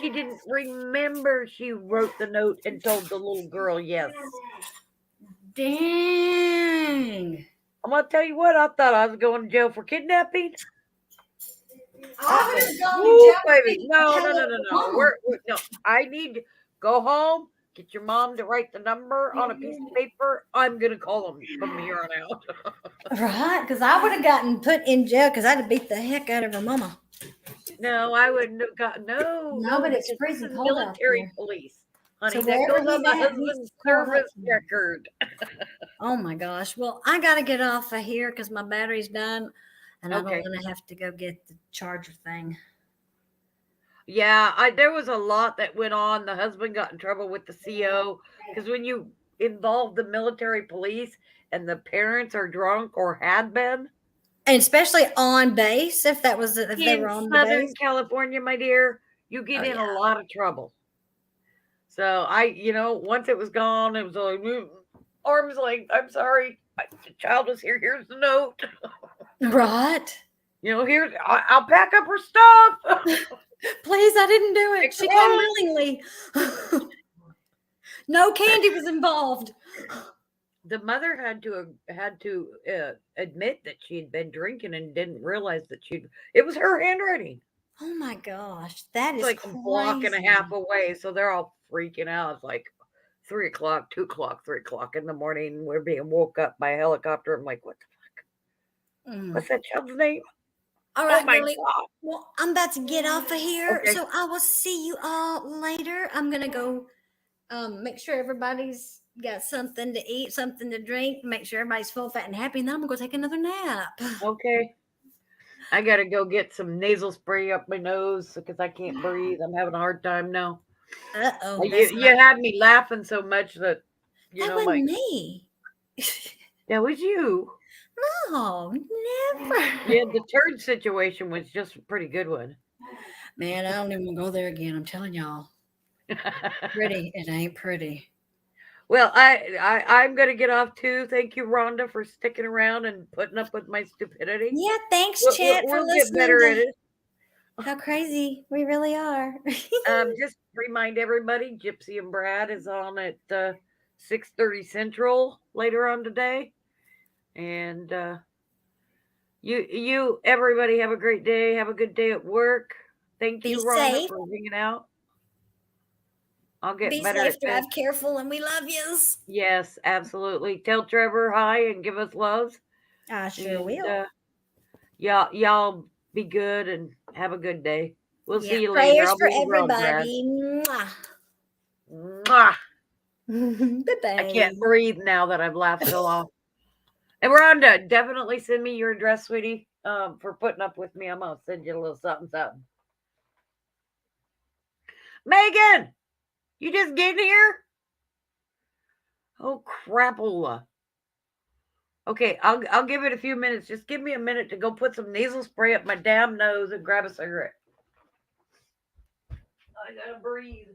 She didn't remember she wrote the note and told the little girl yes.
Dang.
I'm going to tell you what, I thought I was going to jail for kidnapping.
I would have gone to jail.
Baby. No. I need to go home, get your mom to write the number on a piece of paper. I'm going to call them from here on out.
Right, because I would have gotten put in jail because I'd have beat the heck out of her mama.
No, I wouldn't have got no,
but it's freezing cold out
military
there.
police. Honey,
So
that
wherever
goes on
he's
my
at,
husband's
he's curled up.
service record.
Oh my gosh. Well, I got to get off of here because my battery's done and I don't want to have to go get the charger thing.
Yeah, there was a lot that went on. The husband got in trouble with the CO because when you involve the military police and the parents are drunk or had been,
and especially on base, if they were on
Southern
base.
California, my dear, you get in a lot of trouble. So once it was gone, it was like arms length. I'm sorry, the child was here. Here's the note.
Right.
Here's I'll pack up her stuff.
Please, I didn't do it.
Take
She
her
came
home.
willingly. No candy was involved.
The mother had to admit that she had been drinking and didn't realize that it was her handwriting.
Oh my gosh, that
It's
is
like a block and a
crazy.
half away, so they're all freaking out. It's like 3 o'clock, 2 o'clock, 3 o'clock in the morning. We're being woke up by a helicopter. I'm like, what the fuck?
Mm.
What's that child's name?
All
Oh
right,
my
girlie.
god.
Well, I'm about to get off of here,
Okay.
so I will see you all later. I'm gonna go make sure everybody's got something to eat, something to drink, make sure everybody's full, fat, and happy, and then I'm gonna go take another nap.
Okay. I gotta go get some nasal spray up my nose because I can't breathe. I'm having a hard time now.
Uh-oh,
You had me laughing so much that
that
my
wasn't me.
that was you.
No, never.
Yeah, the turd situation was just a pretty good one.
Man, I don't even want to go there again. I'm telling y'all. Pretty. It ain't pretty.
Well, I'm gonna get off too. Thank you, Rhonda, for sticking around and putting up with my stupidity.
Yeah, thanks,
We'll,
Chit, for
we'll get
listening
better at
to
it.
how crazy we really are.
Just remind everybody, Gypsy and Brad is on at 6:30 Central later on today, and you everybody have a great day. Have a good day at work. Thank
Be
you, Rhonda,
safe.
for hanging out. I'll get
Be
better
safe,
at
drive
this.
careful, and we love yous.
Yes, absolutely. Tell Trevor hi and give us loves.
I sure
And
will.
y'all be good and have a good day. We'll
Yeah,
see you later.
prayers
I'll
for
be around, Brad.
everybody. Mwah.
Mwah.
Bye-bye.
I can't breathe now that I've laughed so long. And Rhonda, definitely send me your address, sweetie, for putting up with me. I'm gonna send you a little something, something. Megan, you just getting here? Oh crapola. Okay, I'll give it a few minutes. Just give me a minute to go put some nasal spray up my damn nose and grab a cigarette. I gotta breathe.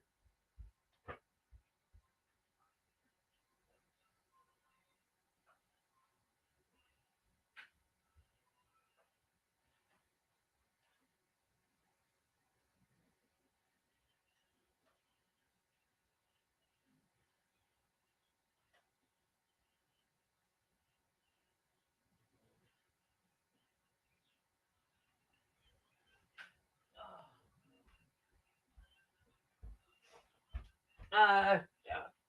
Uh,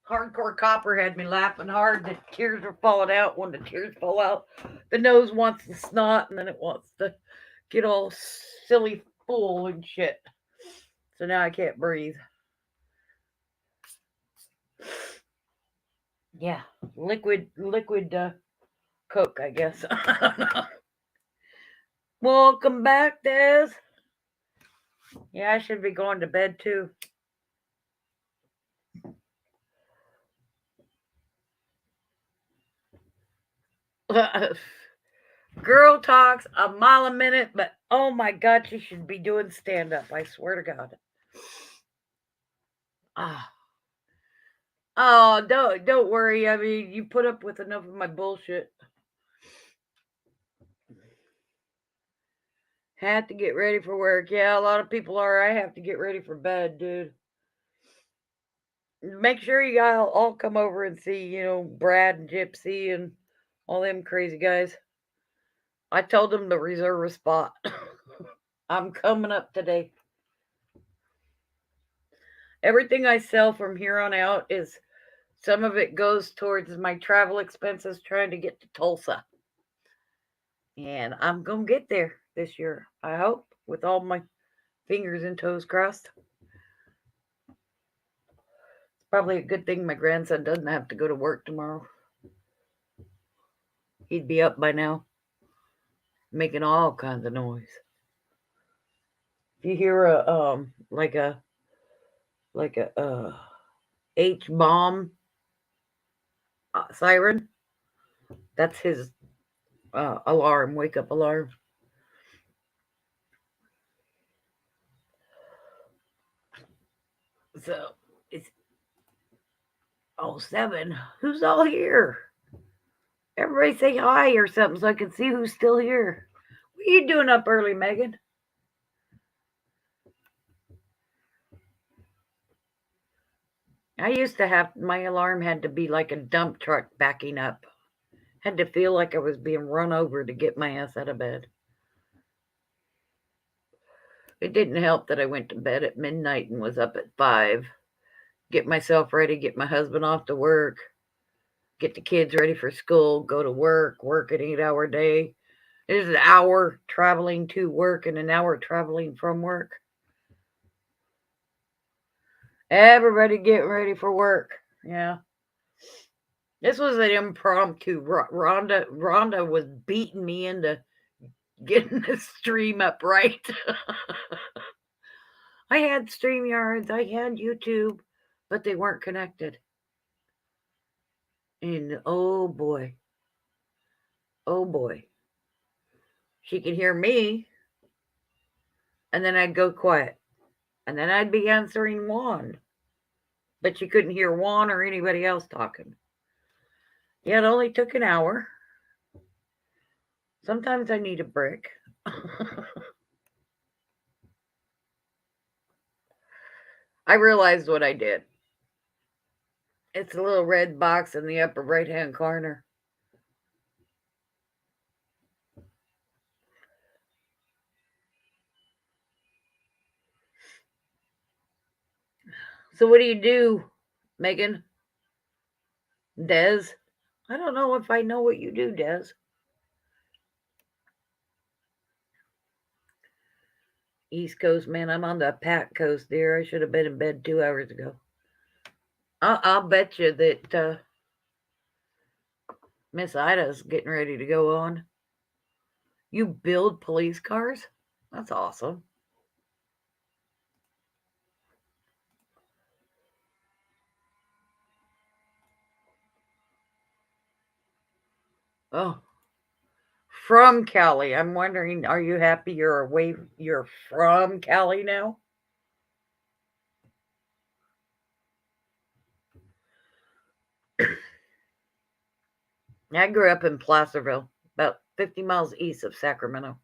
Hardcore Copper had me laughing hard. The tears were falling out. When the tears fall out, the nose wants to snot, and then it wants to get all silly full and shit. So now I can't breathe. Yeah, liquid Coke, I guess. I don't know. Welcome back, Des. Yeah, I should be going to bed too. Girl talks a mile a minute, but oh my god, she should be doing stand up. I swear to God. Ah. Oh, don't worry. I mean, you put up with enough of my bullshit. Have to get ready for work. Yeah, a lot of people are. I have to get ready for bed, dude. Make sure you all come over and see, Brad and Gypsy and all them crazy guys. I told them to reserve a spot. I'm coming up today. Everything I sell from here on out is some of it goes towards my travel expenses trying to get to Tulsa. And I'm going to get there this year, I hope, with all my fingers and toes crossed. It's probably a good thing my grandson doesn't have to go to work tomorrow. He'd be up by now, making all kinds of noise. If you hear a H bomb siren, that's his alarm, wake up alarm. So Oh, 7. Who's all here? Everybody say hi or something so I can see who's still here. What are you doing up early, Megan? I used to have my alarm had to be like a dump truck backing up. Had to feel like I was being run over to get my ass out of bed. It didn't help that I went to bed at midnight and was up at 5. Get myself ready, get my husband off to work, get the kids ready for school, go to work an 8-hour day. There's an hour traveling to work and an hour traveling from work. Everybody getting ready for work. Yeah. This was an impromptu. Rhonda was beating me into getting the stream up right. I had StreamYards, I had YouTube, but they weren't connected. And oh boy, she could hear me, and then I'd go quiet, and then I'd be answering Juan, but she couldn't hear Juan or anybody else talking. Yeah, it only took an hour. Sometimes I need a brick. I realized what I did. It's a little red box in the upper right-hand corner. So what do you do, Megan? Des? I don't know if I know what you do, Des. East Coast, man, I'm on the Pac Coast, dear. I should have been in bed 2 hours ago. I'll bet you that Miss Ida's getting ready to go on. You build police cars? That's awesome. Oh, from Cali. I'm wondering, are you happy you're from Cali now? I grew up in Placerville, about 50 miles east of Sacramento.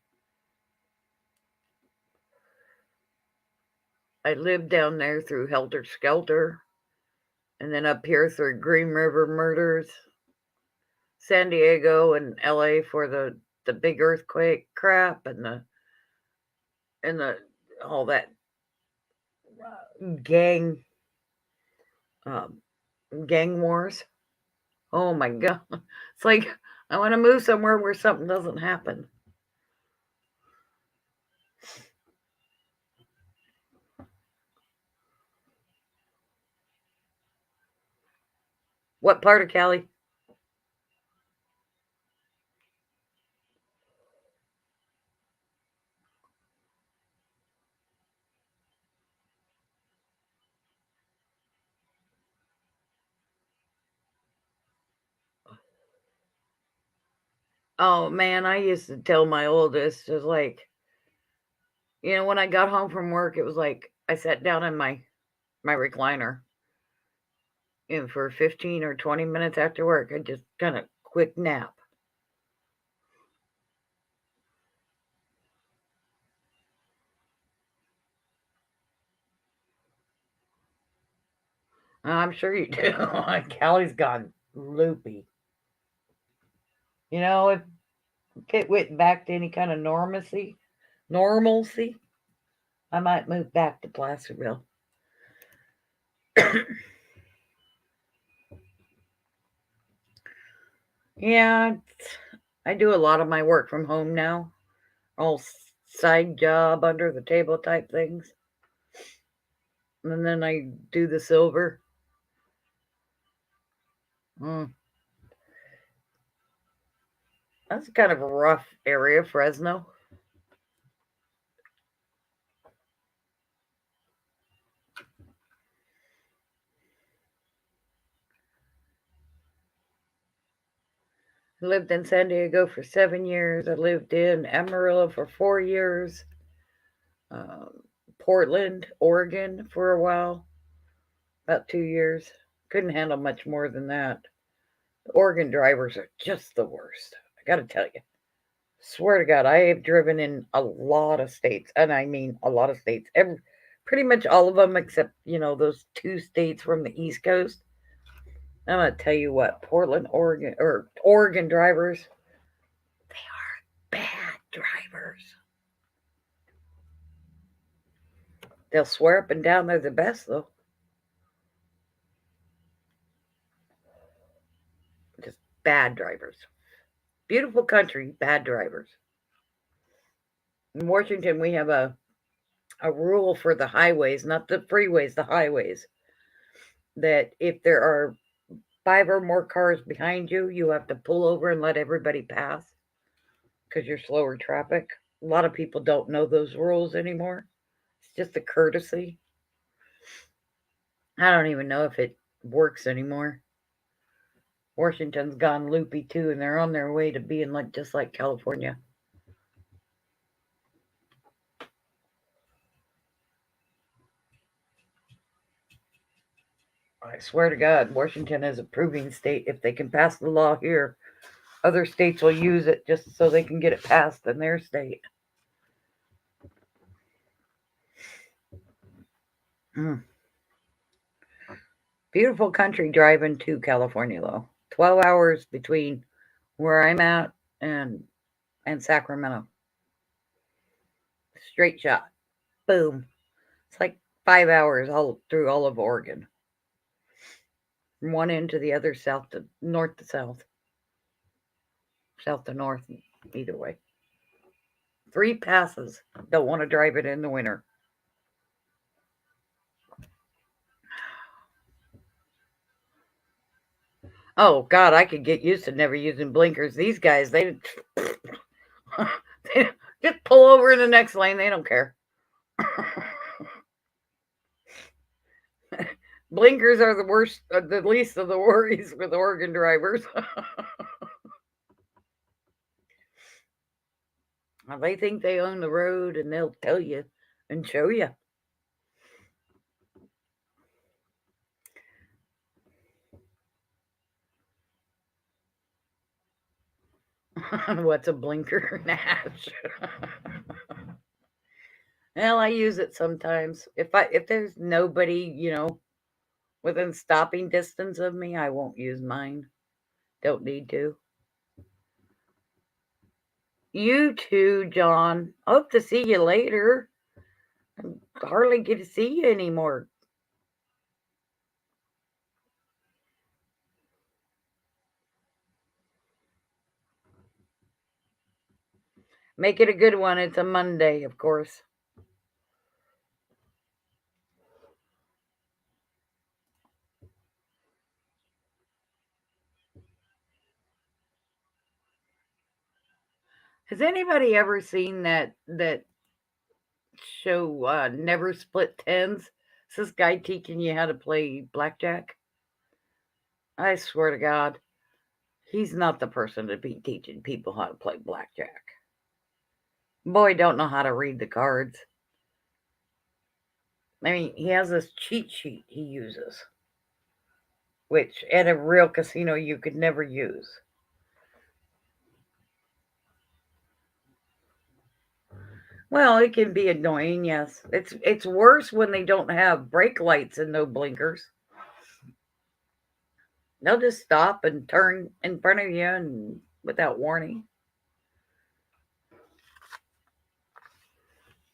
I lived down there through Helter Skelter, and then up here through Green River Murders, San Diego and LA for the big earthquake crap and the all that gang um, gang wars. Oh my god. It's like I want to move somewhere where something doesn't happen. What part of Cali? Oh man, I used to tell my oldest, just like, when I got home from work, it was like I sat down in my recliner, and for 15 or 20 minutes after work, I just kind of quick nap. I'm sure you do. Callie's gone loopy. If it went back to any kind of normalcy, I might move back to Placerville. Yeah, I do a lot of my work from home now. All side job, under the table type things. And then I do the silver. Mm. That's kind of a rough area, Fresno. I lived in San Diego for 7 years. I lived in Amarillo for 4 years. Um, Portland, Oregon for a while, about 2 years. Couldn't handle much more than that. The Oregon drivers are just the worst. I got to tell you. Swear to God, I have driven in a lot of states, and I mean a lot of states. Pretty much all of them, except those 2 states from the East Coast. I'm gonna tell you what, Portland, Oregon, or Oregon drivers, they are bad drivers. They'll swear up and down they're the best, though. Just bad drivers. Beautiful country, bad drivers. In Washington, we have a rule for the highways, not the freeways, the highways, that if there are 5 or more cars behind you, you have to pull over and let everybody pass because you're slower traffic. A lot of people don't know those rules anymore. It's just a courtesy. I don't even know if it works anymore. Washington's gone loopy too, and they're on their way to being just like California. I swear to God, Washington is a proving state. If they can pass the law here, other states will use it just so they can get it passed in their state. Beautiful country driving to California, though. 12 hours between where I'm at and Sacramento. Straight shot. Boom. It's like 5 hours all through all of Oregon. From one end to the other, north to south. South to north, either way. 3 passes. Don't want to drive it in the winter. Oh, God, I could get used to never using blinkers. These guys, they just pull over in the next lane. They don't care. Blinkers are the worst, the least of the worries with Oregon drivers. They think they own the road, and they'll tell you and show you. What's a blinker, Nash? Well, I use it sometimes. If there's nobody, within stopping distance of me, I won't use mine. Don't need to. You too, John. Hope to see you later. I hardly get to see you anymore. Make it a good one. It's a Monday, of course. Has anybody ever seen that show Never Split Tens? It's this guy teaching you how to play blackjack. I swear to God, he's not the person to be teaching people how to play blackjack. Boy, don't know how to read the cards. I mean, he has this cheat sheet he uses, which at a real casino you could never use. Well, it can be annoying, yes. It's worse when they don't have brake lights and no blinkers. They'll just stop and turn in front of you and without warning.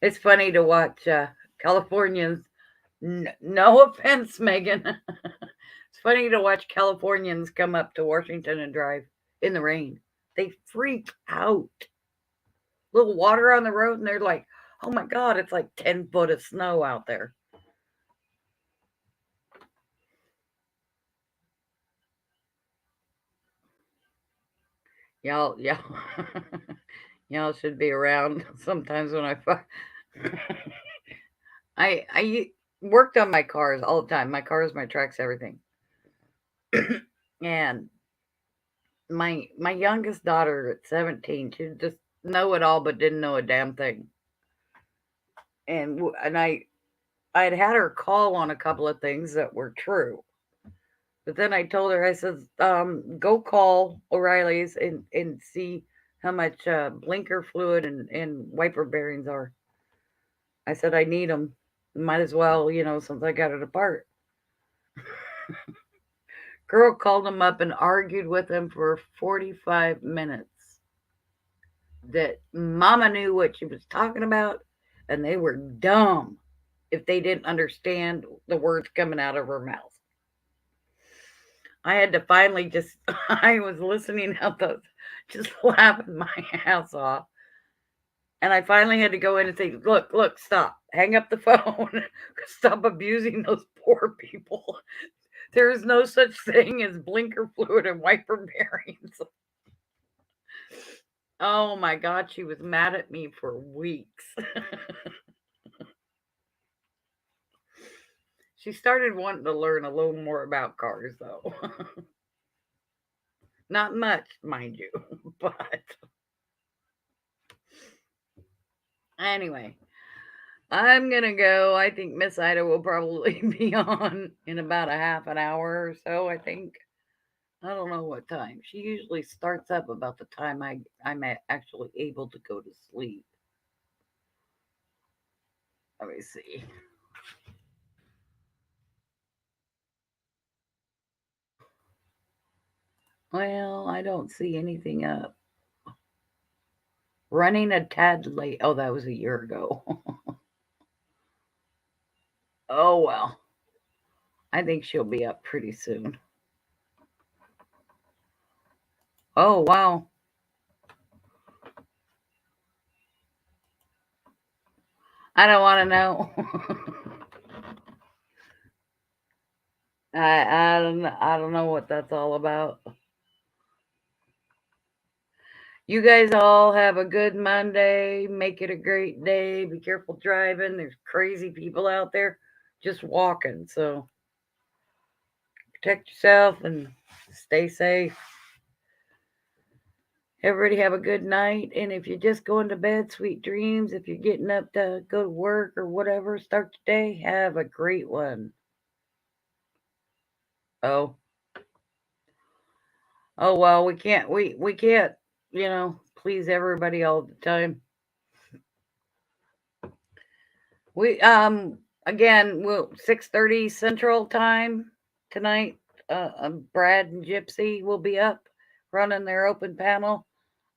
It's funny to watch Californians. No offense, Megan. It's funny to watch Californians come up to Washington and drive in the rain. They freak out. Little water on the road, and they're like, oh my God, it's like 10 foot of snow out there. Y'all, y'all should be around sometimes when I worked on my cars all the time. My cars, my trucks, everything. And my youngest daughter at 17, she just know it all, but didn't know a damn thing. And I'd had her call on a couple of things that were true. But then I told her, I said, go call O'Reilly's and see how much blinker fluid and wiper bearings are. I said, I need them. Might as well, since I got it apart. Girl called him up and argued with him for 45 minutes. That mama knew what she was talking about, and they were dumb if they didn't understand the words coming out of her mouth. I had to finally just, I was listening out those, just laughing my ass off. And I finally had to go in and say, look, stop. Hang up the phone. Stop abusing those poor people. There is no such thing as blinker fluid and wiper bearings. Oh my God, she was mad at me for weeks. She started wanting to learn a little more about cars, though. Not much, mind you, but anyway, I'm gonna go. I think Miss Ida will probably be on in about a half an hour or so. I think. I don't know what time. She usually starts up about the time I'm actually able to go to sleep. Let me see. Well, I don't see anything up. Running a tad late. Oh, that was a year ago. Oh, well. I think she'll be up pretty soon. Oh, wow. I don't want to know. I don't know what that's all about. You guys all have a good Monday. Make it a great day. Be careful driving. There's crazy people out there just walking. So protect yourself and stay safe. Everybody have a good night. And if you're just going to bed, sweet dreams. If you're getting up to go to work or whatever, start your day, have a great one. Oh. Oh well, we can't, please everybody all the time. We again, we'll 6:30 Central Time tonight. Brad and Gypsy will be up running their open panel.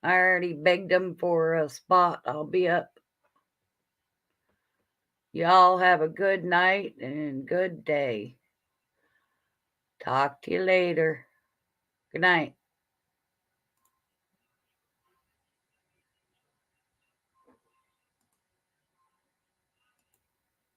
I already begged them for a spot. I'll be up. Y'all have a good night and good day. Talk to you later. Good night.